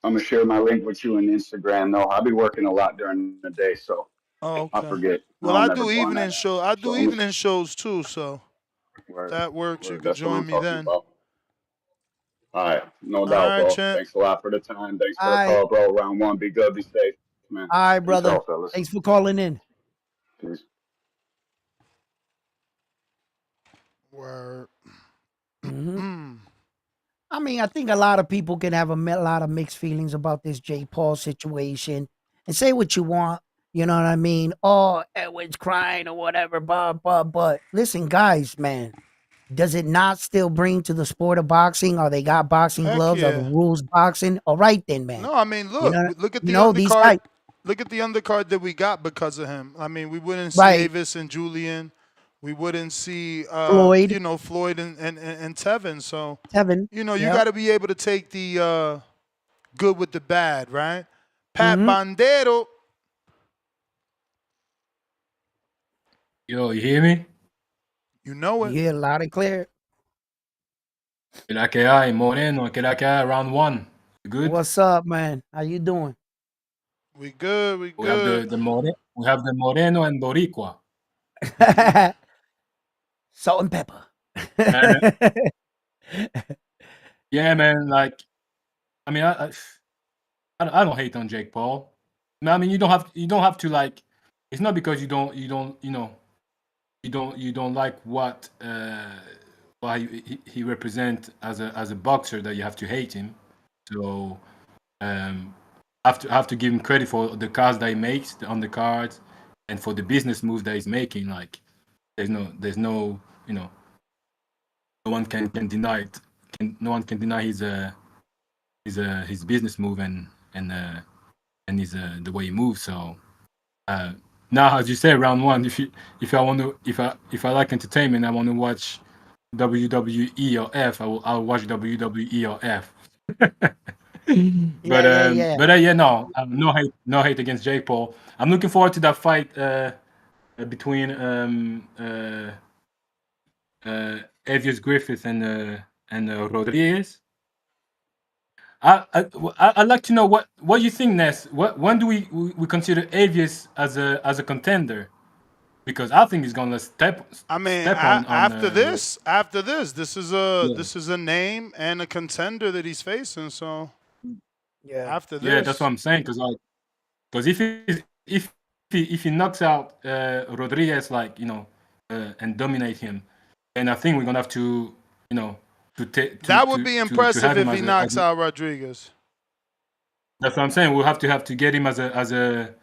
I'm gonna share my link with you on Instagram. Though I'll be working a lot during the day, so Oh, I okay. forget. Well, I'll I never do go on that evening app. show. I So do I'm gonna. evening shows too. So if Word, that works, you word. could That's what join I'm me talking then. about. All right, no All doubt, right, bro. champ. Thanks a lot for the time. Thanks All for the right. call, bro. Round one. Be good. Be safe, man. All right, Peace brother. out, fellas. Thanks for calling in. Peace. Word. Hmm. I mean, I think a lot of people can have lot of mixed feelings about this Jake Paul situation and say what you want. You know what I mean? Oh, Edward's crying or whatever, but listen, guys, man, does it not still bring to the sport of boxing? Or they got boxing Heck gloves? Are the yeah. rules boxing? All right then, man. No, I mean, You look, know, look at you the know these undercard. guys, Look at the undercard that we got because of him. I mean, we wouldn't see right? Avis and Julian. We wouldn't see, Floyd, Floyd and Tevin. So, Tevin, you yeah. got to be able to take the good with the bad, right? Pat Mm-hmm. Bandero. Yo, you hear me? You know it. Yeah, loud and clear. Que la que hay, Moreno, que la que hay, round one. You good? What's up, man? How you doing? We good. We We have good. we have the Moreno and Boricua. Salt and pepper. And yeah, man, like I mean I don't hate on Jake Paul. I mean you don't have to like it's not because you don't you don't like what he represent as a boxer that you have to hate him. So have to give him credit for the cards that he makes on the cards and for the business move that he's making. Like there's no no one can deny it. No one can deny his business move and his the way he moves. So now, as you say, round one. If I like entertainment, I want to watch WWE or F. I'll watch WWE or F. Yeah, yeah, yeah. But yeah, no, no hate against Jake Paul. I'm looking forward to that fight between Avius Griffith and Rodriguez. I'd like to know what you think, Ness. When do we consider Avius as a contender? Because I think he's gonna I mean, step on after this, yeah. this is a name and a contender that he's facing. So Yeah. after Yeah, that's what this, I'm saying. Because if he knocks out Rodriguez and dominate him, then I think we're gonna have to that would be to impressive have him if he knocks out Rodriguez. that's what I'm saying. We'll have to get him as a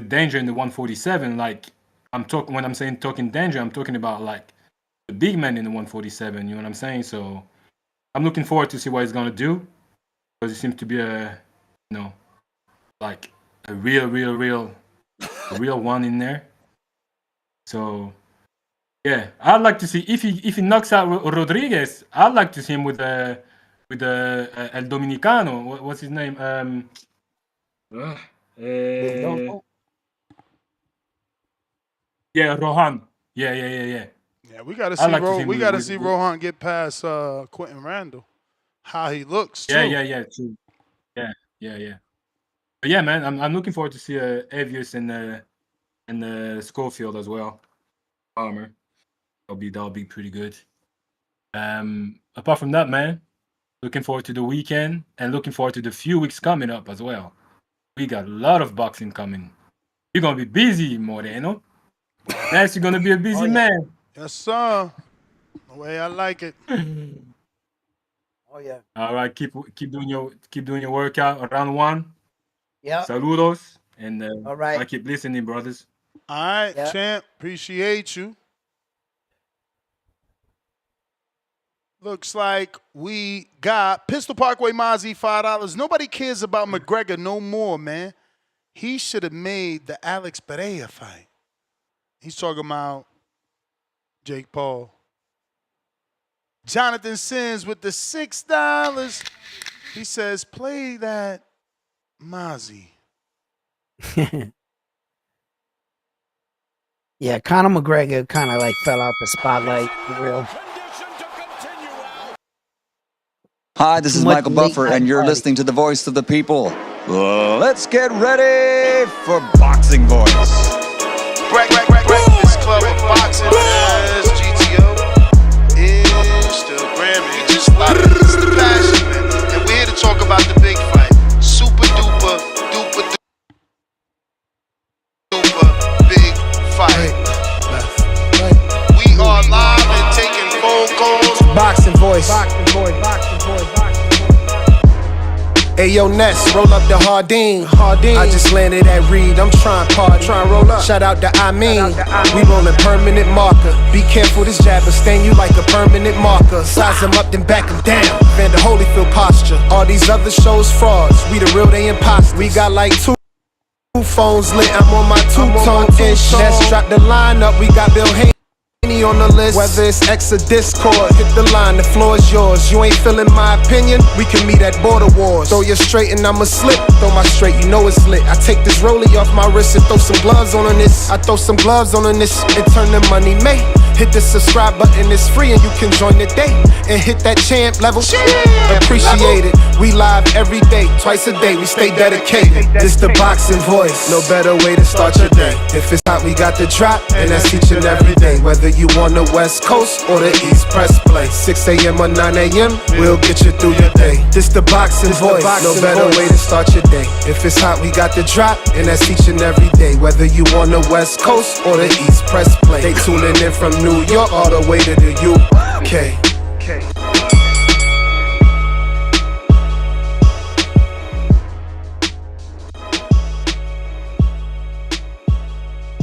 danger in the 147. Like when I'm saying talking danger, I'm talking about like the big man in the 147. You know what I'm saying? So I'm looking forward to see what he's gonna do because he seems to be like a real one in there. So yeah, I'd like to see if he knocks out Rodriguez. I'd like to see him with El Dominicano. What's his name? Yeah, Rohan. Yeah. Yeah, we got to I see like to see him with Rohan get past Quentin Randall. How he looks too. yeah, true. Yeah. But yeah, man, I'm looking forward to see Avius and Schofield as well. Palmer. That'll be pretty good. Apart from that, man, looking forward to the weekend and looking forward to the few weeks coming up as well. We got a lot of boxing coming. You're gonna be busy, Moreno. Yes, you're gonna be a busy man. Yes, sir. The way I like it. Oh yeah. All right, keep doing your workout. Round one. Yeah. Saludos, and All right. I keep listening, brothers. All right, Yeah. champ. Appreciate you. Looks like we got Pistol Parkway Mozzie $5. Nobody cares about McGregor no more, man. He should have made the Alex Pereira fight. He's talking about Jake Paul. Jonathan Sins with the $6. He says, play that Mozzie. Yeah, Conor McGregor kind of like fell out the spotlight for real. Hi, this Too is much Michael late Buffer, night and you're fighting. listening to the voice of the people. Let's get ready for Boxing Voice. Breakfast Club of Boxing as GTO. Instagram. We just love it. It's the passion, man. And we're here to talk about the big fight. Super duper, duper, duper big fight. We are live and taking phone calls. Boxing Voice. Boxing Voice, Boxing Voice, Boxing Voice. Hey yo, Ness, roll up the Hardin. I just landed at Reed, I'm trying party. Roll up. Shout out to I mean. We rolling permanent marker. Be careful, this jabber stain you like a permanent marker. Size them up, then back them down. Vander Holyfield posture. All these other shows frauds. We the real, they imposters. We got like two phones lit. I'm on my two-tone ish. Ness drop the line up. We got Bill Haney on the list. Whether it's X or Discord, hit the line, the floor is yours. You ain't feeling my opinion, we can meet at Border Wars. Throw you straight and I'ma slip. Throw my straight, you know it's lit. I take this rollie off my wrist and throw some gloves on this. I throw some gloves on this and turn the money made. Hit the subscribe button, it's free and you can join the day. And hit that champ level. Appreciate it. We live every day, twice a day. We stay dedicated. This the Boxing Voice. No better way to start your day. If it's hot, we got the drop, and that's each and every day. Whether you on the West Coast or the East, press play. 6 a.m. or 9 a.m., we'll get you through your day. This the Boxing Voice. No better way to start your day. If it's hot, we got the drop, and that's each and every day. Whether you on the West Coast or the East, press play. They tuning in from New York all the way to the UK.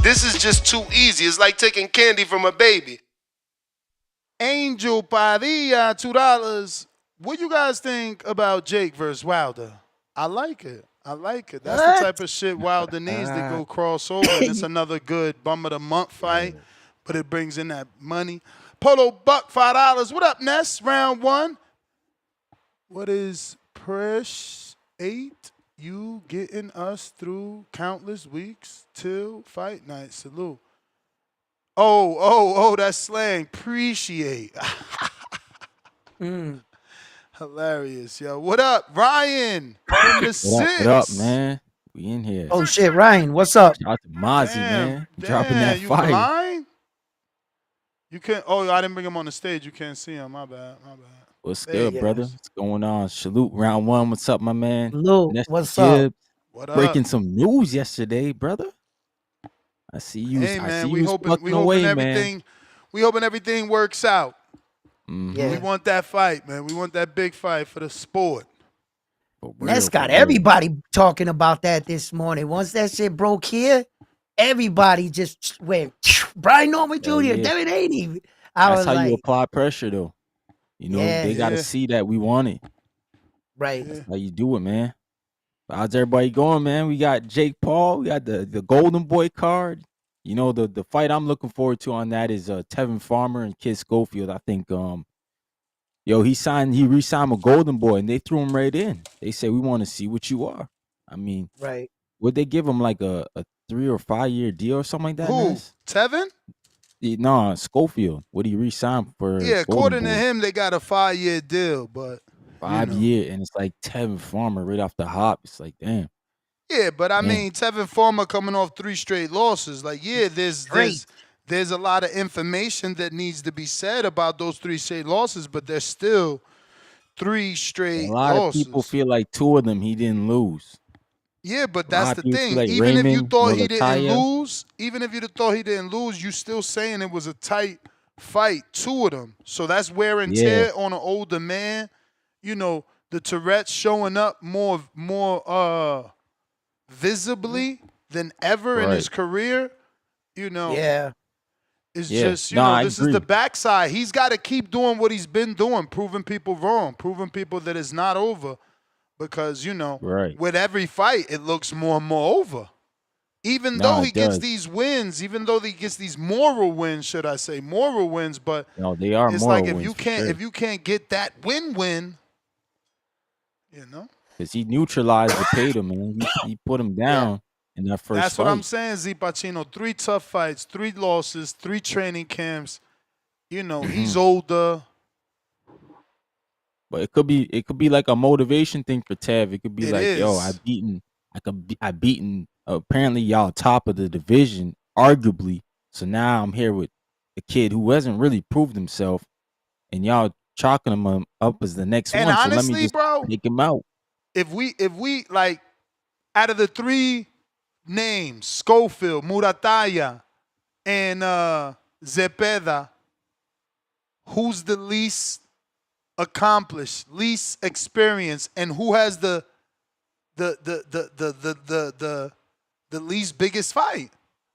This is just too easy. It's like taking candy from a baby. Angel Padilla, $2. What you guys think about Jake versus Wilder? I like it. That's the type of shit Wilder needs to go crossover. And it's another good bum of the month fight, but it brings in that money. Polo Buck, $5. What up, Ness? Round one. What is Presh 8? You getting us through countless weeks till fight night. Salute. Oh, that's slang. Appreciate. Hilarious, yo. What up, Ryan? From the six. What up, man? We in here. Oh shit, Ryan, what's up? Shout out to Mozzie, man. Dropping that you fire. blind? You can't. Oh, I didn't bring him on the stage. You can't see him. My bad. What's good, brother? What's going on? Salute round one. What's up, my man? Salute. What's up? What up? Breaking some news yesterday, brother. I see you. Hey, I man, see we you hoping away, everything. Man. We hoping everything works out. Yeah. We want that fight, man. We want that big fight for the sport. Ness got everybody talking about that this morning. Once that shit broke here, everybody just went, Brian Norman Jr., damn it ain't even. That's how you apply pressure, though. You know, they got to Yeah. see that we want it. Right. That's how you do it, man. How's everybody going, man? We got Jake Paul. We got the Golden Boy card. You know, the fight I'm looking forward to on that is Tevin Farmer and Kid Schofield. I think, he re-signed a Golden Boy, and they threw him right in. They said, we want to see what you are. I mean, right. Would they give him like a 3 or 5 year deal or something like that? Who? Ness? Tevin? No, Schofield. Would he re-sign for? Yeah, according Golden to Boy? him, they got a 5-year deal, but 5 year, and it's like Tevin Farmer right off the hop. It's like, damn. yeah, but I Man. mean, Tevin Farmer coming off 3 straight losses. Like, yeah, there's a lot of information that needs to be said about those 3 straight losses, but there's still 3 straight A lot losses. of people feel like 2 of them he didn't lose. Yeah, but A lot that's of the people thing. feel like Even if you Raymond, thought he didn't Mulataya. lose, you still saying it was a tight fight, 2 of them. So that's wear and tear on an older man. You know, the Tourette's showing up more visibly than ever in his career. You know, it's just, you know, this is the backside. He's got to keep doing what he's been doing, proving people wrong, proving people that it's not over. Because, you know, with every fight, it looks more and more over. Even No, though he it gets does. these wins, even though he gets these moral wins, should I say, moral wins, but No, they are it's like moral wins for sure. if you can't get that win, you know. Because he neutralized the Pater, man. He put him down in that first That's fight. what I'm saying, Z Pacino. 3 tough fights, 3 losses, 3 training camps. You know, he's older. But it could be like a motivation thing for Tev. It could be It like, yo, is. I beaten apparently y'all top of the division, arguably. So now I'm here with a kid who hasn't really proved himself, and y'all chalking him up as the next And one. So let honestly, me just bro, take him out. if we like out of the 3 names, Schofield, Murataya, and Zepeda, who's the least accomplished, least experienced, and who has the least biggest fight,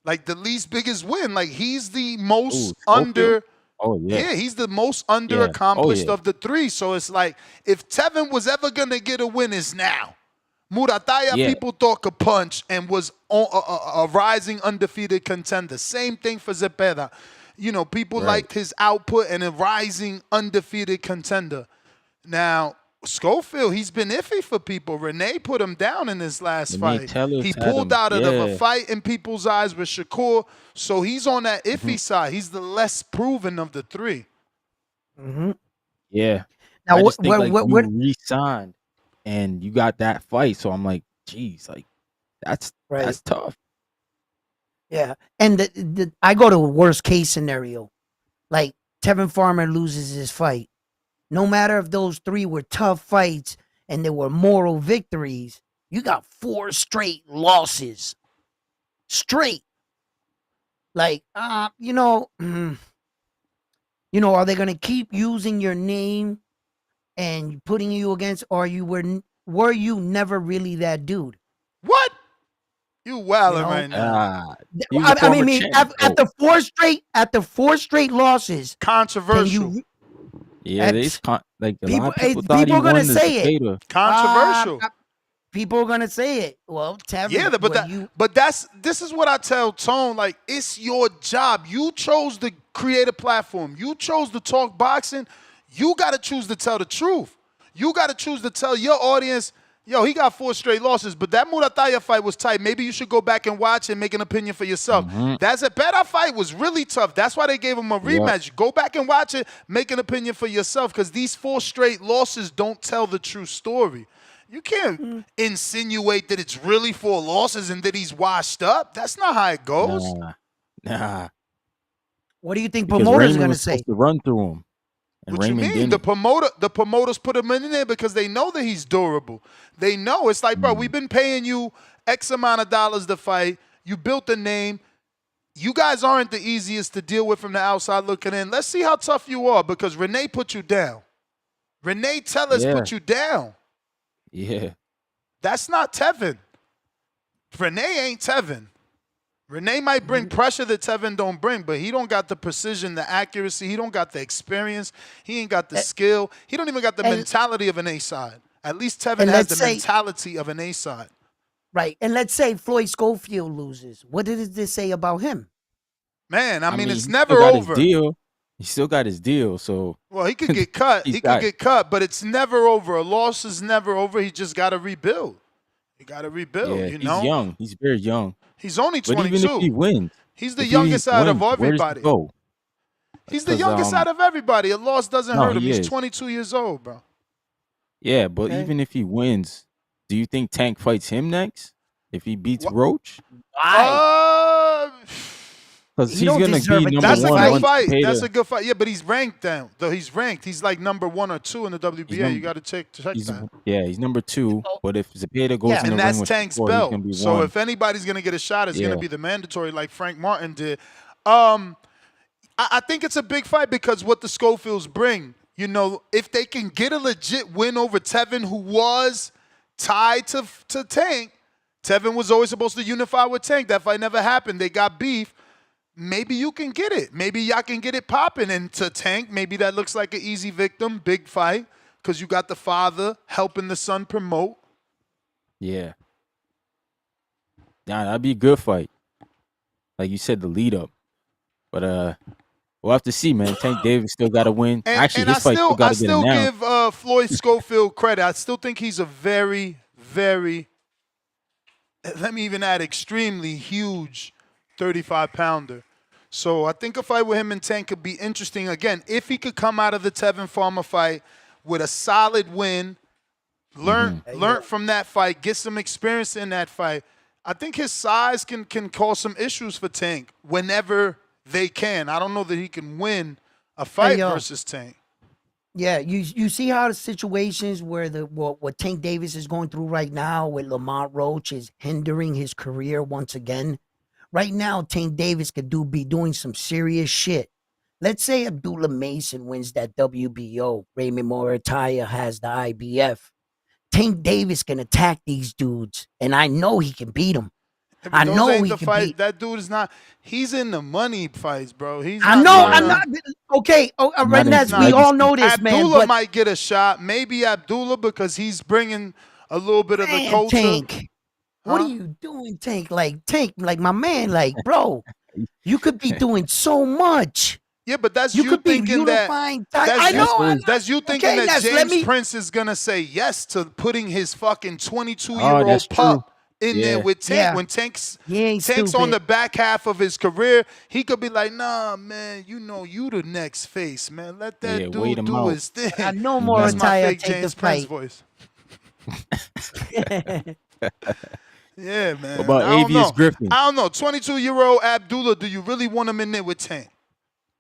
like the least biggest win? Like he's the most under. Oh yeah. He's the most under Yeah. Oh, accomplished yeah. of the 3. So it's like if Tevin was ever gonna get a win, it's now. Murataya, Yeah. people thought could punch and was a rising undefeated contender. Same thing for Zepeda. You know, people liked his output and a rising undefeated contender. Now, Schofield, he's been iffy for people. Renee put him down in his last Renee fight. Teller's He had pulled him. out of a Yeah. fight in people's eyes with Shakur. So he's on that iffy side. He's the less proven of the 3. Mm-hmm. Yeah. Now, I just think like what you re-signed and you got that fight. So I'm like, geez, like that's tough. Yeah, and I go to a worst case scenario, like Tevin Farmer loses his fight. No matter if those 3 were tough fights and they were moral victories, you got 4 straight losses, straight. Like, you know, are they gonna keep using your name and putting you against, or were you never really that dude? What? You wilding You know? right now. He was a I former mean, champ, though. after 4 straight losses, controversial. Yeah, it's like a lot of people thought he people are gonna won the say it. Zepeda. Controversial. People are gonna say it. Well, Tevin, Yeah, but this is what I tell Tone. Like, it's your job. You chose to create a platform. You chose to talk boxing. You got to choose to tell the truth. You got to choose to tell your audience, yo, he got 4 straight losses, but that Murataya fight was tight. Maybe you should go back and watch and make an opinion for yourself. That Zepeda fight was really tough. That's why they gave him a rematch. Go back and watch it, make an opinion for yourself, because these 4 straight losses don't tell the true story. You can't insinuate that it's really 4 losses and that he's washed up. That's not how it goes. Nah. What do you think Because promoters Raymond gonna was say? supposed to run through him. And What Raymond you mean? didn't. The promoters put him in there because they know that he's durable. They know. It's like, bro, we've been paying you X amount of dollars to fight. You built a name. You guys aren't the easiest to deal with from the outside looking in. Let's see how tough you are, because Renee put you down. Renee Tellers put you down. Yeah. That's not Tevin. Renee ain't Tevin. Renee might bring pressure that Tevin don't bring, but he don't got the precision, the accuracy. He don't got the experience. He ain't got the skill. He don't even got the mentality of an A-side. At least Tevin has the mentality of an A-side. Right. And let's say Floyd Schofield loses. What did this say about him? Man, I mean, it's he never still got over. His deal. He still got his deal, so. Well, he could get cut. He could get cut, but it's never over. A loss is never over. He just got to rebuild. He got to rebuild, Yeah, you know? he's young. He's very young. He's only 22. But even if he wins. He's the youngest out of everybody. Go? He's the youngest out of everybody. A loss doesn't hurt him. He's is. 22 years old, bro. Yeah, but even if he wins, do you think Tank fights him next? If he beats Roach? Because he's going to be number That's one. a good fight. That's a good fight. Yeah, but he's ranked down. Though he's ranked. He's like number 1 or 2 in the WBA. You got to check that. Yeah, he's number 2. But if Zepeda goes in the and ring that's with Tank's Shakur, belt. he's going to be So one. if anybody's going to get a shot, it's going to be the mandatory like Frank Martin did. I think it's a big fight because what the Schofields bring. You know, if they can get a legit win over Tevin, who was tied to Tank. Tevin was always supposed to unify with Tank. That fight never happened. They got beef. Maybe you can get it. Maybe y'all can get it popping into Tank. Maybe that looks like an easy victim, big fight, because you got the father helping the son promote. Yeah. Yeah, that'd be a good fight. Like you said, the lead up. But we'll have to see, man. Tank Davis still got to win. Actually, And his fight still got I to get still announced. give Floyd Schofield credit. I still think he's a very, very, let me even add, extremely huge 35-pounder. So I think a fight with him and Tank could be interesting. Again, if he could come out of the Tevin Farmer fight with a solid win, learn from that fight, get some experience in that fight, I think his size can cause some issues for Tank whenever they can. I don't know that he can win a fight versus Tank. Yeah, you see how the situations where what Tank Davis is going through right now with Lamont Roach is hindering his career once again. Right now, Tank Davis could be doing some serious shit. Let's say Abdullah Mason wins that WBO. Raymond Morataya has the IBF. Tank Davis can attack these dudes, and I know he can beat them. Yeah, I those know ain't he the can fight. beat. That dude is not. He's in the money fights, bro. He's. I Not know. trying I'm to- not. Okay. Oh, Not Renez, into we all legacy. know this, man. Abdullah But might get a shot. Maybe Abdullah because he's bringing a little bit of the man, culture. Tank, what Huh? are you doing, Tank? Like my man, like, bro, you could be doing so much. Yeah, but that's You you could be thinking that. unifying. That's I you, know. That's you thinking Okay, that Ness, let James me. Prince is gonna say yes to putting his fucking 22-year-old Oh, that's true. pup in there Yeah. with Tank. Yeah. When Tank's He ain't on stupid. the back half of his career, he could be like, nah, man, you know you the next face, man. Let that Yeah, wait dude him do out. his thing. I know That's my Morataya fake take James the Prince fight. voice. Yeah, man. What about I don't Avius know. Griffin? I don't know. 22-year-old Abdullah, do you really want him in there with Tank?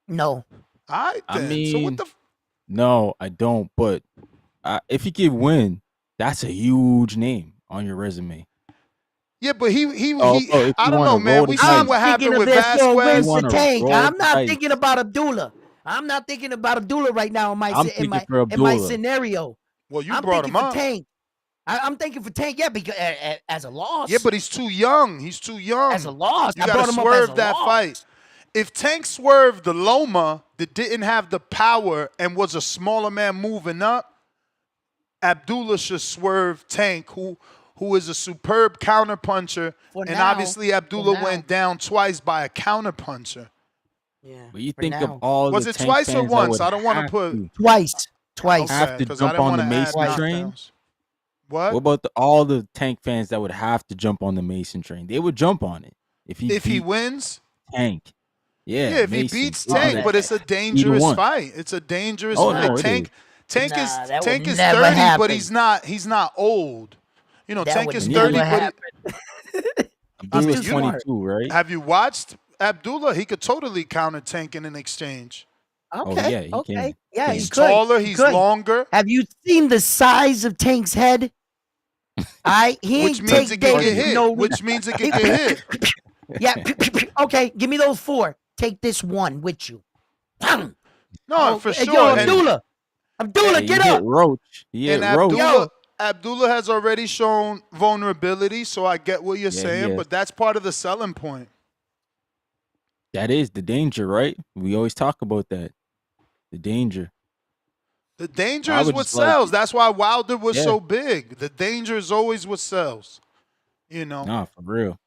No. All right, I then. So what mean, the no, I don't. But if he could win, that's a huge name on your resume. Yeah, but he Also, if I you don't want know, to man. roll We the seen I'm dice, what thinking happened of with this for a win you Vasquez. for want to Tank. roll I'm the not dice. thinking about Abdullah. I'm not thinking about Abdullah right now in my I'm in thinking my for in my Abdullah. scenario. Well, you I'm brought thinking him for up. Tank. I'm thinking for Tank. Yeah, because as a loss. Yeah, but he's too young. He's too young. As a loss. You I gotta brought him up as swerve a that loss. fight. If Tank swerved the Loma that didn't have the power and was a smaller man moving up, Abdullah should swerve Tank, who is a superb counterpuncher. For And now, obviously for Abdullah now. went down twice by a counterpuncher. Yeah. But you for think of now. all Was the it Tank twice or fans that once? would I don't want to have put. to Twice. Okay, jump because I didn't on want the to add Mason train. knockdowns. What? What about all the Tank fans that would have to jump on the Mason train? They would jump on it if he If he beat wins? Tank. Yeah, Yeah, if he Mason. beats They'd be Tank, like, but it's a either dangerous one. fight. It's a dangerous Oh fight. no, it is. Tank Nah, is that Tank would is never 30, but happen. he's not old. You know, That Tank would is And 30, never but happen. Abdullah's too you know, smart. 22, right? have you watched Abdullah? He could totally counter Tank in an exchange. Oh Okay. yeah, he Okay. can. Yeah, He's he could. taller, He he's could. longer, Have you seen the size of Tank's head? He which ain't means Tank it could get Davis for hit. no Which reason. means it could get hit. Yeah. Okay, give me those 4. Take this one with you. No, Oh, for hey, sure. yo, And, Abdullah. Abdullah, Yeah, he get hit up. Roach. He hit and Roach. Yo. Abdullah has already shown vulnerability, so I get what you're Yeah, he saying, is. but that's part of the selling point. That is the danger, right? We always talk about that. The danger. The danger I is would what just like, sells. That's why Wilder was yeah, so big. The danger is always what sells, nah, for real.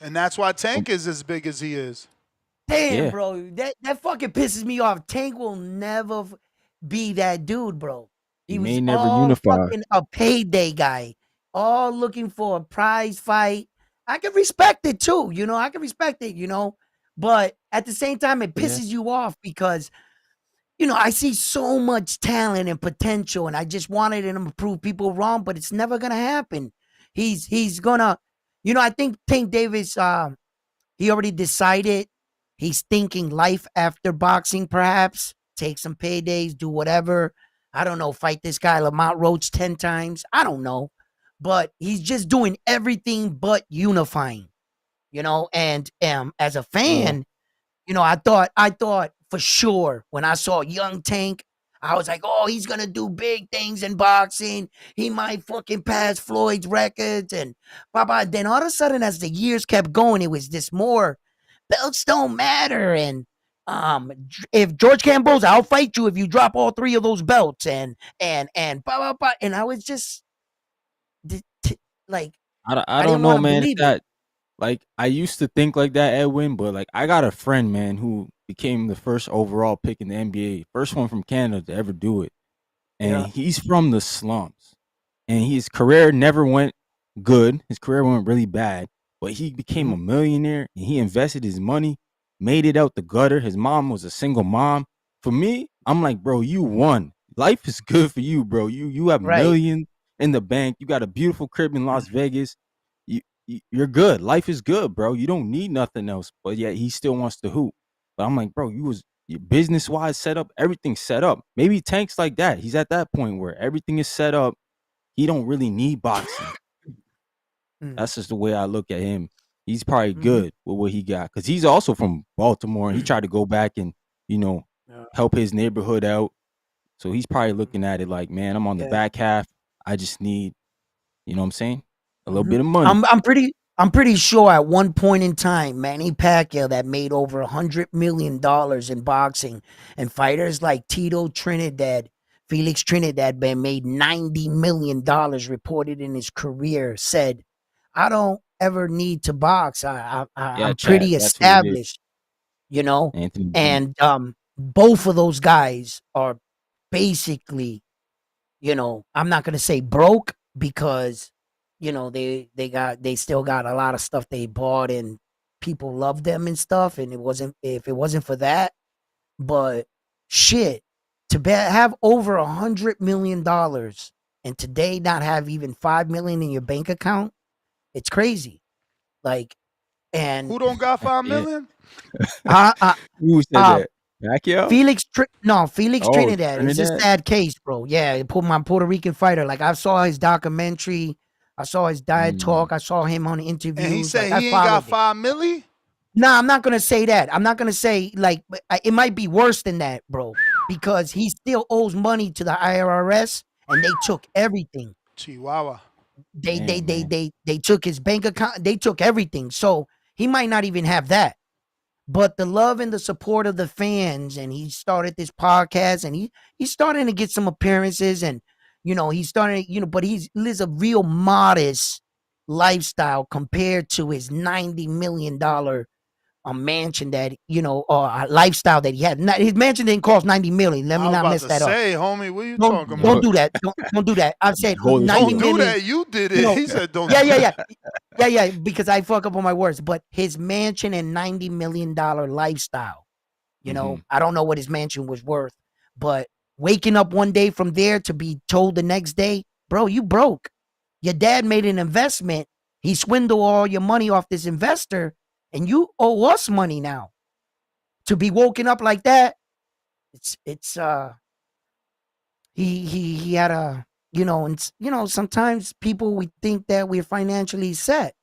and that's why Um, Tank is as big as he is. Damn, Yeah, bro. That fucking pisses me off. Tank will never be that dude, bro. he He was may never all unify. fucking a payday guy. All looking for a prize fight. I can respect it too, I can respect it, But at the same time, it Yeah, pisses you off because I see so much talent and potential, and I just wanted him to prove people wrong, but it's never gonna happen. He's gonna, I think Tank Davis, he already decided he's thinking life after boxing, perhaps. Take some paydays, do whatever. I don't know, fight this guy Lamont Roach 10 times. I don't know. But he's just doing everything but unifying, and as a uh, fan, I thought for sure when I saw young Tank, I was like, oh, he's gonna do big things in boxing. He might fucking pass Floyd's records and blah blah. Then all of a sudden, as the years kept going, it was this more belts don't matter. And if George Cambo's, I'll fight you if you drop all 3 of those belts and blah blah blah. And I was just like, I I don't didn't know, want to man. If believe it. that Like I used to think like that, Edwin, but like I got a friend, man, who became the first overall pick in the NBA, first one from Canada to ever do it, and Yeah. he's from the slums, and his career never went good. His career went really bad, but he became a millionaire, and he invested his money, made it out the gutter. His mom was a single mom. For me, I'm like, bro, you won. Life is good for you, bro. You have Right. millions in the bank. You got a beautiful crib in Las Vegas. You're good. Life is good, bro. You don't need nothing else. But yet he still wants to hoop. But I'm like, bro, you was business wise set up. Everything's set up. Maybe Tank's like that. He's at that point where everything is set up. He don't really need boxing. That's just the way I look at him. He's probably good with what he got because he's also from Baltimore and he tried to go back and help his neighborhood out. So he's probably looking at it like, man, I'm on the Yeah. back half. I just need, you know what I'm saying, a little bit of money. I'm pretty sure at one point in time, Manny Pacquiao that made over $100 million in boxing, and fighters like Tito Trinidad, Felix Trinidad, man, made $90 million reported in his career, said, I don't ever need to box. I'm Chad, pretty that's who it is. established, you know? Anthony B. And both of those guys are basically, you know, I'm not gonna say broke because, you know, they still got a lot of stuff they bought and people love them and stuff. And if it wasn't for that, but shit, have over $100 million and today not have even 5 million in your bank account, it's crazy. Like, and Who don't got 5 million? Who said that? Pacquiao? Felix Oh, Trinidad. It's a Trinidad? sad case, bro. Yeah, my Puerto Rican fighter. Like, I saw his documentary, I saw his diet talk, I saw him on interviews. And he said like, he I ain't got followed it. 5 milli? Nah, I'm not gonna say that. I'm not gonna say like it might be worse than that, bro, because he still owes money to the IRS, and they took everything. Chihuahua. They took his bank account. They took everything. So he might not even have that. But the love and the support of the fans, and he started this podcast, and he's starting to get some appearances, and you know he's starting, you know, but he lives a real modest lifestyle compared to his $90 million a mansion that, you know, or a lifestyle that he had. His mansion didn't cost 90 million. Let me not mess that up. Homie, what are you talking about? Don't do that. Don't do that. I've said 90 Don't do million. that. You did it. You know, He said don't yeah, because I fuck up on my words. But his mansion and $90 million lifestyle, you know, I don't know what his mansion was worth, but waking up one day from there to be told the next day, bro, you broke. Your dad made an investment. He swindled all your money off this investor, and you owe us money now. To be woken up like that, he had a, you know, and you know, sometimes people, we think that we're financially set,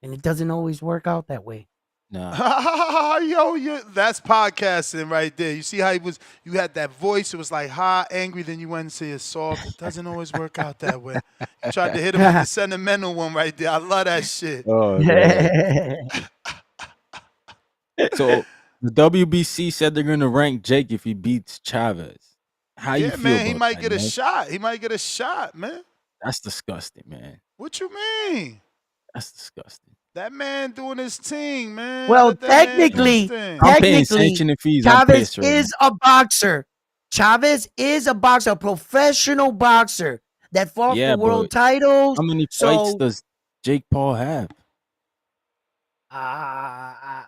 and it doesn't always work out that way. Yo, that's podcasting right there. You see how you had that voice, it was like hot, angry, then you went and say it's soft. It doesn't always work out that way. You tried to hit him with the sentimental one right there. I love that shit. Oh, man. So the WBC said they're gonna rank Jake if he beats Chavez. How you feel man, he about might that, get a man? shot. He might get a shot, man. That's disgusting, man. What you mean? That's disgusting. That man doing his thing, man. Well, Let that man do his technically, thing. I'm paying sanctioning fees. I'm Chavez pissed right is a boxer. Chavez is a boxer, a professional boxer that fought Yeah, for world but titles. how many fights So does Jake Paul have? I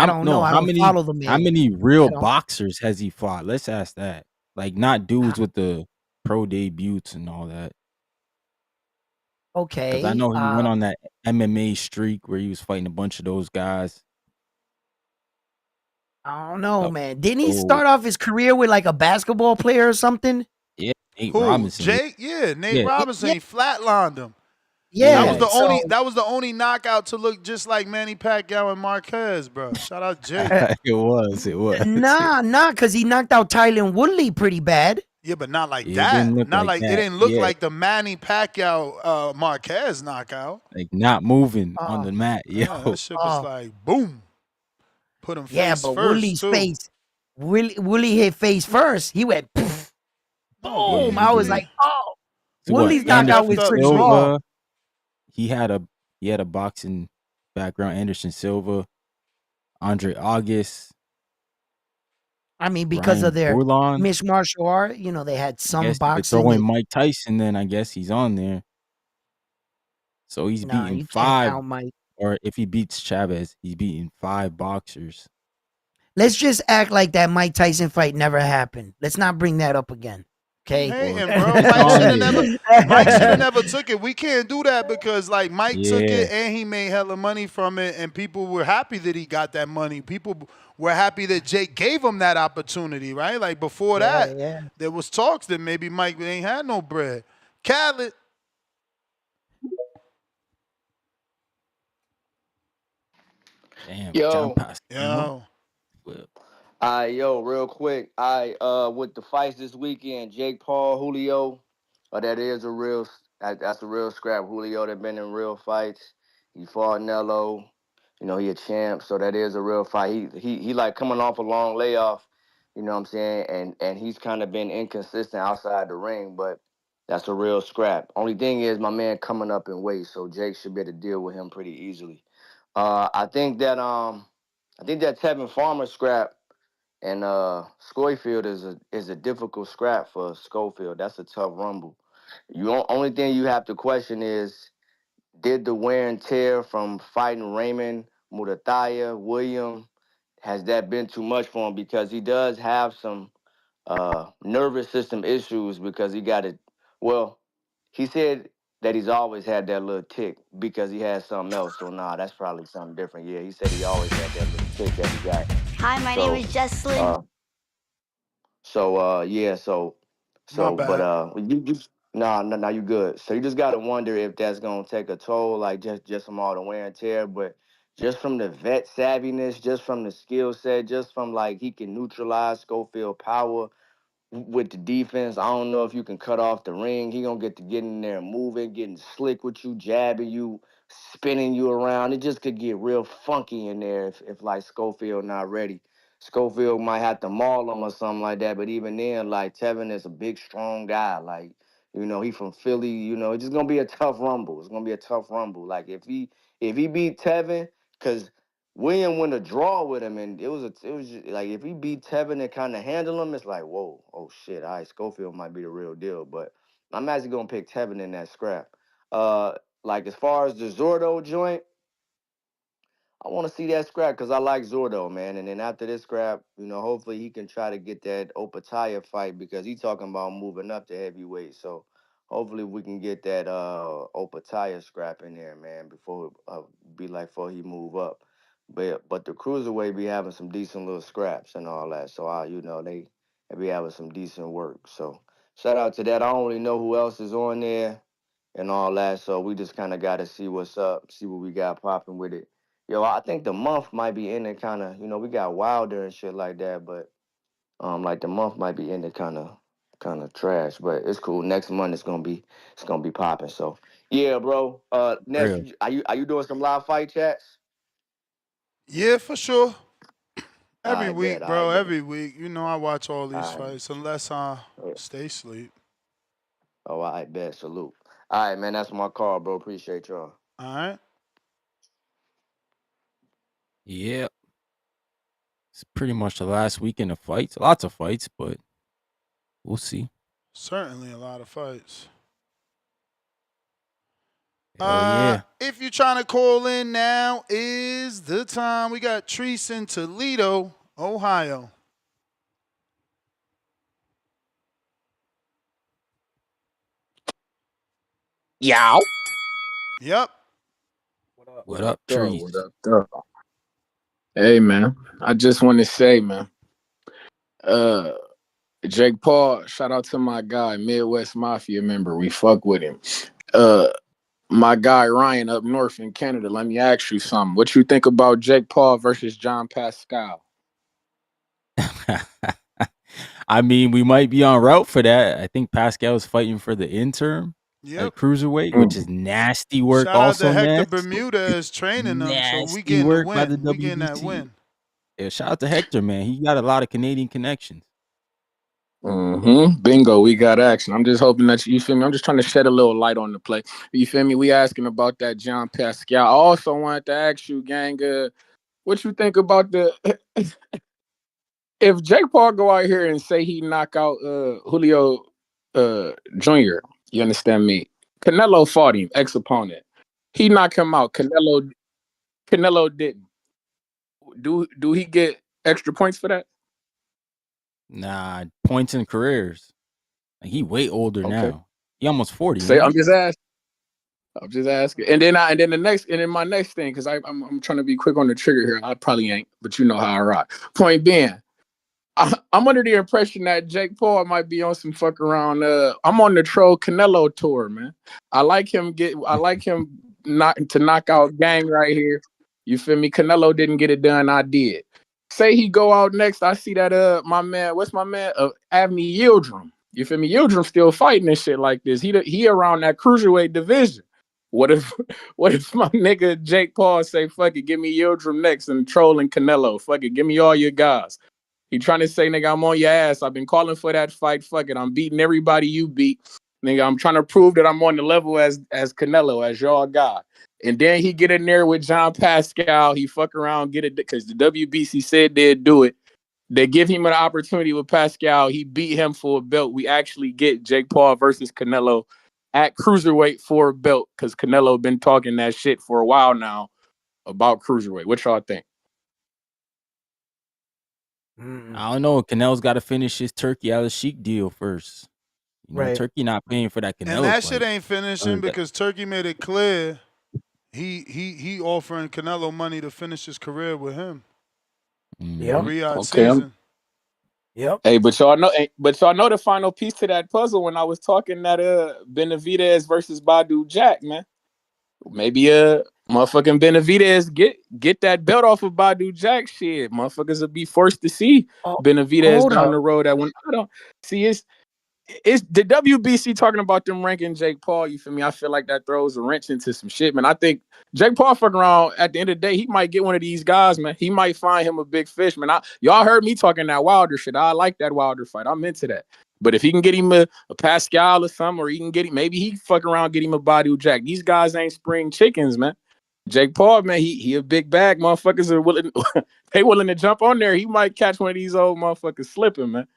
don't know. I How don't many? follow the man. How many real I don't- boxers has he fought? Let's ask that. Like not dudes with the pro debuts and all that. Okay. Because I know he went on that MMA streak where he was fighting a bunch of those guys. I don't know, Oh, man. Didn't he oh. start off his career with like a basketball player or something? Yeah, Nate Who? Robinson. Jake? Yeah, Nate Yeah. Robinson. He flatlined him. Yeah, That was the only knockout to look just like Manny Pacquiao and Marquez, bro. Shout out Jake. It was. Nah, because he knocked out Tylen Woodley pretty bad. Yeah, but not like It that. didn't look Not like like that. it didn't look Yeah. like the Manny Pacquiao Marquez knockout. Like not moving on the mat. Yo. Yeah, that shit was like boom. Put him Yeah, face but first Woodley's too. face, Woodley hit face first. He went poof, boom. I was like, oh, So what, Woodley's knockout was Anderson pretty Silva, raw. he had a boxing background. Anderson Silva, Andre August, I mean, because Ryan of their Bourlon. mixed martial art, they had I some guess you could throw boxing. in Mike Tyson, then I guess he's on there. So he's Nah, beating you can't 5, count Mike. or if he beats Chavez, he's beating 5 boxers. Let's just act like that Mike Tyson fight never happened. Let's not bring that up again. You Okay. hating, bro. It's Mike on should have never. there. Mike should have never took it. We can't do that because like Mike took Yeah. it and he made hella money from it, and people were happy that he got that money. People were happy that Jake gave him that opportunity, right? Like before that, Yeah. there was talks that maybe Mike ain't had no bread. Khaled, Damn, John Yo, Pascal. yo, yo, real quick. With the fights this weekend, Jake Paul, Julio, that's a real scrap. Julio that been in real fights. He fought Nello. He a champ, so that is a real fight. He like coming off a long layoff, you know what I'm saying? And he's kind of been inconsistent outside the ring, but that's a real scrap. Only thing is my man coming up in weight, so Jake should be able to deal with him pretty easily. I think that Tevin Farmer scrap and Schofield is a difficult scrap for Schofield. That's a tough rumble. Only thing you have to question is, did the wear and tear from fighting Raymond, Mutataya, William, has that been too much for him? Because he does have some nervous system issues because he got it. Well, he said that he's always had that little tick because he had something else. So that's probably something different. Yeah, he said he always had that little tick that he got. Hi, my name is Jesslyn. Yeah, My but bad. you just no, you good. So you just gotta wonder if that's gonna take a toll, like just from all the wear and tear, but just from the vet savviness, just from the skill set, just from like he can neutralize Schofield power with the defense. I don't know if you can cut off the ring. He gonna get to get in there and moving, getting slick with you, jabbing you, spinning you around. It just could get real funky in there if like Schofield not ready. Schofield might have to maul him or something like that. But even then, like Tevin is a big, strong guy. Like, he from Philly. It's just gonna be a tough rumble. It's gonna be a tough rumble. Like if he beat Tevin, because William went a draw with him, and it was just, like if he beat Tevin and kind of handle him, it's like whoa, oh shit, all right, Schofield might be the real deal. But I'm actually gonna pick Tevin in that scrap. Like as far as the Zordo joint, I want to see that scrap because I like Zordo, man. And then after this scrap, hopefully he can try to get that Opataya fight because he talking about moving up to heavyweight. So hopefully we can get that Opataya scrap in there, man, before he move up. But the cruiserweight be having some decent little scraps and all that. So they be having some decent work. So shout out to that. I don't really know who else is on there and all that. So we just kind of got to see what's up, see what we got popping with it. Yo, I think the month might be ending kind of, we got Wilder and shit like that, but like the month might be ending kind of trash, but it's cool. Next month it's gonna be popping. So yeah, bro. Next, Real. are you doing some live fight chats? Yeah, for sure. Every I bet, week, I bro. bet. Every week. I watch all these I fights unless I stay asleep. oh, I bet. Salute. All right, man. That's my call, bro. Appreciate y'all. All right. Yeah. It's pretty much the last weekend of fights. Lots of fights, but we'll see. Certainly a lot of fights. Hell yeah. If you're trying to call in, now is the time. We got Treese in Toledo, Ohio. Yow. Yep. What up, What Trees? up? Hey, man. I just want to say, man, Jake Paul, shout out to my guy, Midwest Mafia member. We fuck with him. My guy Ryan up north in Canada. Let me ask you something. What you think about Jake Paul versus John Pascal? I mean, we might be en route for that. I think Pascal's fighting for the interim at cruiserweight, which is nasty work. Shout out to Also, Hector man, Bermuda is training them, so we nasty getting the work by the win. We getting that WBC. win. Yeah, shout out to Hector, man. He got a lot of Canadian connections. Bingo, we got action. I'm just hoping that you feel me. I'm just trying to shed a little light on the play. You feel me? We asking about that John Pascal. I also wanted to ask you, gang, what you think about the if Jake Paul go out here and say he knock out Julio Jr., you understand me? Canelo fought him, ex-opponent. He knocked him out. Canelo didn't. Do he get extra points for that? Nah, points in careers. Like, he way older Okay. now. He almost 40, Say man. I'm just asking. And then my next thing, because I'm trying to be quick on the trigger here. I probably ain't, but you know how I rock. Point being, I'm under the impression that Jake Paul might be on some fuck around. I'm on the troll Canelo tour, man. I like him knock out gang right here. You feel me? Canelo didn't get it done. I did. Say he go out next. I see that my man, what's my man? Avni Yildirim. You feel me? Yildirim still fighting and shit like this. He around that cruiserweight division. What if my nigga Jake Paul say, fuck it, give me Yildirim next and trolling Canelo. Fuck it, give me all your guys. He trying to say, nigga, I'm on your ass. I've been calling for that fight. Fuck it. I'm beating everybody you beat. Nigga, I'm trying to prove that I'm on the level as Canelo, as y'all guy. And then he get in there with John Pascal. He fuck around, get it, because the WBC said they'd do it. They give him an opportunity with Pascal. He beat him for a belt. We actually get Jake Paul versus Canelo at cruiserweight for a belt, because Canelo been talking that shit for a while now about cruiserweight. What y'all think? I don't know. Canelo's got to finish his Turkey Al-Sheikh deal first. You know, Right. Turkey not paying for that Canelo And that fight. shit ain't finishing because Turkey made it clear he offering Canelo money to finish his career with him. Yep. Riyadh Okay. season. Yep. Hey, but y'all know the final piece to that puzzle when I was talking that Benavidez versus Badu Jack, man. Maybe motherfucking Benavidez get that belt off of Badu Jack shit. Motherfuckers will be forced to see Benavidez hold down up. the road. That when I don't see it's the WBC talking about them ranking Jake Paul. You feel me? I feel like that throws a wrench into some shit, man. I think Jake Paul fucking around. At the end of the day, he might get one of these guys, man. He might find him a big fish, man. Y'all heard me talking that Wilder shit. I like that Wilder fight. I'm into that. But if he can get him a Pascal or something, or he can get him, maybe he fuck around, get him a Badu Jack. These guys ain't spring chickens, man. Jake Paul, man, he a big bag. Motherfuckers are willing, they willing to jump on there. He might catch one of these old motherfuckers slipping, man.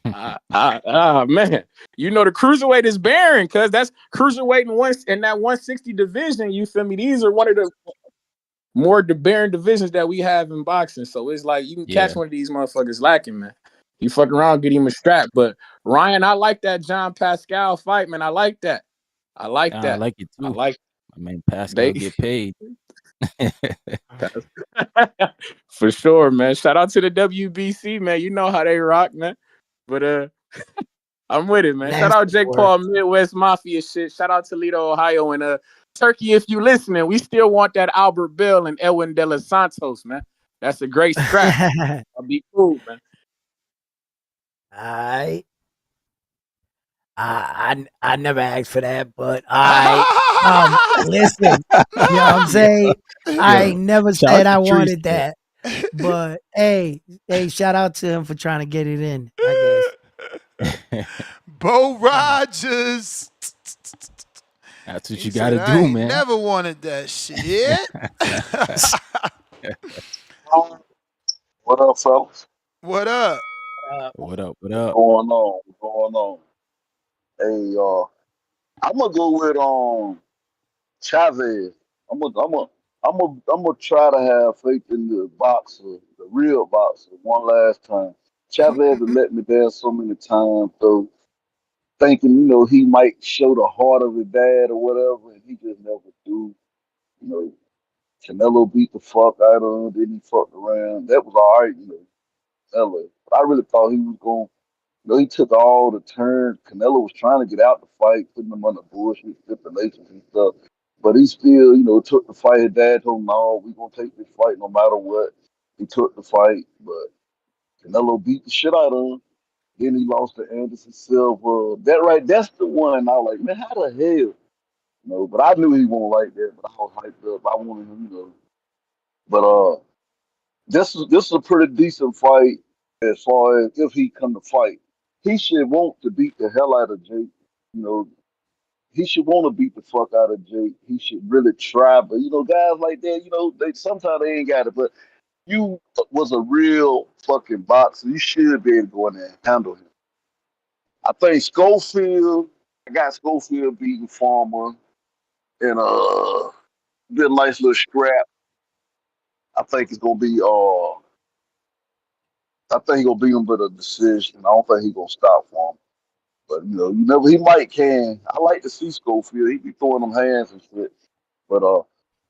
Man, you know the cruiserweight is barren, because that's cruiserweight in that 160 division. You feel me? These are one of the more barren divisions that we have in boxing. So it's like you can catch one of these motherfuckers lacking, man. You fuck around, get him a strap. But Ryan, I like that John Pascal fight, man. I like that. I like I that. like it too. I like. I mean, Pascal get paid. For sure, man. Shout out to the WBC, man. You know how they rock, man. But I'm with it, man. Shout out Jake Paul, Midwest Mafia shit. Shout out Toledo, Ohio, and Turkey. If you listening, we still want that Albert Bell and Edwin De Los Santos, man. That's a great scrap. I'll be cool, man. I never asked for that, but listen, you know what I'm saying? I never said I wanted that. But hey, shout out to him for trying to get it in, I guess. Bo Rogers. That's what He you got to said, do, I ain't man. never wanted that shit. What up, fellas? What up? What up? What What's up? going on? What's going on? Hey, I'm gonna go with Chavez. I'm gonna try to have faith in the boxer, the real boxer, one last time. Chavez has let me down so many times, though, thinking he might show the heart of his dad or whatever, and he just never do. You know, Canelo beat the fuck out of him, then he fucked around. That was all right, Canelo. But I really thought he was going. He took all the turns. Canelo was trying to get out the fight, putting him under bullshit stipulations and stuff. But he still, took the fight. His dad told him, no, we're going to take this fight no matter what. He took the fight, but Canelo beat the shit out of him. Then he lost to Anderson Silva. That's the one I was like, man, how the hell? But I knew he won't like that, but I was hyped up. I wanted him. But this is a pretty decent fight as far as if he come to fight. he should want to beat the hell out of Jake. You know, he should want to beat the fuck out of Jake. He should really try. But guys like that, they sometimes they ain't got it. But you was a real fucking boxer. You should be able to go in there and handle him. I think Schofield. I got Schofield beating Farmer in did a nice little scrap. I think it's gonna be I think he's gonna beat him with a decision. I don't think he's gonna stop for him. But you never he might can. I like to see Schofield. He be throwing them hands and shit. But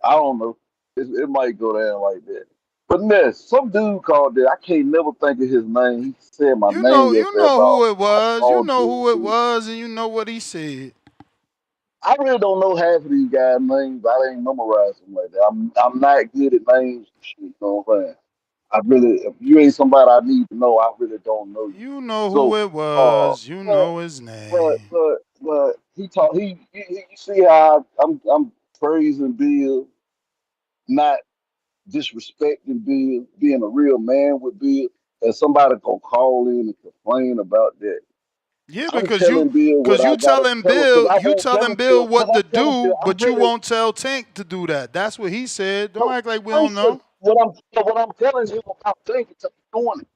I don't know. It might go down like that. But Ness, some dude called there. I can't never think of his name. He said my name You yesterday know about who it I was. You saw know who it dude. was, and you know what he said. I really don't know half of these guys' names. I ain't memorize them like that. I'm not good at names and shit. You know what I'm saying? I really, if you ain't somebody I need to know, I really don't know you. You know who So, it was. You but know his but name. but but he talk. You see how I'm praising Bill, not disrespecting Bill, being a real man with Bill, and somebody gonna call in and complain about that. Yeah, I'm because telling Bill what I gotta tell him because I You won't tell telling him Bill Bill because what to I'm telling do, Bill I'm but you really won't tell Tank to do that. That's what he said. Don't no. act like we I don't said know. what I'm telling him about thinking to doing it.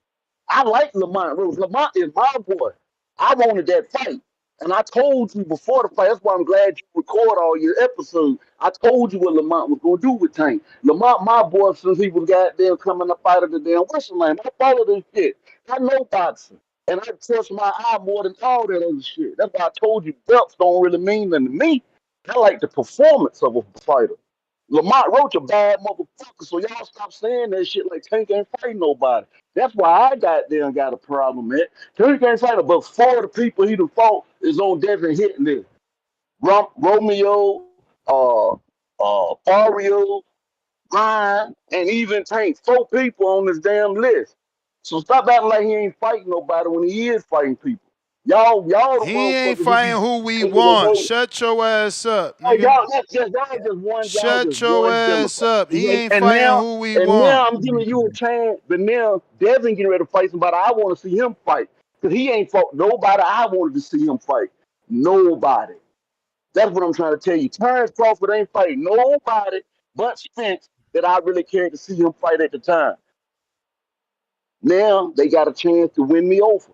I like Lamont Rose. Lamont is my boy. I wanted that fight. And I told you before the fight, that's why I'm glad you record all your episodes. I told you what Lamont was going to do with Tank. Lamont, my boy, since he was goddamn coming up out of the damn wrestling line. I follow this shit. I know boxing. And I trust my eye more than all that other shit. That's why I told you belts don't really mean nothing to me. I like the performance of a fighter. Lamont Roach a bad motherfucker, so y'all stop saying that shit like Tank ain't fighting nobody. That's why I got there and got a problem, man. Tank ain't fighting, but four of the people he done fought is on Devin hitting this. Romeo, Fario, Ryan, and even Tank. Four people on this damn list. So stop acting like he ain't fighting nobody when he is fighting people. Y'all the He ain't motherfuckers who fighting be who we thinking that want. they Shut your ass up, oh, nigga. y'all Shut just your one ass Democrat. up. He ain't And fighting now who we and want. now I'm giving you a chance, but now Devin getting ready to fight somebody I want to see him fight. Because he ain't fought nobody I wanted to see him fight. Nobody. That's what I'm trying to tell you. Terrence Crawford ain't fighting nobody but Spence that I really cared to see him fight at the time. Now they got a chance to win me over.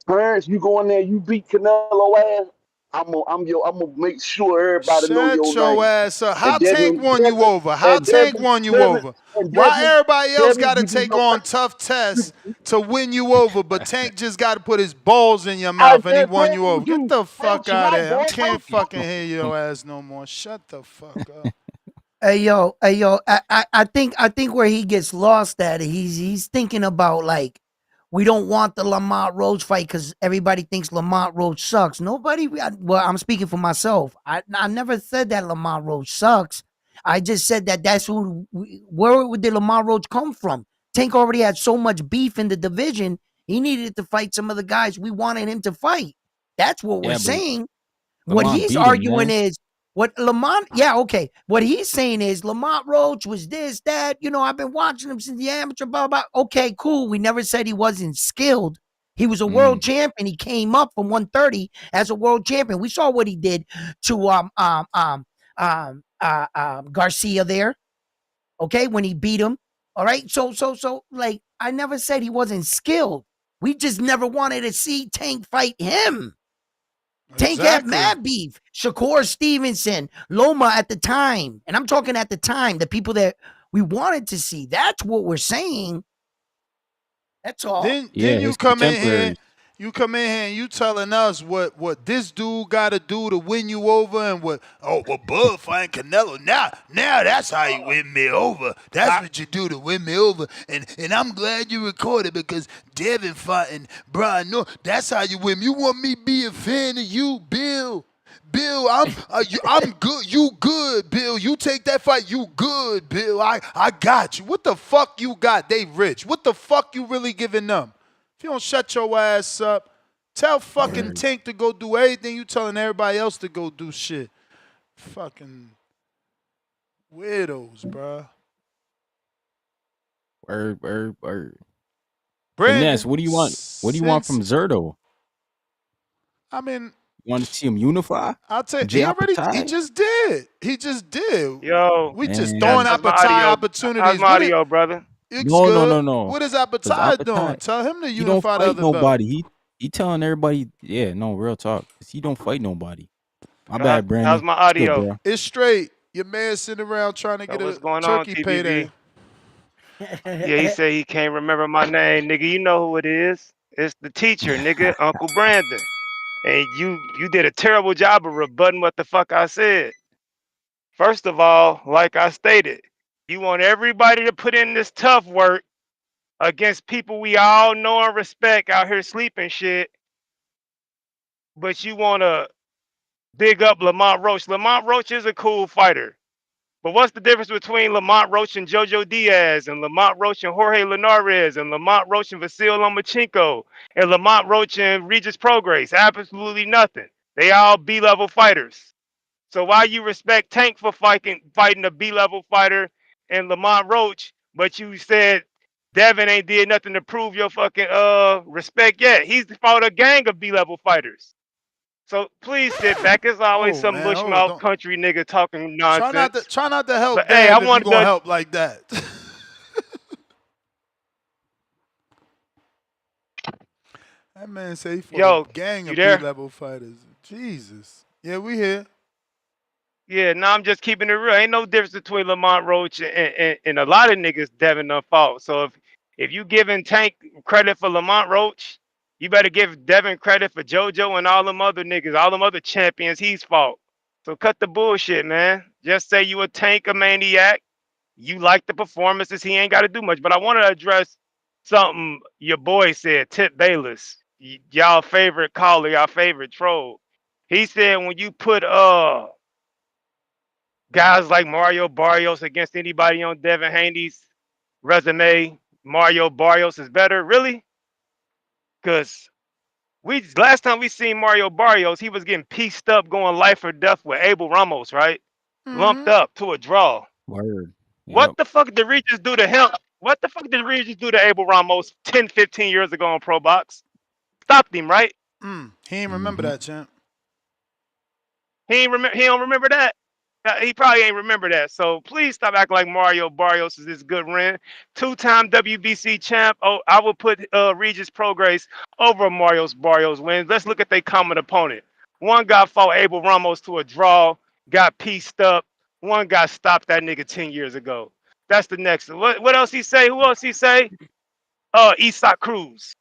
Terrence, you go in there, you beat Canelo ass. I'm gonna make sure everybody know Shut your your name. ass up. How And Tank Devin, won you Devin, over? How and Tank Devin, won you Devin, over? and Why Devin, everybody else Devin, got to you do take your on thing. tough tests to win you over, but Tank just got to put his balls in your I mouth and he just won you over? told Get you, the fuck Tank, out my of here. I boy, can't fucking hear your ass no more. Shut the fuck up. Hey yo, I think where he gets lost at, he's thinking about like we don't want the Lamont Roach fight because everybody thinks Lamont Roach sucks. Nobody, well, I'm speaking for myself. I never said that Lamont Roach sucks. I just said that that's where did Lamont Roach come from? Tank already had so much beef in the division. He needed to fight some of the guys we wanted him to fight. That's what we're Yeah, but saying. What Lamont he's beat him, arguing man. is what Lamont, yeah, okay. What he's saying is Lamont Roach was this, that, I've been watching him since the amateur, blah, blah. Okay, cool. We never said he wasn't skilled. He was a world champion. He came up from 130 as a world champion. We saw what he did to Garcia there, okay, when he beat him. All right. So like I never said he wasn't skilled. We just never wanted to see Tank fight him. Tank had Exactly. mad beef. Shakur Stevenson, Loma at the time. And I'm talking at the time, the people that we wanted to see. That's what we're saying. That's all. Then Yeah, you his come in here, contemporaries. and you telling us what this dude got to do to win you over, and Bud fighting Canelo. Now that's how you win me over. That's what you do to win me over. And I'm glad you recorded because Devin fighting Brian North. That's how you win. You want me be a fan of you, Bill? Bill, I'm good. You good, Bill. You take that fight. You good, Bill. I got you. What the fuck you got? They rich. What the fuck you really giving them? If you don't shut your ass up, tell fucking Word, Tank to go do everything you telling everybody else to go do shit. Fucking weirdos, bruh. word. So Ness, Brandon, what do you want? What do you want since from Zerto? I mean, You want to see him unify? I'll tell you, Jay he Appetit? just did. He just did. Yo, We just Man. throwing how's my Appetit audio? How's opportunities. my audio, brother? It's No, no, good. no, no. What is Because Appetit doing? Appetit, Tell him to he don't unify the fight other belt. nobody. He telling everybody, yeah, no, real talk. 'Cause he don't fight nobody. My So bad, how's Brandon. my It's good, audio? bro. It's straight. Your man sitting around trying to So get what's a going on, turkey payday. TBV? Yeah, he said he can't remember my name, nigga. You know who it is. It's the teacher, nigga, Uncle Brandon. And you did a terrible job of rebutting what the fuck I said. First of all, like I stated, you want everybody to put in this tough work against people we all know and respect out here sleeping shit, but you want to big up Lamont Roach. Lamont Roach is a cool fighter. But what's the difference between Lamont Roach and Jojo Diaz, and Lamont Roach and Jorge Linares, and Lamont Roach and Vasil Lomachenko, and Lamont Roach and Regis Prograis? Absolutely nothing. They all B-level fighters. So why you respect Tank for fighting a B-level fighter and Lamont Roach, but you said Devin ain't did nothing to prove your fucking respect yet? He's fought a gang of B-level fighters. So please sit back. It's always Oh some man, bush oh mouth don't country nigga talking try nonsense. not to help But hey, I Dev if you wanted gonna to, help like that. That man say he fought a yo, gang you of B there? level fighters. Jesus. Yeah, we here. Yeah, no, I'm just keeping it real. Ain't no difference between Lamont Roach and a lot of niggas Devin done fought. So if you giving Tank credit for Lamont Roach, you better give Devin credit for JoJo and all them other niggas, all them other champions he's fought. So cut the bullshit, man. Just say you a Tank, a maniac. You like the performances. He ain't got to do much. But I want to address something your boy said, Tip Bayless, y'all favorite caller, y'all favorite troll. He said when you put guys like Mario Barrios against anybody on Devin Haney's resume, Mario Barrios is better. Really? Because we last time we seen Mario Barrios, he was getting pieced up, going life or death with Abel Ramos, right? Lumped up to a draw. Word. What Yep. the fuck did Regis do to him? What the fuck did Regis do to Abel Ramos 10, 15 years ago on Pro Box? Stopped him, right? He ain't remember Mm-hmm. that, champ. He don't remember that. He probably ain't remember that. So please stop acting like Mario Barrios is this good run. Two-time WBC champ. Oh, I will put Regis Prograis over Mario Barrios wins. Let's look at their common opponent. One guy fought Abel Ramos to a draw, got pieced up. One guy stopped that nigga 10 years ago. That's the next. What else he say? Who else he say? Isak Cruz.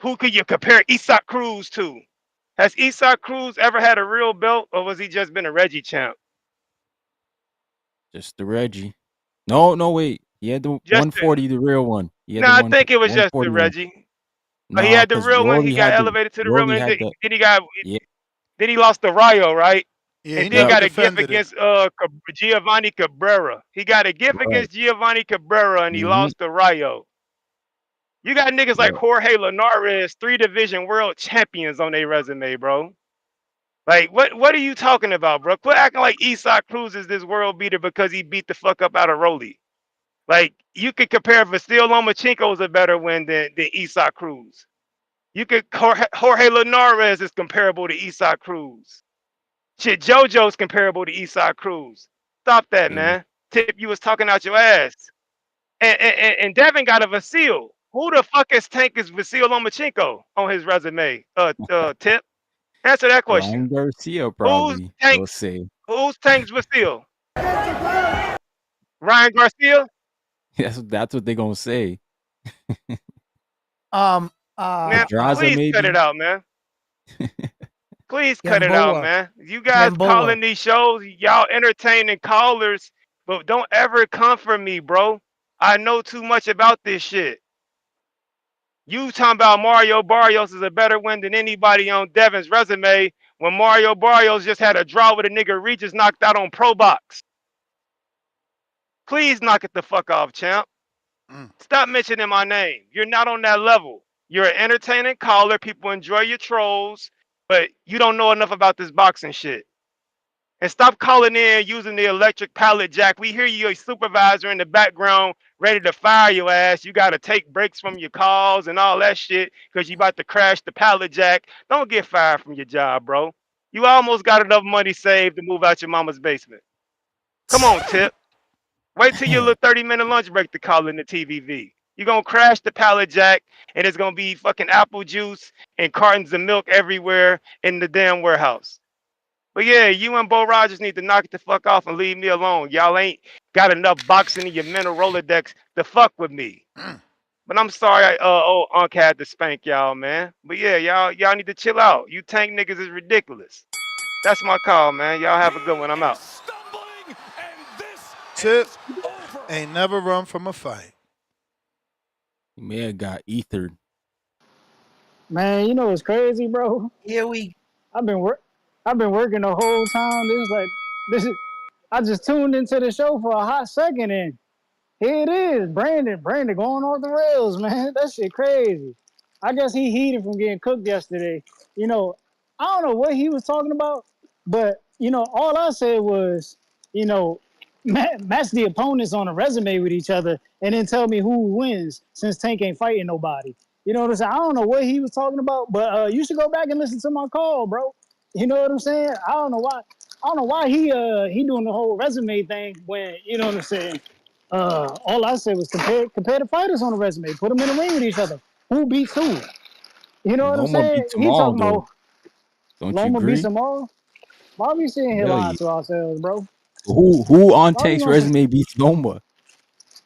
Who could you compare Isak Cruz to? Has Isak Cruz ever had a real belt, or was he just been a Reggie champ? Just the Reggie. No, wait. He had the Just 140, the real one. He had no, the I think it was just the 141. Reggie. He Nah, had the because real one. He got elevated to the real one. Rolly had the Then he got yeah. then he lost to Rayo, right? Yeah, he And then never Yep. got a gift defended it. against Giovanni Cabrera. He got a gift Right. against Giovanni Cabrera, and he Mm-hmm. lost to Rayo. You got niggas like Yep. Jorge Linares, 3 division world champions on their resume, bro. Like, what are you talking about, bro? Quit acting like Isak Cruz is this world beater because he beat the fuck up out of Rolly. Like, you could compare Vasil Lomachenko is a better win than Isak Cruz. You could Jorge Linares is comparable to Isak Cruz. Shit, JoJo's comparable to Isak Cruz. Stop that, Yeah. man. Tip, you was talking out your ass. And Devin got a Vasil. Who the fuck is Tank is Vasil Lomachenko on his resume? Tip, answer that question. Ryan Garcia Who's probably will Tank's say. Who's Tank's Vasil? Ryan Garcia? That's what they're gonna say. Man, Pedraza please cut it maybe. out, man. Please cut it out, Gamboa. man. You guys Gamboa. calling these shows, y'all entertaining callers, but don't ever come for me, bro. I know too much about this shit. You talking about Mario Barrios is a better win than anybody on Devin's resume when Mario Barrios just had a draw with a nigga Regis knocked out on Pro Box. Please knock it the fuck off, champ. Stop mentioning my name. You're not on that level. You're an entertaining caller. People enjoy your trolls, but you don't know enough about this boxing shit. And stop calling in using the electric pallet jack. We hear you, your supervisor in the background, ready to fire your ass. You got to take breaks from your calls and all that shit because you about to crash the pallet jack. Don't get fired from your job, bro. You almost got enough money saved to move out your mama's basement. Come on, Tip. Wait till your little 30-minute lunch break to call in the TVV. You're going to crash the pallet jack, and it's going to be fucking apple juice and cartons of milk everywhere in the damn warehouse. But yeah, you and Bo Rogers need to knock it the fuck off and leave me alone. Y'all ain't got enough boxing in your mental Rolodex to fuck with me. But I'm sorry, Unc had to spank y'all, man. But yeah, y'all need to chill out. You tank niggas is ridiculous. That's my call, man. Y'all have a good one. I'm out. Tip ain't never run from a fight. He may have got ethered. Man, you know what's crazy, bro? Here we. I've been working the whole time. This is. I just tuned into the show for a hot second, and here it is, Brandon going off the rails, man. That shit crazy. I guess he heated from getting cooked yesterday. You know, I don't know what he was talking about, but all I said was, match the opponents on a resume with each other, and then tell me who wins since Tank ain't fighting nobody. You know what I'm saying? I don't know what he was talking about, but you should go back and listen to my call, bro. You know what I'm saying? I don't know why he doing the whole resume thing when you know what I'm saying. All I said was compare the fighters on the resume. Put them in the ring with each other. Who beats who? You know what I'm Loma saying? beats them He all, talking though. about Don't you Loma beats agree? them all. Why we sitting here Hell lying yeah. to ourselves, bro? Who on Why we Tank's gonna say, resume beats Loma?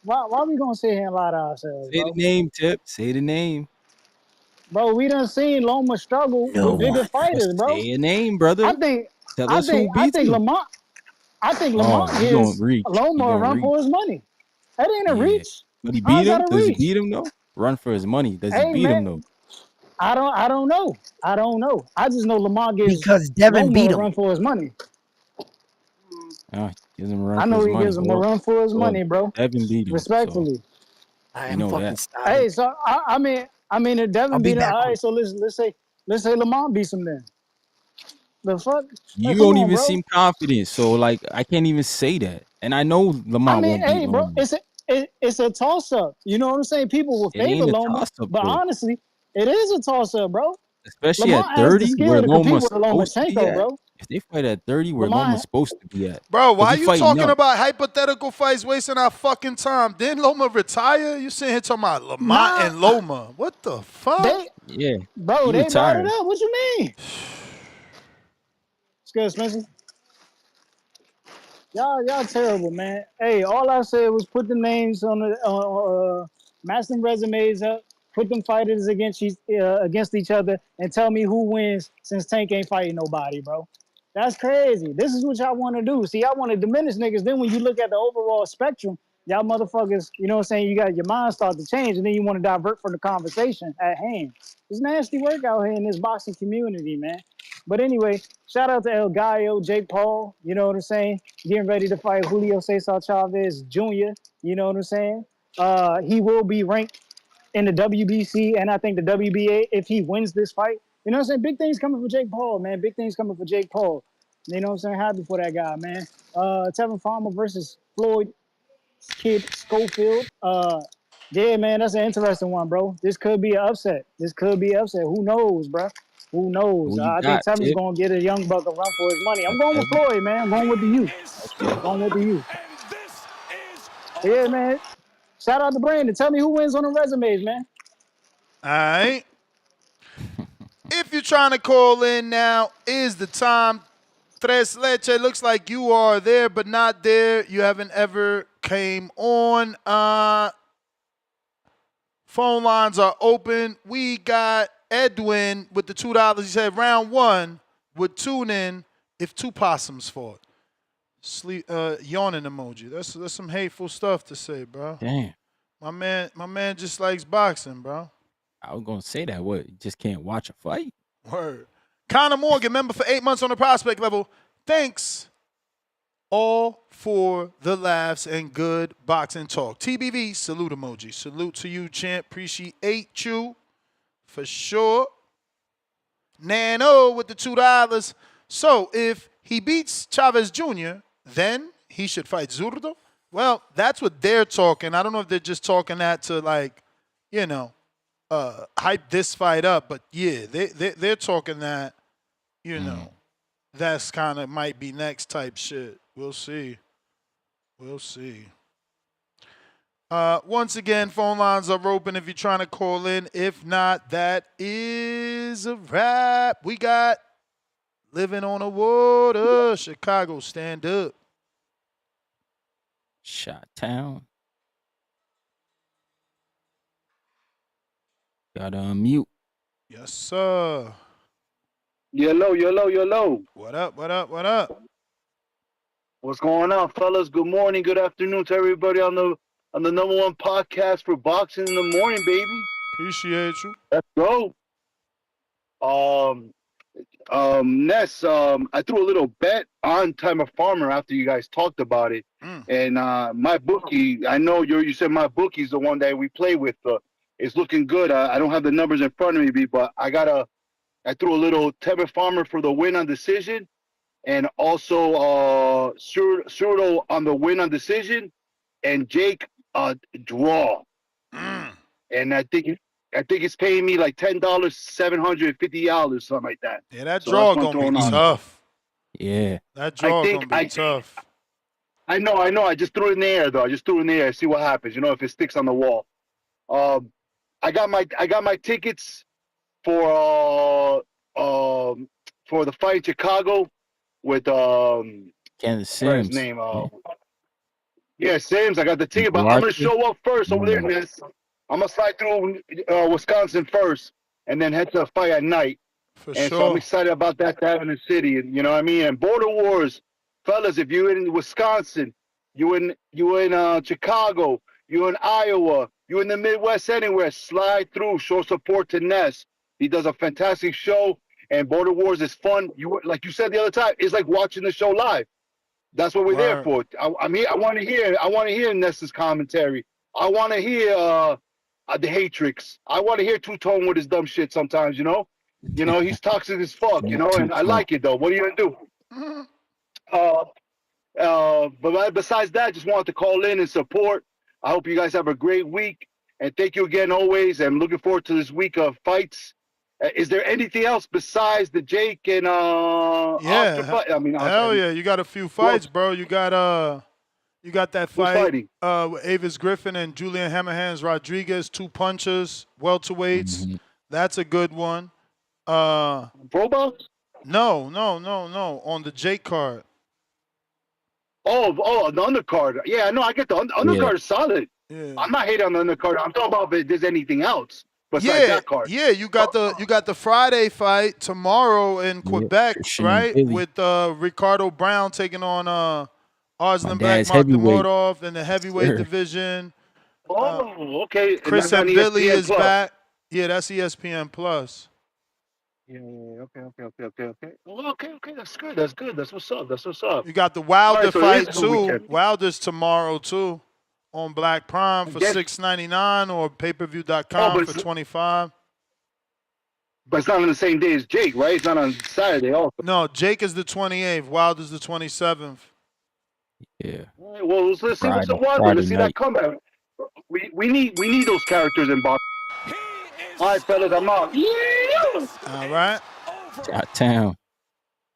why we gonna sit here and lie to ourselves, Say the bro? name, Tip. Say the name. Bro, we done seen Loma struggle No with bigger one. fighters, bro. Say a name, brother. I think Tell I us who think I beats think him. Lamont Oh, you gonna gives reach. You Loma a gonna run reach. for his money. That ain't a Yeah. reach. But he beat How's that him? a Does he reach? beat him, though? Run for his money. Does he Hey beat him, man, though? I don't know. I don't know. I just know Lamont gives Because Devin Loma beat a him. run for his money. Gives him a run I for know his he money. gives him a run for his Well, money, bro. Devin beat him, so Respectfully. I you am know fucking that. starving. Hey, so I mean if I'll Devin be beat him, back all on. right, so let's say Lamont beats him then. The fuck? Like, You come don't on, even bro. seem confident, so like I can't even say that. And I know I Lamont mean, won't beat hey, bro, Loma. it's a toss up. You know what I'm saying? People will It favor ain't a Loma, toss up but though, honestly, it is a toss up, bro. especially at Lamont has the 30, skill where to compete Loma's with supposed to be Lomachenko, at. bro. If they fight at 30, where Loma's Lamont, supposed to be at, Bro, because why he you fighting talking young. about hypothetical fights wasting our fucking time? Didn't Loma retire? You sitting here talking about Lamont nah, and Loma. What the fuck? Yeah, bro, he they brought it retired. up. What you mean? It's good, Spencer. Y'all terrible, man. Hey, all I said was put the names on the match them resumes up, put them fighters against each other, and tell me who wins since Tank ain't fighting nobody, bro. That's crazy. This is what y'all want to do. See, y'all want to diminish niggas. Then when you look at the overall spectrum, y'all motherfuckers, you know what I'm saying? You got your mind start to change, and then you want to divert from the conversation at hand. It's nasty work out here in this boxing community, man. But anyway, shout out to El Gallo, Jake Paul, you know what I'm saying? Getting ready to fight Julio César Chavez Jr., you know what I'm saying? He will be ranked in the WBC and I think the WBA if he wins this fight. You know what I'm saying? Big things coming for Jake Paul, man. Big things coming for Jake Paul. You know what I'm saying? Happy for that guy, man. Tevin Farmer versus Floyd Kid Schofield. Yeah, man, that's an interesting one, bro. This could be an upset. Who knows, bro? Who knows? Who you I think got, Tevin's Tip? gonna get a young buck a run for his money. I'm Got going with Devin? Floyd, man. I'm going with the youth. Okay. Going with the youth. Yeah, man. Shout out to Brandon. Tell me who wins on the resumes, man. All right. If you're trying to call in now, is the time. Tres Leche, looks like you are there, but not there. You haven't ever came on. Phone lines are open. We got Edwin with the $2. He said round one would tune in if two possums fought. Sleep, yawning emoji. That's some hateful stuff to say, bro. Damn. My man just likes boxing, bro. I was gonna say that. What? You just can't watch a fight? Word. Connor Morgan, member for 8 months on the prospect level. Thanks all for the laughs and good boxing talk. TBV, salute emoji. Salute to you, champ. Appreciate you for sure. Nano with the $2. So if he beats Chavez Jr., then he should fight Zurdo? Well, that's what they're talking. I don't know if they're just talking that to, like, you know, hype this fight up. But, yeah, they're talking that, you know, that's kind of might be next type shit. We'll see. We'll see. Once again, phone lines are open if you're trying to call in. If not, that is a wrap. We got Living on the Water, Chicago, stand up. Shot Town. Gotta unmute. Yes, sir. Yo. What up, what up, what up? What's going on, fellas? Good morning, good afternoon to everybody on the number one podcast for boxing in the morning, baby. Appreciate you. Let's go. Ness, I threw a little bet on Timer Farmer after you guys talked about it. And my bookie, I know you said my bookie's the one that we play with. It's looking good. I don't have the numbers in front of me, but I threw a little Timer Farmer for the win on decision, and also Surdo on the win on decision, and Jake draw. And I think it's paying me like $10, $750, something like that. Yeah, that So draw that's what I'm gonna be throwing on. tough. Yeah. That draw gonna be tough. I know. I just threw it in the air, though. I just threw it in the air. See what happens. You know, if it sticks on the wall. I got my tickets for the fight in Chicago with Kansas what's Sims. his name? Yeah, Sims. I got the ticket, but I'm gonna show up first over there, Ness. I'm gonna slide through Wisconsin first, and then head to the fight at night. So I'm excited about that to have in the city, and you know what I mean. And Border Wars, fellas, if you're in Wisconsin, you in Chicago, you in Iowa, you in the Midwest, anywhere, slide through, show support to Ness. He does a fantastic show, and Border Wars is fun. Like you said the other time, it's like watching the show live. That's what we're there for. I mean, I want to hear Ness's commentary. I want to hear the Hatrix. I want to hear Two Tone with his dumb shit sometimes. You know, he's toxic as fuck. You know, and I like it though. What are you gonna do? But besides that, just wanted to call in and support. I hope you guys have a great week, and thank you again always. I'm looking forward to this week of fights. Is there anything else besides the Jake and Oscar fight? I mean, hell yeah, you got a few fights, bro. You got that fight with Avis Griffin and Julian Hammerhands Rodriguez, 2 punchers, welterweights. That's a good one. Pro box? No. On the Jake card. Oh, the undercard. Yeah, no, I get the undercard is solid. Yeah. I'm not hating on the undercard. I'm talking about if there's anything else besides that card. Yeah, you got the Friday fight tomorrow in Quebec, right? With Ricardo Brown taking on Arslanbek Markhimov in the heavyweight division. Oh, okay. Chris and Billy is back. Yeah, that's ESPN Plus. Yeah. Okay. Well, okay. That's good. That's what's up. You got the Wilder fight too. Wilder's tomorrow too, on Black Prime for $6.99 or payperview.com for $25. But it's not on the same day as Jake, right? It's not on Saturday also. No, Jake is the 28th. Wilder's the 27th. Yeah. All right, well, let's see what's the Wilder. Let's see that comeback. We need those characters in boxing. All right, fellas, I'm out. All right. Shot Town.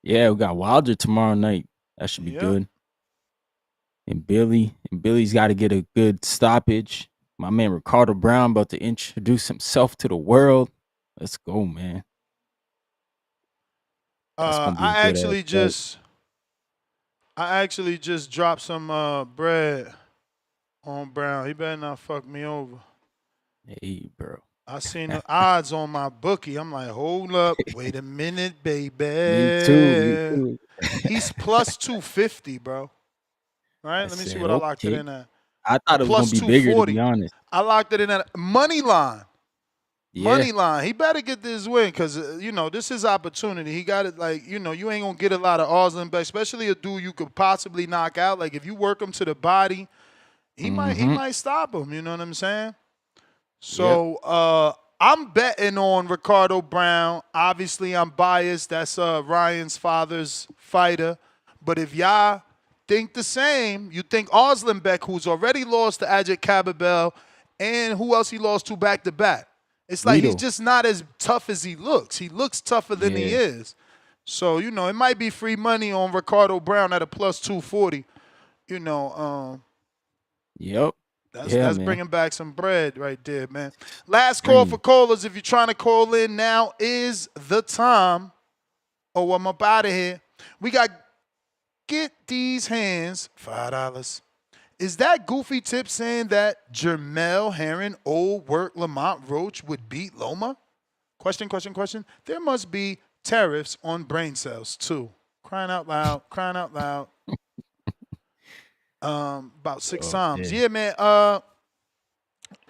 Yeah, we got Wilder tomorrow night. That should be good. And Billy's got to get a good stoppage. My man Ricardo Brown about to introduce himself to the world. Let's go, man. I actually just dropped some bread on Brown. He better not fuck me over. Hey, bro. I seen the odds on my bookie. I'm like, hold up, wait a minute, baby. Me too. He's plus 250, bro. Right? Let me see what I locked it in at. I thought it was gonna be bigger, to be honest. I locked it in at money line. Yeah. Money line. He better get this win because, this is opportunity. He got it like, you ain't going to get a lot of Arslanbek, especially a dude you could possibly knock out. Like, if you work him to the body, he might stop him. You know what I'm saying? So I'm betting on Ricardo Brown. Obviously, I'm biased. That's Ryan's father's fighter. But if y'all think the same, you think Oslenbeck, who's already lost to Ajit Kababel, and who else he lost to back-to-back. It's like he's Guido. just not as tough as he looks. He looks tougher than he Yeah. is. So, you know, it might be free money on Ricardo Brown at a plus 240. You know, Yep. that's Yeah, that's man. bringing back some bread right there, man. Last call Bringing. for callers. If you're trying to call in, now is the time. Oh, I'm up out of here. We got Get These Hands, $5. Is that Goofy Tip saying that Jermel Herring, old work Lamont Roach would beat Loma? Question. There must be tariffs on brain cells too. Crying out loud. About 6 Oh, times. yeah. Yeah, man.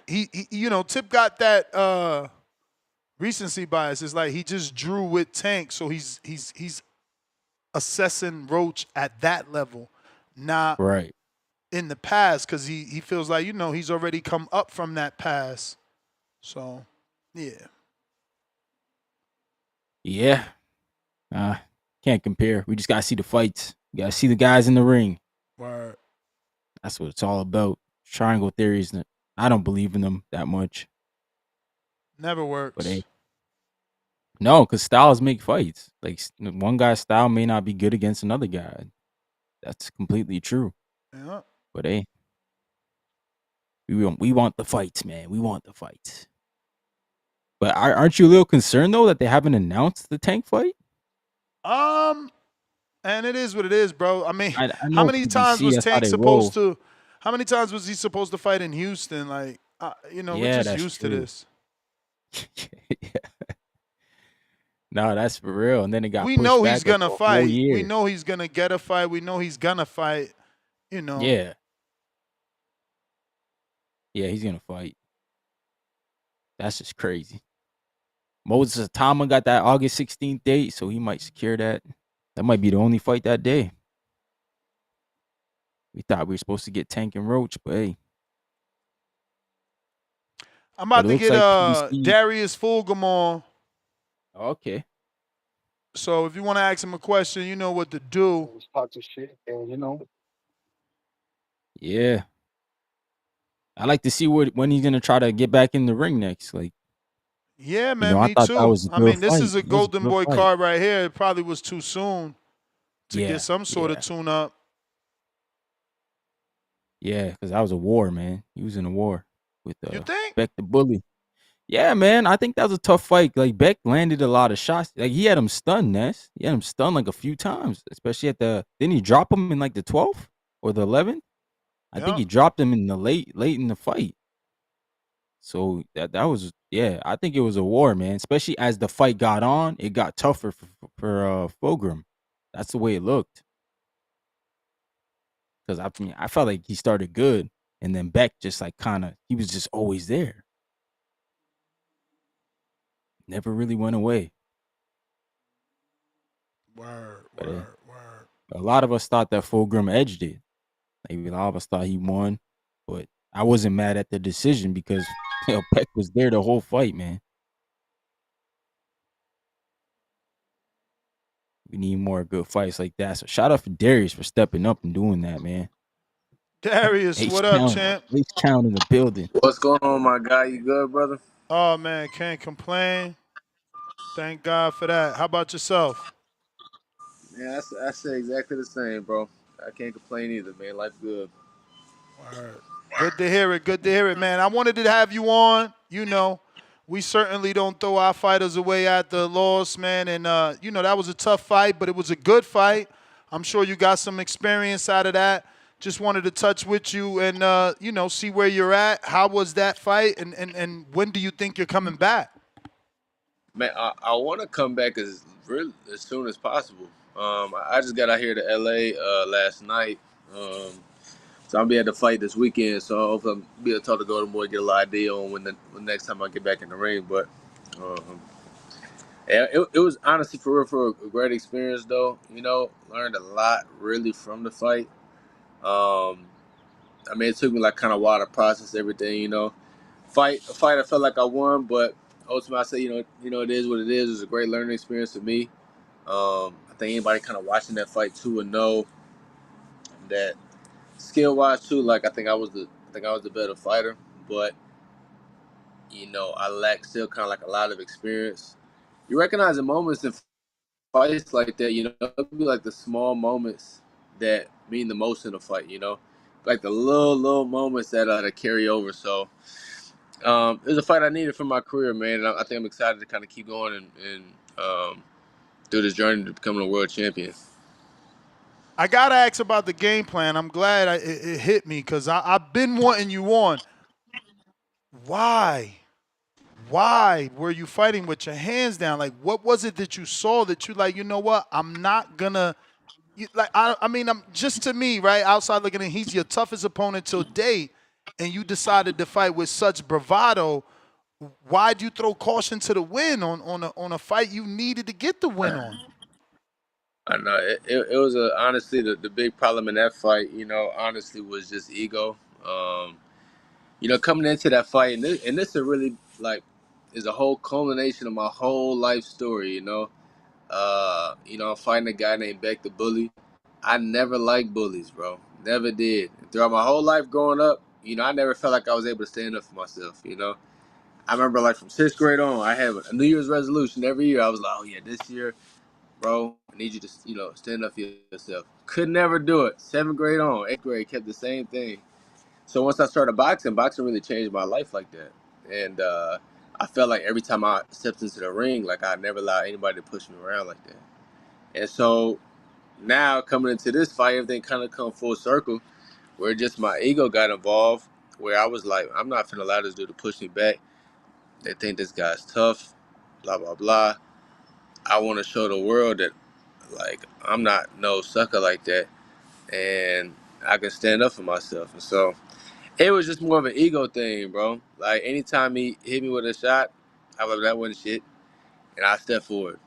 He you know, Tip got that recency bias. It's like he just drew with Tank, so he's assessing Roach at that level, not Right. in the past, because he feels like, you know, he's already come up from that past. So, yeah. Yeah. Can't compare. We just gotta see the fights. You gotta see the guys in the ring. Word. That's what it's all about. Triangle theories. I don't believe in them that much. Never But works. hey. No, because styles make fights. Like one guy's style may not be good against another guy. That's completely true. Yeah. But hey, we want the fights, man. We want the fights. But aren't you a little concerned though that they haven't announced the Tank fight? And it is what it is, bro. I mean, I how know many times PBC. was That's how Tank they supposed roll. to? How many times was he supposed to fight in Houston? Like, you know, we're Yeah, just that's used to true. this. No, that's for real. And then it got We pushed know back he's like gonna a whole fight. We year. know he's gonna get a fight. We know he's gonna fight. You know. Yeah. Yeah, he's gonna fight. That's just crazy. Moses Atama got that August 16th date, so he might secure that. That might be the only fight that day. We thought we were supposed to get Tank and Roach, but hey. I'm But about it to looks get like PBC. Darius Fulgham on. Okay. So if you want to ask him a question, you know what to do. Talk to shit, and you know. Yeah. I like to see when he's gonna try to get back in the ring next. Like, Yeah, you man, know, I me thought that too. was a I good mean, this fight. is a It was a Golden good Boy fight. card right here. It probably was too soon to Yeah. get some sort of Yeah. tune up. Yeah, because that was a war, man. He was in a war with You think? Beck the Bully. Yeah, man. I think that was a tough fight. Like Beck landed a lot of shots. Like he had him stunned, Ness. He had him stunned like a few times, especially at the. Didn't he drop him in like the 12th or the 11th? I think Yeah. he dropped him in the late in the fight. So that was I think it was a war, man. Especially as the fight got on, it got tougher for Fulgham. That's the way it looked. Because I felt like he started good, and then Beck just like he was just always there. Never really went away. Word. A lot of us thought that Fulgham edged it. Like a lot of us thought he won, but I wasn't mad at the decision because Beck was there the whole fight, man. We need more good fights like that. So shout out for Darius for stepping up and doing that, man. Darius, what up, champ? H-Town in the building. What's going on, my guy? You good, brother? Oh man, can't complain. Thank God for that. How about yourself? Yeah, I say exactly the same, bro. I can't complain either, man. Life good. Word. Good to hear it, man. I wanted to have you on. You know, we certainly don't throw our fighters away at the loss, man. And, you know, that was a tough fight, but it was a good fight. I'm sure you got some experience out of that. Just wanted to touch with you and, you know, see where you're at. How was that fight? And when do you think you're coming back? Man, I want to come back as soon as possible. I just got out here to LA last night. So I'll be at the fight this weekend. So hopefully I'll be able to talk to Golden Boy, get a little idea on when next time I get back in the ring. But yeah, it was honestly for a great experience though. You know, learned a lot really from the fight. I mean, it took me like kind of a while to process everything. You know, fight I felt like I won, but ultimately, I say, it is what it is. It was a great learning experience for me. I think anybody kind of watching that fight too would know that skill wise too. Like I think I was the better fighter, but I lack still kind of like a lot of experience. You recognize the moments in fights like that. It'll be like the small moments that mean the most in a fight. Like the little moments that carry over. So it was a fight I needed for my career, man. And I think I'm excited to kind of keep going and do this journey to becoming a world champion. I gotta ask about the game plan. I'm glad it hit me because I've been wanting you on. Why? Why were you fighting with your hands down? Like, what was it that you saw that you like? You know what? I'm not gonna. I mean, I'm just to me, right? Outside looking in, he's your toughest opponent till date, and you decided to fight with such bravado. Why'd you throw caution to the wind on a fight you needed to get the win on? I know it was honestly the big problem in that fight. Honestly was just ego. Coming into that fight, and this is really like is a whole culmination of my whole life story. I'm fighting a guy named Beck the Bully. I never liked bullies, bro. Never did. Throughout my whole life growing up, I never felt like I was able to stand up for myself. I remember like from sixth grade on, I had a New Year's resolution every year. I was like, oh yeah, this year, bro, I need you to, stand up for yourself. Could never do it. Seventh grade on, eighth grade, kept the same thing. So once I started boxing really changed my life like that. And I felt like every time I stepped into the ring, like I never allowed anybody to push me around like that. And so now coming into this fight, everything kind of come full circle, where just my ego got involved, where I was like, I'm not finna allow this dude to push me back. They think this guy's tough, blah blah blah. I want to show the world that like I'm not no sucker like that, and I can stand up for myself. And so it was just more of an ego thing, bro. Like anytime he hit me with a shot, I was like, that wasn't shit, and I step forward.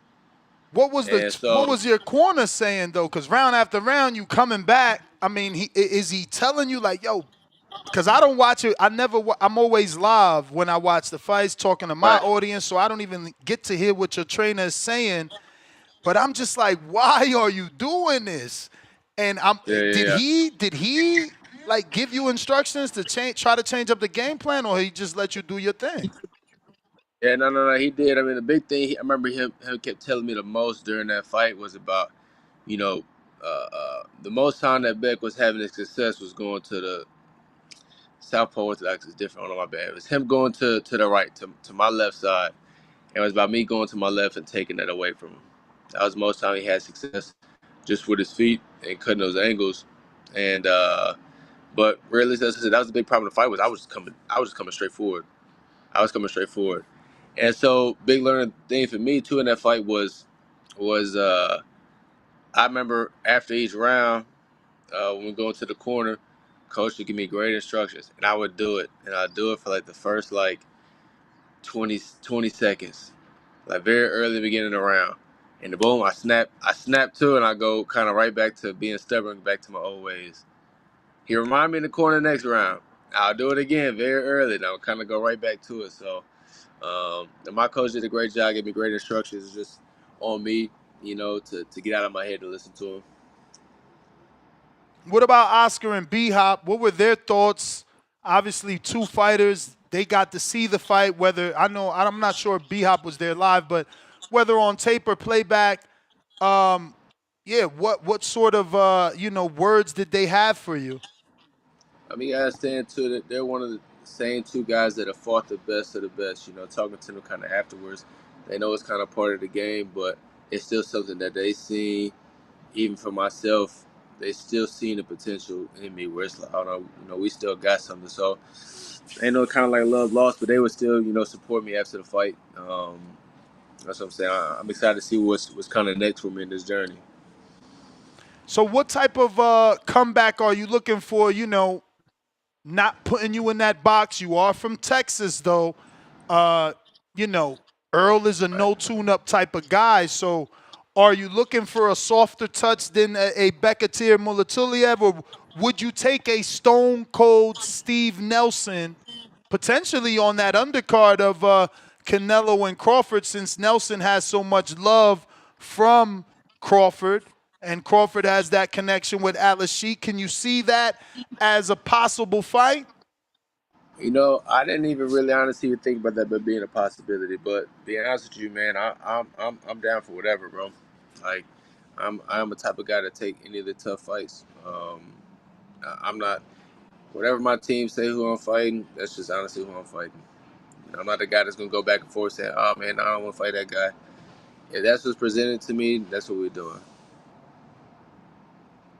What was And so your corner saying though? Because round after round, you coming back. I mean, is he telling you like, yo? Because I don't watch it. I'm always live when I watch the fights, talking to my audience, so I don't even get to hear what your trainer is saying. But I'm just like, why are you doing this? And did he like give you instructions to try to change up the game plan, or he just let you do your thing? Yeah, no, he did. I mean, the big thing I remember him kept telling me the most during that fight was about, the most time that Beck was having his success was going to the South Pole Orthodox is different. On my bad. It was him going to the right, to my left side. And it was about me going to my left and taking that away from him. That was the most time he had success, just with his feet and cutting those angles. And but really, as I said, that was the big problem in the fight was I was just coming straight forward. I was coming straight forward. And so big learning thing for me too in that fight was I remember after each round, when we go into the corner, coach would give me great instructions and I would do it. And I'd do it for like the first like 20 seconds. Like very early beginning of the round. And the boom, I snap to it and I go kind of right back to being stubborn, back to my old ways. He remind me in the corner next round. I'll do it again very early and I'll kind of go right back to it. So and my coach did a great job, gave me great instructions. It's just on me, to get out of my head to listen to him. What about Oscar and B-Hop? What were their thoughts? Obviously, two fighters. They got to see the fight. I'm not sure if B-Hop was there live, but whether on tape or playback, what sort of words did they have for you? I mean, you understand too that they're one of the same two guys that have fought the best of the best. Talking to them kind of afterwards, they know it's kind of part of the game, but it's still something that they see. Even for myself, they still seeing the potential in me. Where it's like, I don't know, we still got something. So ain't no kind of like love lost, but they would still, support me after the fight. That's what I'm saying. I'm excited to see what's kind of next for me in this journey. So what type of comeback are you looking for? Not putting you in that box. You are from Texas, though. Earl is a no tune-up type of guy. So are you looking for a softer touch than a Bekatir Mulatuliev, or would you take a stone-cold Steve Nelson potentially on that undercard of Canelo and Crawford, since Nelson has so much love from Crawford, and Crawford has that connection with Atlas Sheik. Can you see that as a possible fight? You know, I didn't even really honestly even think about that but being a possibility. But being honest with you, man, I'm down for whatever, bro. Like, I'm a type of guy to take any of the tough fights. I'm not whatever my team say who I'm fighting. That's just honestly who I'm fighting. I'm not the guy that's gonna go back and forth saying, "Oh man, I don't want to fight that guy." If that's what's presented to me, that's what we're doing.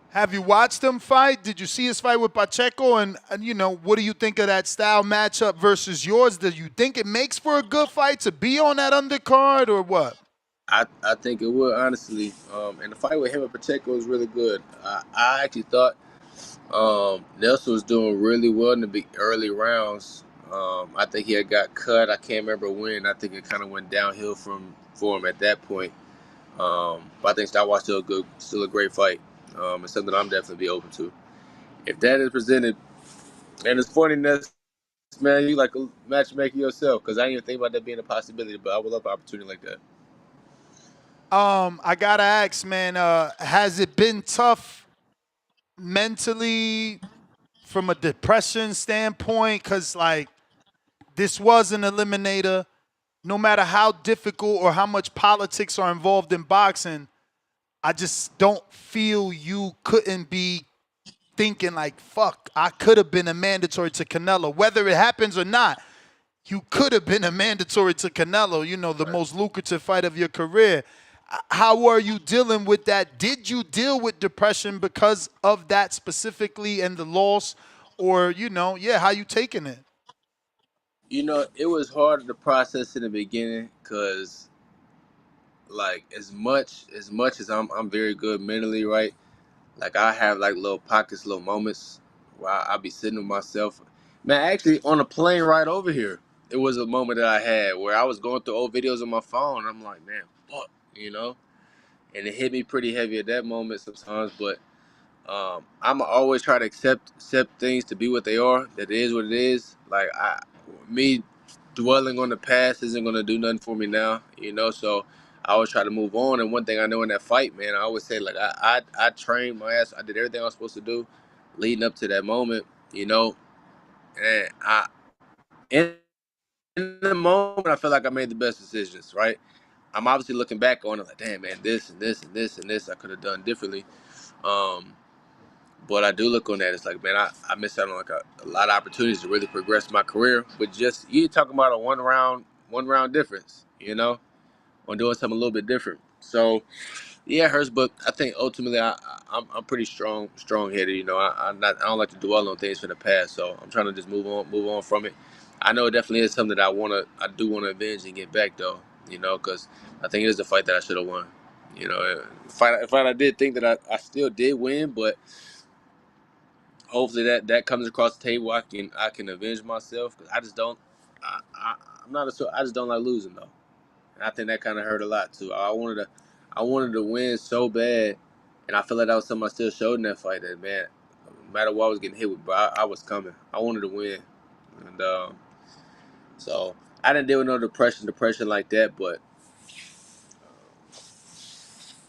Have you watched him fight? Did you see his fight with Pacheco? And you know, what do you think of that style matchup versus yours? Do you think it makes for a good fight to be on that undercard or what? I think it would honestly. And the fight with him and Pacheco was really good. I actually thought Nelson was doing really well in the early rounds. I think he had got cut. I can't remember when. I think it kind of went downhill for him at that point. But I think Star Wars still a great fight. It's something I'm definitely be open to. If that is presented, and it's funny, man, you like a matchmaker yourself, because I didn't even think about that being a possibility, but I would love an opportunity like that. I gotta ask, man, has it been tough mentally from a depression standpoint? Cause like this was an eliminator. No matter how difficult or how much politics are involved in boxing, I just don't feel you couldn't be thinking like, fuck, I could have been a mandatory to Canelo. Whether it happens or not, you could have been a mandatory to Canelo, you know, the most lucrative fight of your career. How are you dealing with that? Did you deal with depression because of that specifically and the loss? Or, you know, yeah, how you taking it? You know, it was hard to process in the beginning because, like, as much as I'm very good mentally, right? Like, I have like little pockets, little moments where I'll be sitting with myself. Man, actually, on a plane ride over here, it was a moment that I had where I was going through old videos on my phone. And I'm like, man, fuck, you know? And it hit me pretty heavy at that moment sometimes, but I'm always try to accept things to be what they are. That it is what it is. Like me dwelling on the past isn't gonna do nothing for me now, you know. So I always try to move on. And one thing I know in that fight, man, I always say like I trained my ass. I did everything I was supposed to do, leading up to that moment, you know. And in, in the moment, I feel like I made the best decisions. Right. I'm obviously looking back on it like, damn, man, this and this and this and this I could have done differently. Um, But I do look on that. It's like, man, I missed out on like a lot of opportunities to really progress my career. But just you talking about a one round difference, you know, on doing something a little bit different. So yeah, it hurts. But I think ultimately I'm pretty strong headed. You know, I don't like to dwell on things from the past. So I'm trying to just move on from it. I know it definitely is something that I do want to avenge and get back though. You know, because I think it is a fight that I should have won. You know, fight I did think that I still did win, but hopefully that comes across the table. I can avenge myself because I just don't. I'm not I just don't like losing though, and I think that kind of hurt a lot too. I wanted to win so bad, and I feel like that was something I still showed in that fight. That man, no matter what I was getting hit with, but I was coming. I wanted to win, and so I didn't deal with no depression like that. But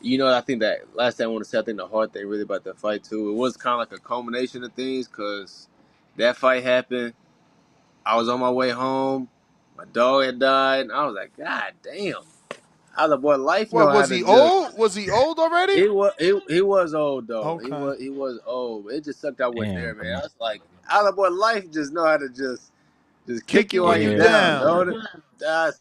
you know, I think that last thing I want to say, I think the hard thing really about that fight too, it was kind of like a culmination of things because that fight happened. I was on my way home. My dog had died. And I was like, God damn. I was like, boy, life know What how was to he just. old? Was he old already? He was old though. Okay. He was old. It just sucked I wasn't Damn, there, man. bro. I was like, I was like, boy, life just know how to just kick Kicking you while when you're you Yeah. down, down. don't it? That's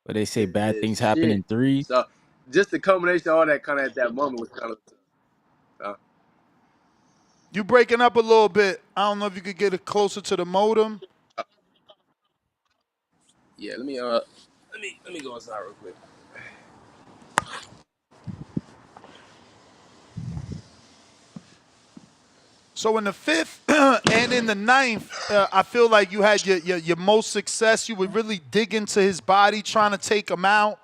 But they say bad things this happen shit. in threes. So just the combination of all that kind of at that moment was kind of. You breaking up a little bit. I don't know if you could get it closer to the modem. Yeah, let me go inside real quick. So in the fifth and in the ninth, I feel like you had your most success. You would really dig into his body, trying to take him out.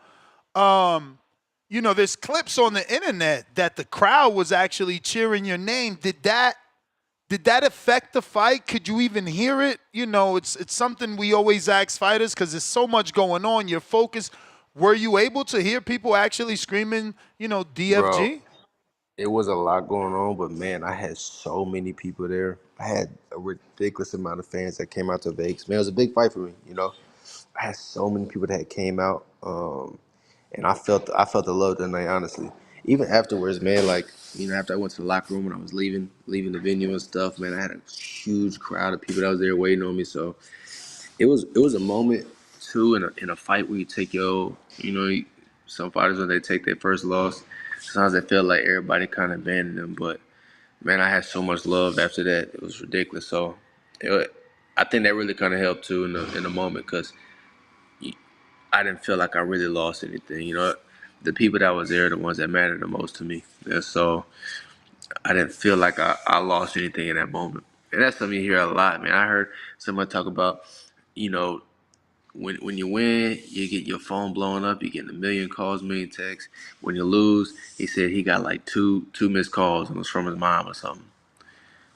You know, there's clips on the internet that the crowd was actually cheering your name. Did that Did that affect the fight? Could you even hear it? You know, it's something we always ask fighters because there's so much going on. You're focused. Were you able to hear people actually screaming, Bro, DFG? it was a lot going on, but man, I had so many people there. I had a ridiculous amount of fans that came out to Vegas. Man, it was a big fight for me, I had so many people that came out, and I felt the love that night. Honestly, even afterwards, man. Like after I went to the locker room when I was leaving the venue and stuff, man, I had a huge crowd of people that was there waiting on me. So it was a moment too in a fight where you take some fighters when they take their first loss. Sometimes I feel like everybody kind of abandoned them, but man, I had so much love after that. It was ridiculous. So I think that really kind of helped too in the moment because I didn't feel like I really lost anything. The people that was there are the ones that mattered the most to me. And so I didn't feel like I lost anything in that moment. And that's something you hear a lot, man. I heard someone talk about, you know, when you win, you get your phone blowing up, you get a million calls, million texts. When you lose, he said he got like two missed calls and it was from his mom or something.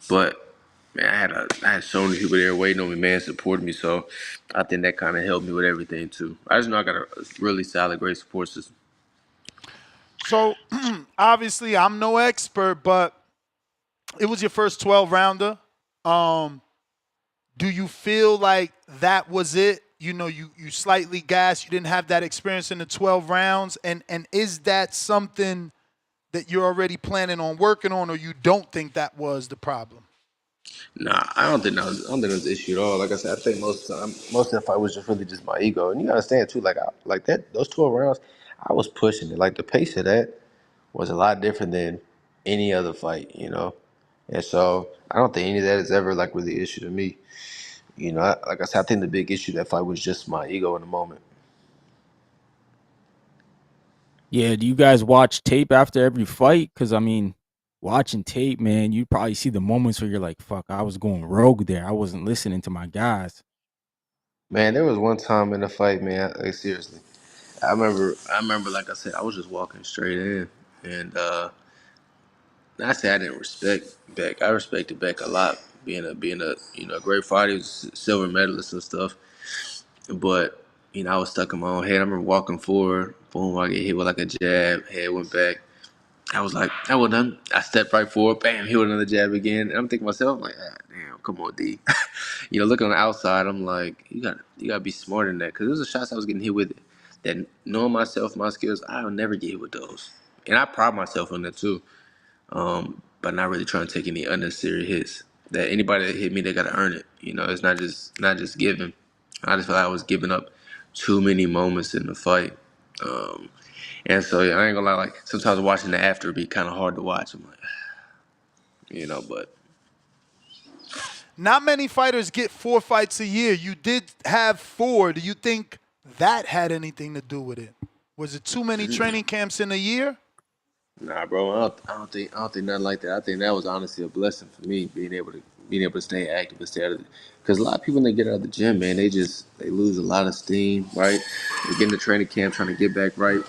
But man, I had so many people there waiting on me, man, supporting me. So I think that kind of helped me with everything too. I just know I got a really solid, great support system. So obviously, I'm no expert, but it was your first 12 rounder. Do you feel like that was it? You slightly gassed. You didn't have that experience in the 12 rounds, and is that something that you're already planning on working on, or you don't think that was the problem? Nah, I don't think that was the issue at all. Like I said, I think most of the fight was just really just my ego, and you gotta understand too. Like that, those 12 rounds, I was pushing it. Like the pace of that was a lot different than any other fight. And so I don't think any of that is ever like really an issue to me. Like I said, I think the big issue of that fight was just my ego in the moment. Yeah, do you guys watch tape after every fight? Because I mean, watching tape, man, you probably see the moments where you're like, "Fuck, I was going rogue there. I wasn't listening to my guys." Man, there was one time in the fight, man. Like seriously, I remember. Like I said, I was just walking straight in, and I say I didn't respect Beck. I respected Beck a lot, being a great fighter, he was a silver medalist and stuff. But I was stuck in my own head. I remember walking forward, boom, I get hit with like a jab, head went back. I was like, that was done. I stepped right forward, bam, hit with another jab again. And I'm thinking to myself, I'm like, damn, come on, D. Looking on the outside, I'm like, you gotta be smarter than that. Because there was the shots I was getting hit with that knowing myself, my skills, I would never get hit with those. And I pride myself on that too. But not really trying to take any unnecessary hits. That anybody that hit me, they gotta earn it. It's not just given. I just feel like I was giving up too many moments in the fight. Um, and so yeah, I ain't gonna lie, like sometimes watching the after be kind of hard to watch. I'm like, but Not many fighters get 4 fights a year. You did have 4. Do you think that had anything to do with it? Was it too many training camps in a year? nah, bro, I don't think nothing like that. I think that was honestly a blessing for me being able to stay active and stay out of it. Because a lot of people when they get out of the gym, man, they lose a lot of steam, right? They get in the training camp trying to get back right.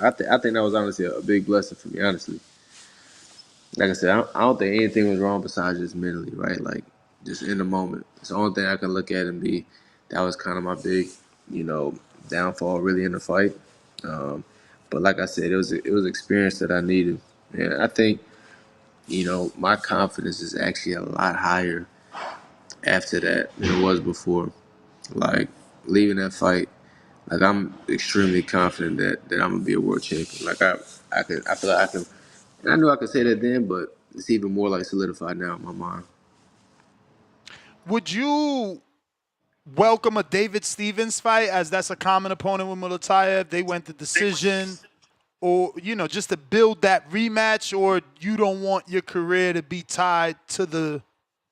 I think that was honestly a big blessing for me, honestly. Like I said, I don't think anything was wrong besides just mentally, right? Like just in the moment. It's the only thing I can look at and be that was kind of my big, you know, downfall really in the fight. Um, but like I said, it was experience that I needed, and I think my confidence is actually a lot higher after that than it was before. Like leaving that fight, like I'm extremely confident that I'm gonna be a world champion. Like I feel like I can. And I knew I could say that then, but it's even more like solidified now in my mind. Would you welcome a David Stevens fight, as that's a common opponent with Mulatayev? They went to decision, or just to build that rematch, or you don't want your career to be tied to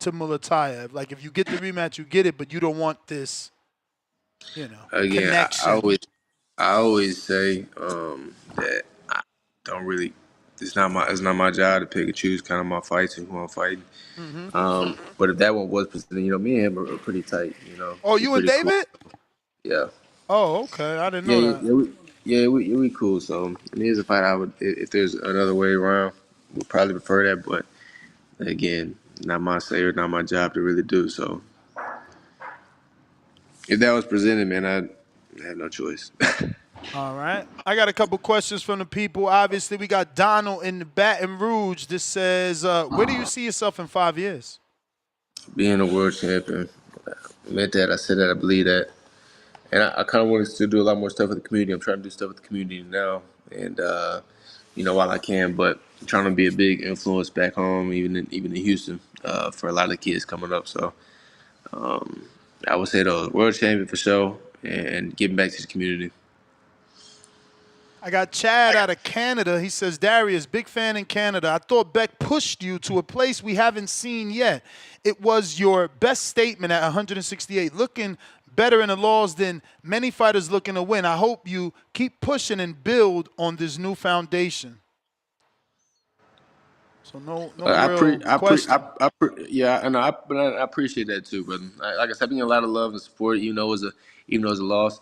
Mulatayev? Like if you get the rematch, you get it, but you don't want this, Again, connection. I always say that I don't really. It's not my job to pick and choose kind of my fights and who I'm fighting. Mm-hmm. But if that one was presented, me and him are pretty tight. Oh, We're you and pretty close. David? Yeah. Oh, okay. I didn't Yeah, know yeah, that. we cool. So it is a fight I would, if there's another way around, would probably prefer that. But again, not my say or not my job to really do. So if that was presented, man, I had no choice. All right. I got a couple questions from the people. Obviously, we got Donald in the Baton Rouge. This says, where do you see yourself in 5 years? Being a world champion, I meant that. I said that. I believe that. And I kind of wanted to do a lot more stuff with the community. I'm trying to do stuff with the community now, and while I can, but I'm trying to be a big influence back home, even in Houston, for a lot of the kids coming up. So I would say the world champion for sure, and giving back to the community. I got Chad out of Canada. He says, Darius, big fan in Canada. I thought Beck pushed you to a place we haven't seen yet. It was your best statement at 168, looking better in the laws than many fighters looking to win. I hope you keep pushing and build on this new foundation. So no question. Yeah, and I appreciate that too, brother. Like I said, I been a lot of love and support. Even though it was a loss,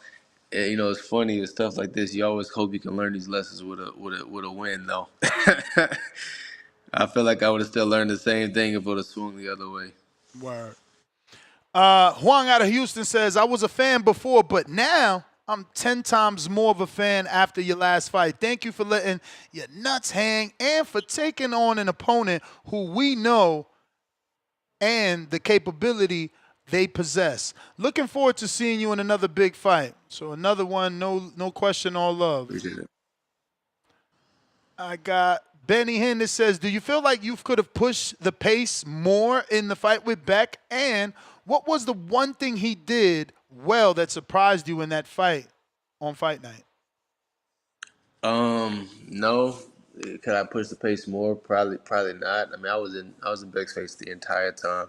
and, it's funny and stuff like this. You always hope you can learn these lessons with a win, though. I feel like I would have still learned the same thing if it would have swung the other way. Word. Huang out of Houston says, I was a fan before, but now I'm 10 times more of a fan after your last fight. Thank you for letting your nuts hang and for taking on an opponent who we know and the capability they possess. Looking forward to seeing you in another big fight. So another one, no question, all love. Appreciate it. I got Benny Hinn that says, do you feel like you could have pushed the pace more in the fight with Beck? And what was the one thing he did well that surprised you in that fight on fight night? No. Could I push the pace more? Probably not. I mean, I was in Beck's face the entire time.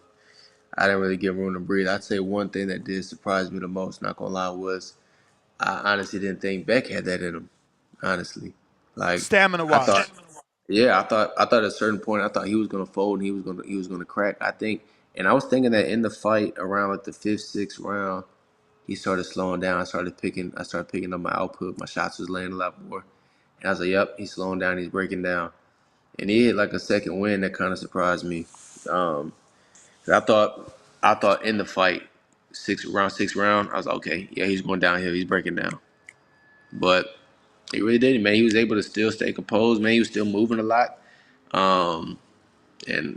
I didn't really give room to breathe. I'd say one thing that did surprise me the most, not gonna lie, was I honestly didn't think Beck had that in him. Honestly, like Stamina I wise. thought, yeah, I thought at a certain point I thought he was gonna fold and he was gonna crack. I think, and I was thinking that in the fight around like the fifth, sixth round, he started slowing down. I started picking up my output. My shots was landing a lot more, and I was like, "Yep, he's slowing down. He's breaking down." And he hit like a second win that kind of surprised me. I thought in the fight, sixth round, I was like, okay, yeah, he's going downhill. He's breaking down, but he really didn't, man. He was able to still stay composed, man. He was still moving a lot. And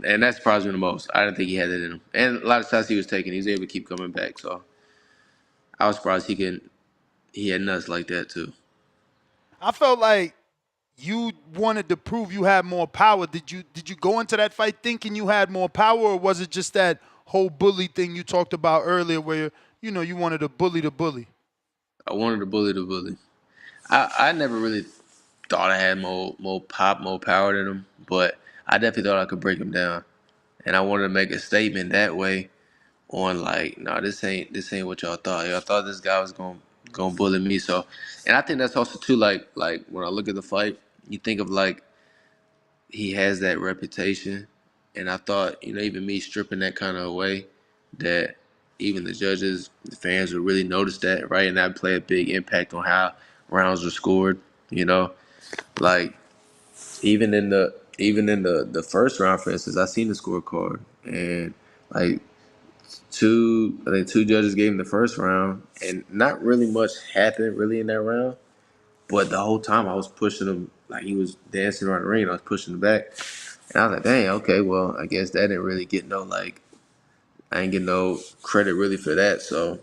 that surprised me the most. I didn't think he had that in him. And a lot of shots he was taking, he was able to keep coming back. So I was surprised he had nuts like that too. I felt like you wanted to prove you had more power. Did you go into that fight thinking you had more power, or was it just that whole bully thing you talked about earlier where, you wanted to bully the bully? I wanted to bully the bully. I never really thought I had more pop, more power than him, but I definitely thought I could break him down. And I wanted to make a statement that way on like, no, this ain't what y'all thought. Y'all thought this guy was gonna bully me. So, and I think that's also too like when I look at the fight, you think of like he has that reputation, and I thought even me stripping that kind of away, that even the judges, the fans would really notice that, right? And that'd play a big impact on how rounds are scored. Like even in the first round, for instance, I seen the scorecard and like I think two judges gave him the first round, and not really much happened really in that round. But the whole time I was pushing him, like he was dancing around the ring. I was pushing him back, and I was like, "Dang, okay, well, I guess that didn't really get no I ain't get no credit really for that." So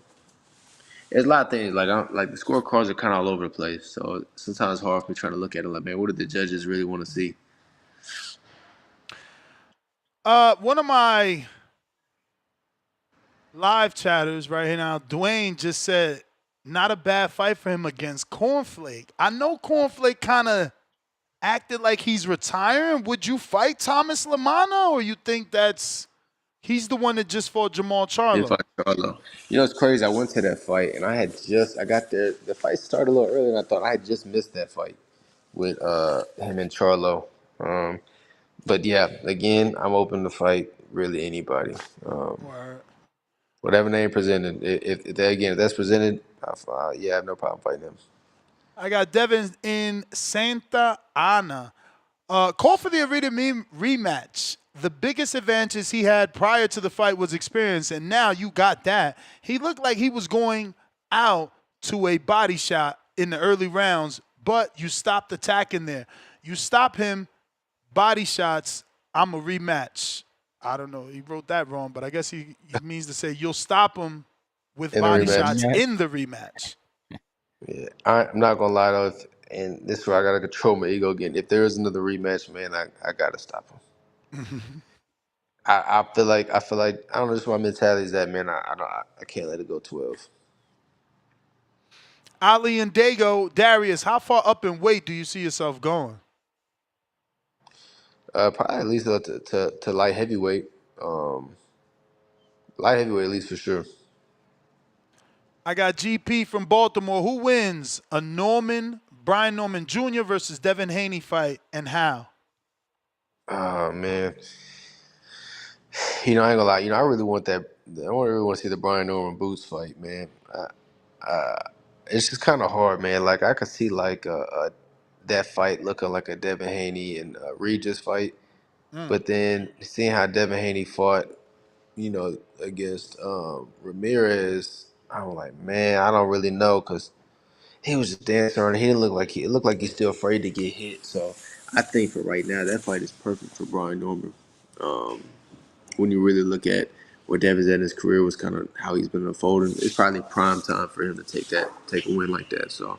there's a lot of things like the scorecards are kind of all over the place. So sometimes it's hard for me trying to look at it like, man, what did the judges really want to see? One of my live chatters right here now, Dwayne just said, not a bad fight for him against Cornflake. I know Cornflake kind of acted like he's retiring. Would you fight Thomas Lamana, or you think he's the one that just fought Jamal Charlo? Charlo. It's crazy. I went to that fight and I got there. The fight started a little early, and I thought I had just missed that fight with him and Charlo. But yeah, again, I'm open to fight really anybody. Whatever name presented. If that's presented, I have no problem fighting him. I got Devin in Santa Ana. Call for the arena rematch the biggest advantage he had prior to the fight was experience, and now you got that. He looked like he was going out to a body shot in the early rounds, but you stopped attacking there. You stop him, body shots, I'm a rematch. I don't know. He wrote that wrong, but I guess he means to say you'll stop him with In the body rematch. shots in the rematch. Yeah, I'm not gonna lie though, and this is where I gotta control my ego again. If there is another rematch, man, I gotta stop him. I feel like I don't know. Just my mentality is that, man. I can't let it go 12. Ali and Dago, Darius, how far up in weight do you see yourself going? Probably at least to light heavyweight. Light heavyweight at least for sure. I got GP from Baltimore. Who wins a Brian Norman Jr. versus Devin Haney fight, and how? Oh man, I ain't gonna lie. I really want that. I really want to see the Brian Norman Boots fight, man. It's just kind of hard, man. Like I could see like that fight looking like a Devin Haney and Regis fight, but then seeing how Devin Haney fought, against Ramirez, I'm like, man, I don't really know because he was just dancing around. He didn't look like it looked like he's still afraid to get hit. So I think for right now, that fight is perfect for Brian Norman. Um, when you really look at where Devin's at in his career was kind of how he's been unfolding, it's probably prime time for him to take a win like that. So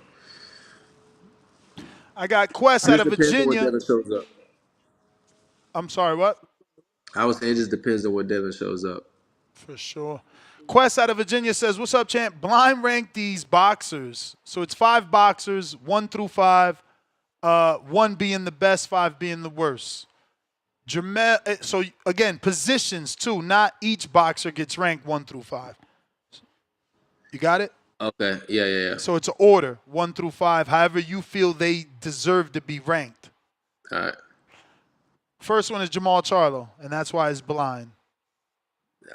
I got Quest it out just of depends on what Virginia. Devin shows up. I'm sorry, what? I would say it just depends on what Devin shows up. For sure. Quest out of Virginia says, "What's up, champ? Blind rank these boxers. So it's 5 boxers, 1 through 5. 1 being the best, 5 being the worst. Jamel. So again, positions too. Not each boxer gets ranked 1 through 5. You got it? Okay. Yeah. So it's an order, 1 through 5. However you feel they deserve to be ranked. All right. First one is Jamal Charlo, and that's why it's blind.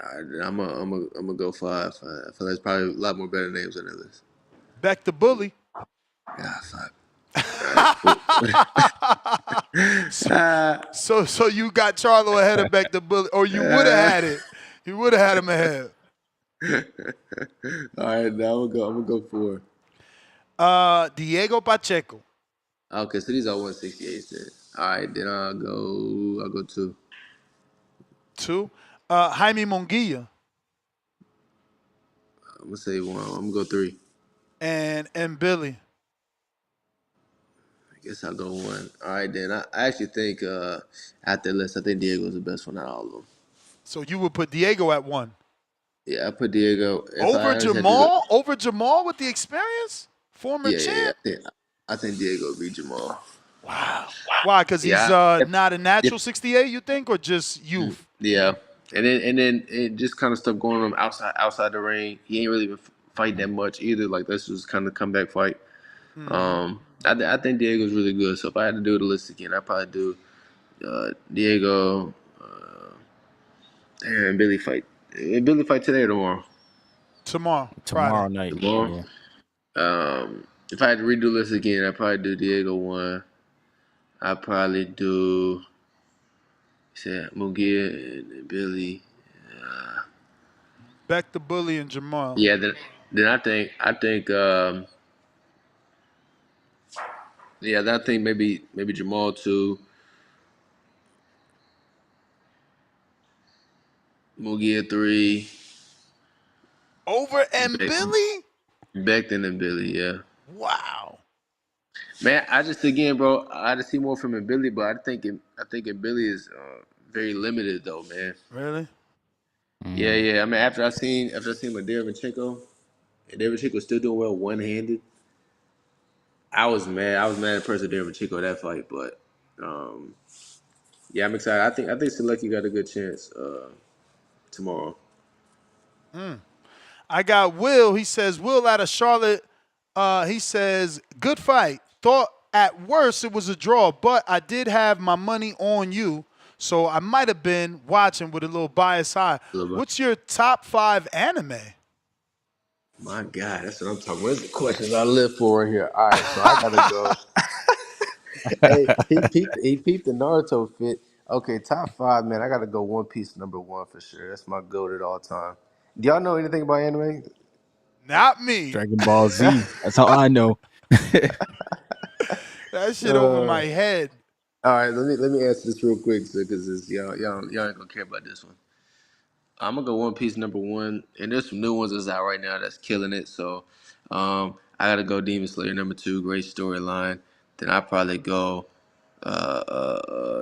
I'm gonna go 5. I feel like there's probably a lot more better names on that list. Beck the Bully. Yeah, 5. So you got Charlo ahead of Beck the Bully, or you would have had it. You would have had him ahead. All right, now I'm gonna go 4. Diego Pacheco. Okay, so these are 168 then. All right, then I'll go 2. 2. Jaime Munguia. I'm gonna say 1. I'm gonna go 3. And Billy. I guess I'll go 1. All right, then I actually think at the list, I think Diego's the best one out of all of them. So you would put Diego at 1. Yeah, I put Diego. Over Jamal? Over Jamal with the experience? Former champ? Yeah. I think Diego would beat Jamal. Wow. Why? Because he's not a natural 68, you think, or just youth? Yeah, and then it just kind of stuff going on outside the ring. He ain't really been fighting that much either. Like this was kind of comeback fight. I think Diego's really good. So if I had to do the list again, I'd probably do Diego, and Billy fight. Billy fight today or tomorrow? Tomorrow Friday. night. Tomorrow. Yeah. If I had to redo the list again, I'd probably do Diego 1. I'd probably do Mugia and Billy. Beck the Bully and Jamal. Yeah, then I think then I think maybe Jamal 2, Mugia 3. Over and Billy? Becton and Billy, yeah. Wow. Man, I just bro, I had to see more from in Billy, but I think in Billy is very limited though, man. Really? Yeah. I mean, after I seen Derevchenko, and Derevchenko still doing well one-handed. I was mad at Percy Derevchenko that fight, but yeah, I'm excited. I think Selecki got a good chance tomorrow. I got Will. He says, Will out of Charlotte. He says, good fight. Thought at worst it was a draw, but I did have my money on you, so I might have been watching with a little biased eye. What's your top 5 anime? My God, that's what I'm talking about. Where's the questions I live for right here? All right, so I gotta go. Hey, he peeped the Naruto fit. Okay, top 5, man. I gotta go One Piece #1 for sure. That's my goat at all time. Do y'all know anything about anime? Not me. Dragon Ball Z. That's all I know. That shit over my head. All right, let me answer this real quick, because y'all ain't gonna care about this one. I'm gonna go One Piece #1, and there's some new ones that's out right now that's killing it. So, I gotta go Demon Slayer #2. Great storyline. Then I probably go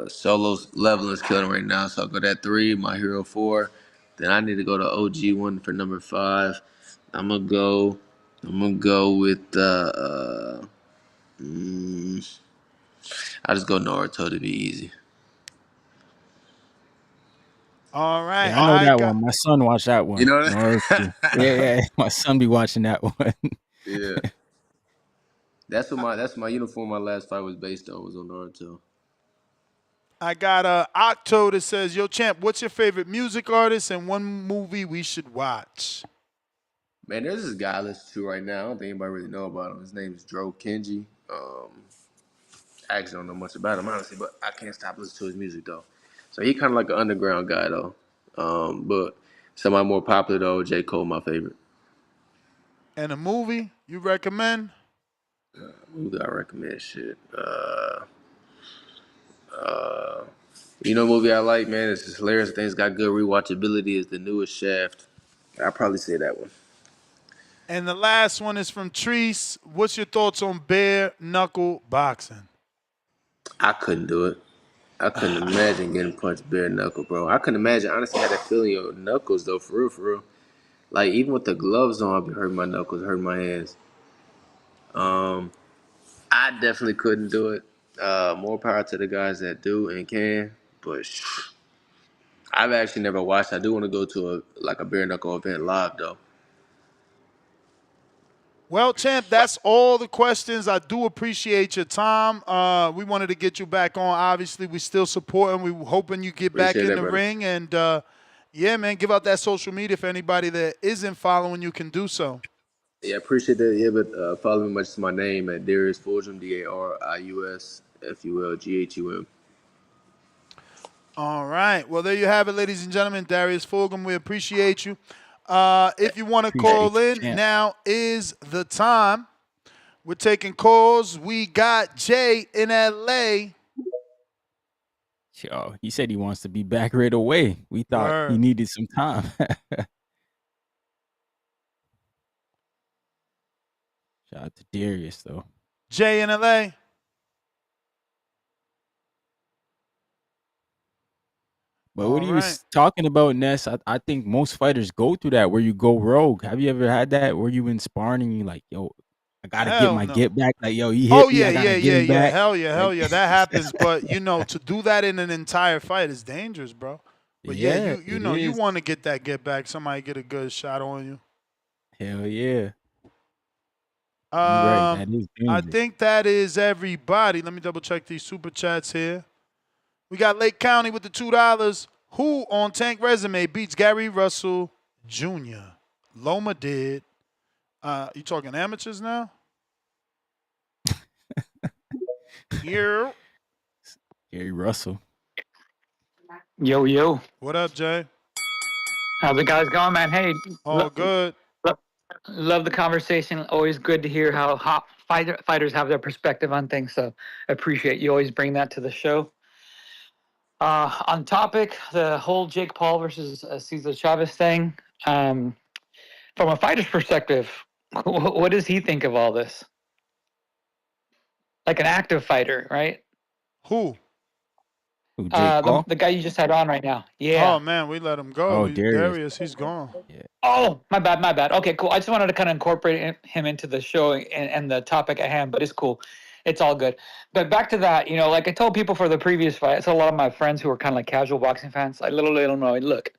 Solo's Leveling's killing right now, so I'll go that 3. My Hero 4. Then I need to go to OG one for #5. I'm gonna go. I'm gonna go with. I just go Naruto to be easy. All right, Yeah, I know I that got. one. My son watched that You one. know Naruto. Yeah, that? yeah. My son be watching that one. Yeah. That's my uniform. My last fight was based on was on Naruto. I got Octo that says, "Yo, champ, what's your favorite music artist and one movie we should watch?" Man, there's this guy I listen to right now. I don't think anybody really know about him. His name is Dro Kenji. I actually don't know much about him honestly, but I can't stop listening to his music though. So he kind of like an underground guy though. But somebody more popular though, J. Cole, my favorite. And a movie you recommend? Who do I recommend? Shit. You know, a movie I like, man. It's just hilarious. I think it's got good rewatchability. Is the newest Shaft. I'd probably say that one. And the last one is from Treese. What's your thoughts on bare knuckle boxing? I couldn't do it. I couldn't imagine getting punched bare knuckle, bro. I couldn't imagine. Honestly, how that feeling in your knuckles, though, for real, for real. Like, even with the gloves on, I'd be hurting my knuckles, hurting my hands. I definitely couldn't do it. More power to the guys that do and can, but I've actually never watched. I do want to go to a bare knuckle event live, though. Well, champ, that's all the questions. I do appreciate your time. We wanted to get you back on. Obviously, we still supporting. We hoping you get back Appreciate in that, the brother. ring. And yeah, man, give out that social media for anybody that isn't following you can do so. Yeah, appreciate that. Yeah, but follow me much to my name at Darius Fulghum, DariusFulghum. All right. Well, there you have it, ladies and gentlemen. Darius Fulghum, we appreciate you. If you want to Appreciate call you, in, champ. now is the time. We're taking calls. We got Jay in LA. Yo, he said he wants to be back right away. We thought he Word. needed some time. Shout out to Darius, though. Jay in LA. But what All he right. was talking about, Ness, I think most fighters go through that where you go rogue. Have you ever had that where you been sparring and you like, yo, I gotta get Hell my no. get back? Like, yo, he Oh, hit me, yeah, I yeah, gotta get yeah, him yeah. back. Hell yeah, Like, hell yeah. That happens. But, you know, to do that in an entire fight is dangerous, bro. But, yeah, yeah, you it know, you is. want to get that get back. Somebody get a good shot on you. Hell yeah. You right. That is I dangerous. think that is everybody. Let me double check these super chats here. We got Lake County with the $2. Who on Tank Resume beats Gary Russell Jr.? Loma did. You talking amateurs now? Here. Gary Russell. Yo, yo. What up, Jay? How's it guys going, man? Hey, All good. love the conversation. Always good to hear how hot fighters have their perspective on things. So I appreciate you always bring that to the show. On topic, the whole Jake Paul versus Cesar Chavez thing. From a fighter's perspective, what does he think of all this? Like an active fighter, right? Who? Who, Jake Paul? The guy you just had on right now. Yeah. Oh, man, we let him go. Oh, Darius. Darius, he's gone. Yeah. Oh, my bad. Okay, cool. I just wanted to kind of incorporate him into the show and the topic at hand, but it's cool. It's all good. But back to that, you know, like I told people for the previous fight, so a lot of my friends who are kind of like casual boxing fans, I literally don't know. Look,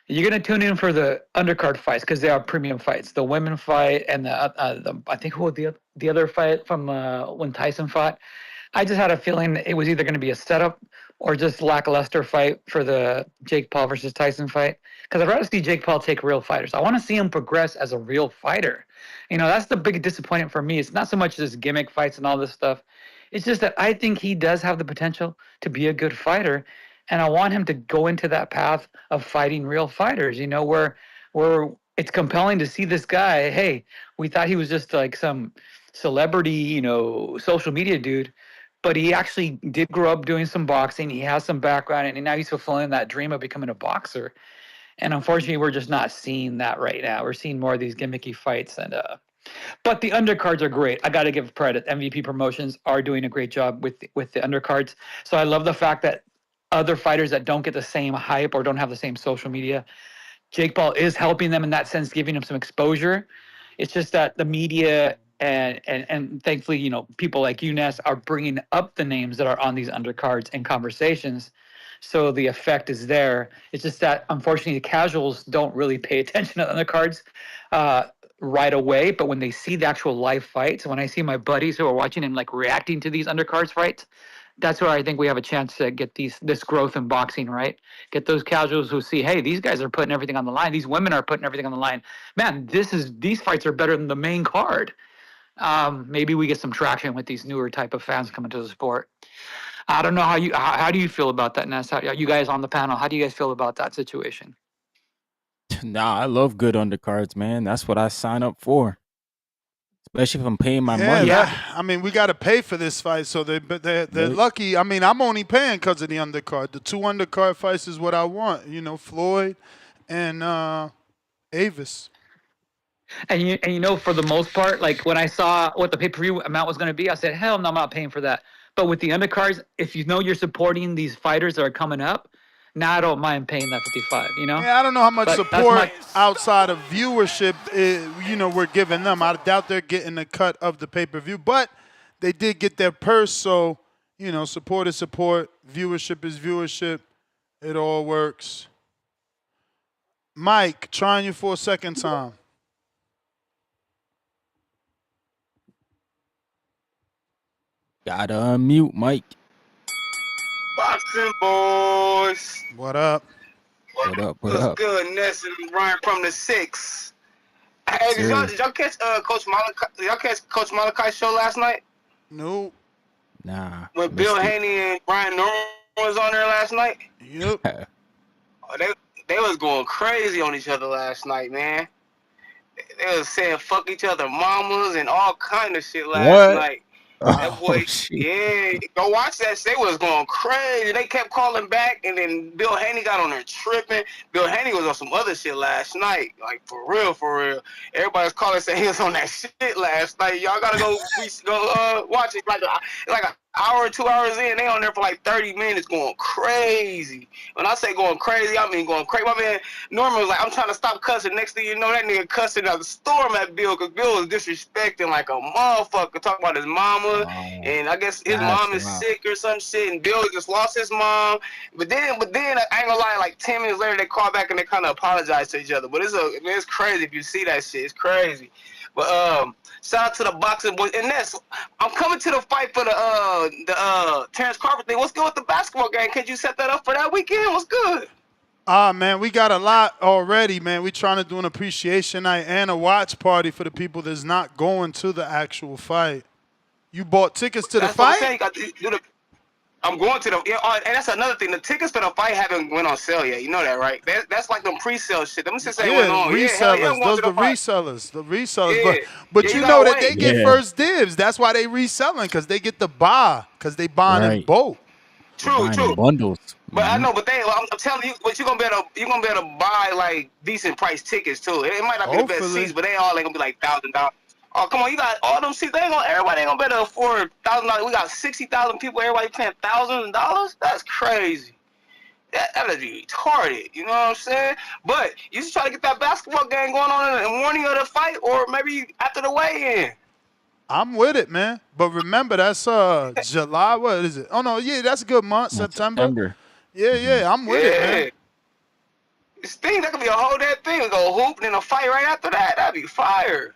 you're going to tune in for the undercard fights because they are premium fights. The women fight and the I think who was the other fight from when Tyson fought. I just had a feeling it was either going to be a setup or just lackluster fight for the Jake Paul versus Tyson fight. Because I'd rather see Jake Paul take real fighters. I want to see him progress as a real fighter. You know, that's the big disappointment for me. It's not so much just gimmick fights and all this stuff. It's just that I think he does have the potential to be a good fighter, and I want him to go into that path of fighting real fighters. You know, where it's compelling to see this guy. Hey, we thought he was just like some celebrity, social media dude, but he actually did grow up doing some boxing. He has some background, and now he's fulfilling that dream of becoming a boxer. And unfortunately, we're just not seeing that right now. We're seeing more of these gimmicky fights, but the undercards are great. I got to give credit. MVP Promotions are doing a great job with the undercards. So I love the fact that other fighters that don't get the same hype or don't have the same social media, Jake Paul is helping them in that sense, giving them some exposure. It's just that the media and thankfully, people like you, Ness, are bringing up the names that are on these undercards in conversations. So the effect is there. It's just that unfortunately the casuals don't really pay attention to the undercards right away. But when they see the actual live fights, when I see my buddies who are watching and like reacting to these undercards fights, that's where I think we have a chance to get this growth in boxing, right? Get those casuals who see, hey, these guys are putting everything on the line. These women are putting everything on the line. Man, these fights are better than the main card. Maybe we get some traction with these newer type of fans coming to the sport. I don't know how do you feel about that, Ness? You guys on the panel, how do you guys feel about that situation? Nah, I love good undercards, man. That's what I sign up for. Especially if I'm paying my money. I mean, we got to pay for this fight, so they're lucky. I mean, I'm only paying because of the undercard. The 2 undercard fights is what I want. Floyd and Avis. And for the most part, like when I saw what the pay-per-view amount was going to be, I said, hell no, I'm not paying for that. But with the undercards, if you're supporting these fighters that are coming up, now I don't mind paying that $55. Yeah, I don't know how much support outside of viewership, we're giving them. I doubt they're getting a cut of the pay-per-view, but they did get their purse. So, support is support. Viewership is viewership. It all works. Mike, trying you for a second time. Gotta unmute, Mike. Boxing boys. What up? What up? What's good? Ness and Ryan from the 6. Hey, did y'all catch Coach Malachi? Y'all catch Coach Malachi's show last night? No. Nah. When Bill Haney and Brian Norman was on there last night? Yep. They was going crazy on each other last night, man. They was saying fuck each other mamas and all kind of shit last night. That boy, yeah, go watch that. They was going crazy. They kept calling back, and then Bill Haney got on there tripping. Bill Haney was on some other shit last night, like for real. Everybody was calling saying he was on that shit last night. Y'all gotta go watch it. Like an hour or 2 hours in, they on there for like 30 minutes going crazy. When I say going crazy, I mean going crazy. My man Norman was like, I'm trying to stop cussing. Next thing you know, that nigga cussing out the storm at Bill because Bill was disrespecting like a motherfucker, talking about his mama, and I guess his mom is sick or some shit, and Bill just lost his mom. But then I ain't gonna lie, like 10 minutes later, they call back and they kind of apologize to each other. But it's crazy if you see that shit. It's crazy. But shout out to the boxing boys. And I'm coming to the fight for the Terrence Crawford thing. What's good with the basketball game? Could you set that up for that weekend? What's good? Man, we got a lot already, man. We trying to do an appreciation night and a watch party for the people that's not going to the actual fight. You bought tickets to the fight? What I'm saying. I'm going to and that's another thing. The tickets for the fight haven't went on sale yet. You know that, right? That's like them pre-sale shit. Them shit ain't went on. Resellers. Those the resellers. The resellers. Yeah. But you know that they get first dibs. That's why they reselling, because they get the buy, because they buying in bulk. True. Bundles. But I know, but I'm telling you, but you're gonna be able to buy like decent price tickets too. It might not be the best seats, but they all ain't gonna be like $1,000. Oh, come on, you got all them seats. Everybody ain't gonna be able to afford $1,000. We got 60,000 people. Everybody paying thousands of dollars. That's crazy. That would be retarded. You know what I'm saying? But you just try to get that basketball game going on in the morning of the fight, or maybe after the weigh-in. I'm with it, man. But remember, that's July. What is it? Oh no, yeah, that's a good month. September. Yeah, I'm with it, man. This thing, that could be a whole that thing. Go hoop and then a fight right after that. That'd be fire.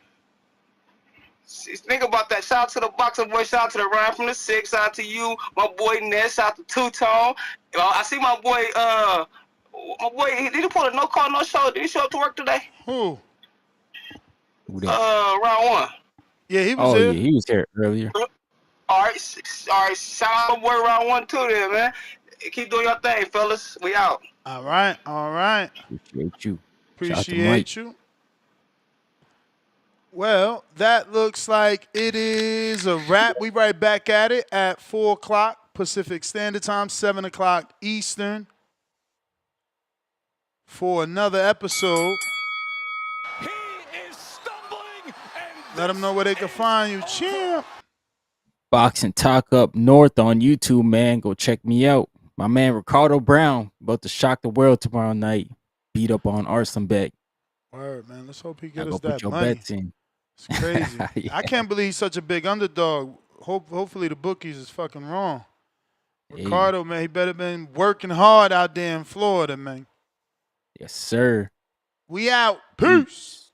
Think about that. Shout out to the boxing boy. Shout out to the Ryan from the 6. Shout out to you, my boy Ness. Shout out to Two-Tone. I see my boy. Did he pull a no call, no show? Did he show up to work today? Who? Round 1. Yeah, he was here. Yeah, he was here earlier. All right, right. Shout out boy round 1, 2 then, man. Keep doing your thing, fellas. We out. All right. Appreciate you. Shout out to Mike. Appreciate you. Well, that looks like it is a wrap. We right back at it at 4 o'clock Pacific Standard Time, 7 o'clock Eastern for another episode. He is stumbling, and Let them know where they can find you, champ. Boxing Talk Up North on YouTube, man. Go check me out. My man Ricardo Brown about to shock the world tomorrow night. Beat up on Arsenal Beck. Word, man. Let's hope he Y'all get go us put that your money. bets in. It's crazy. Yeah. I can't believe he's such a big underdog. Hopefully the bookies is fucking wrong. Hey. Ricardo, man, he better been working hard out there in Florida, man. Yes, sir. We out. Peace.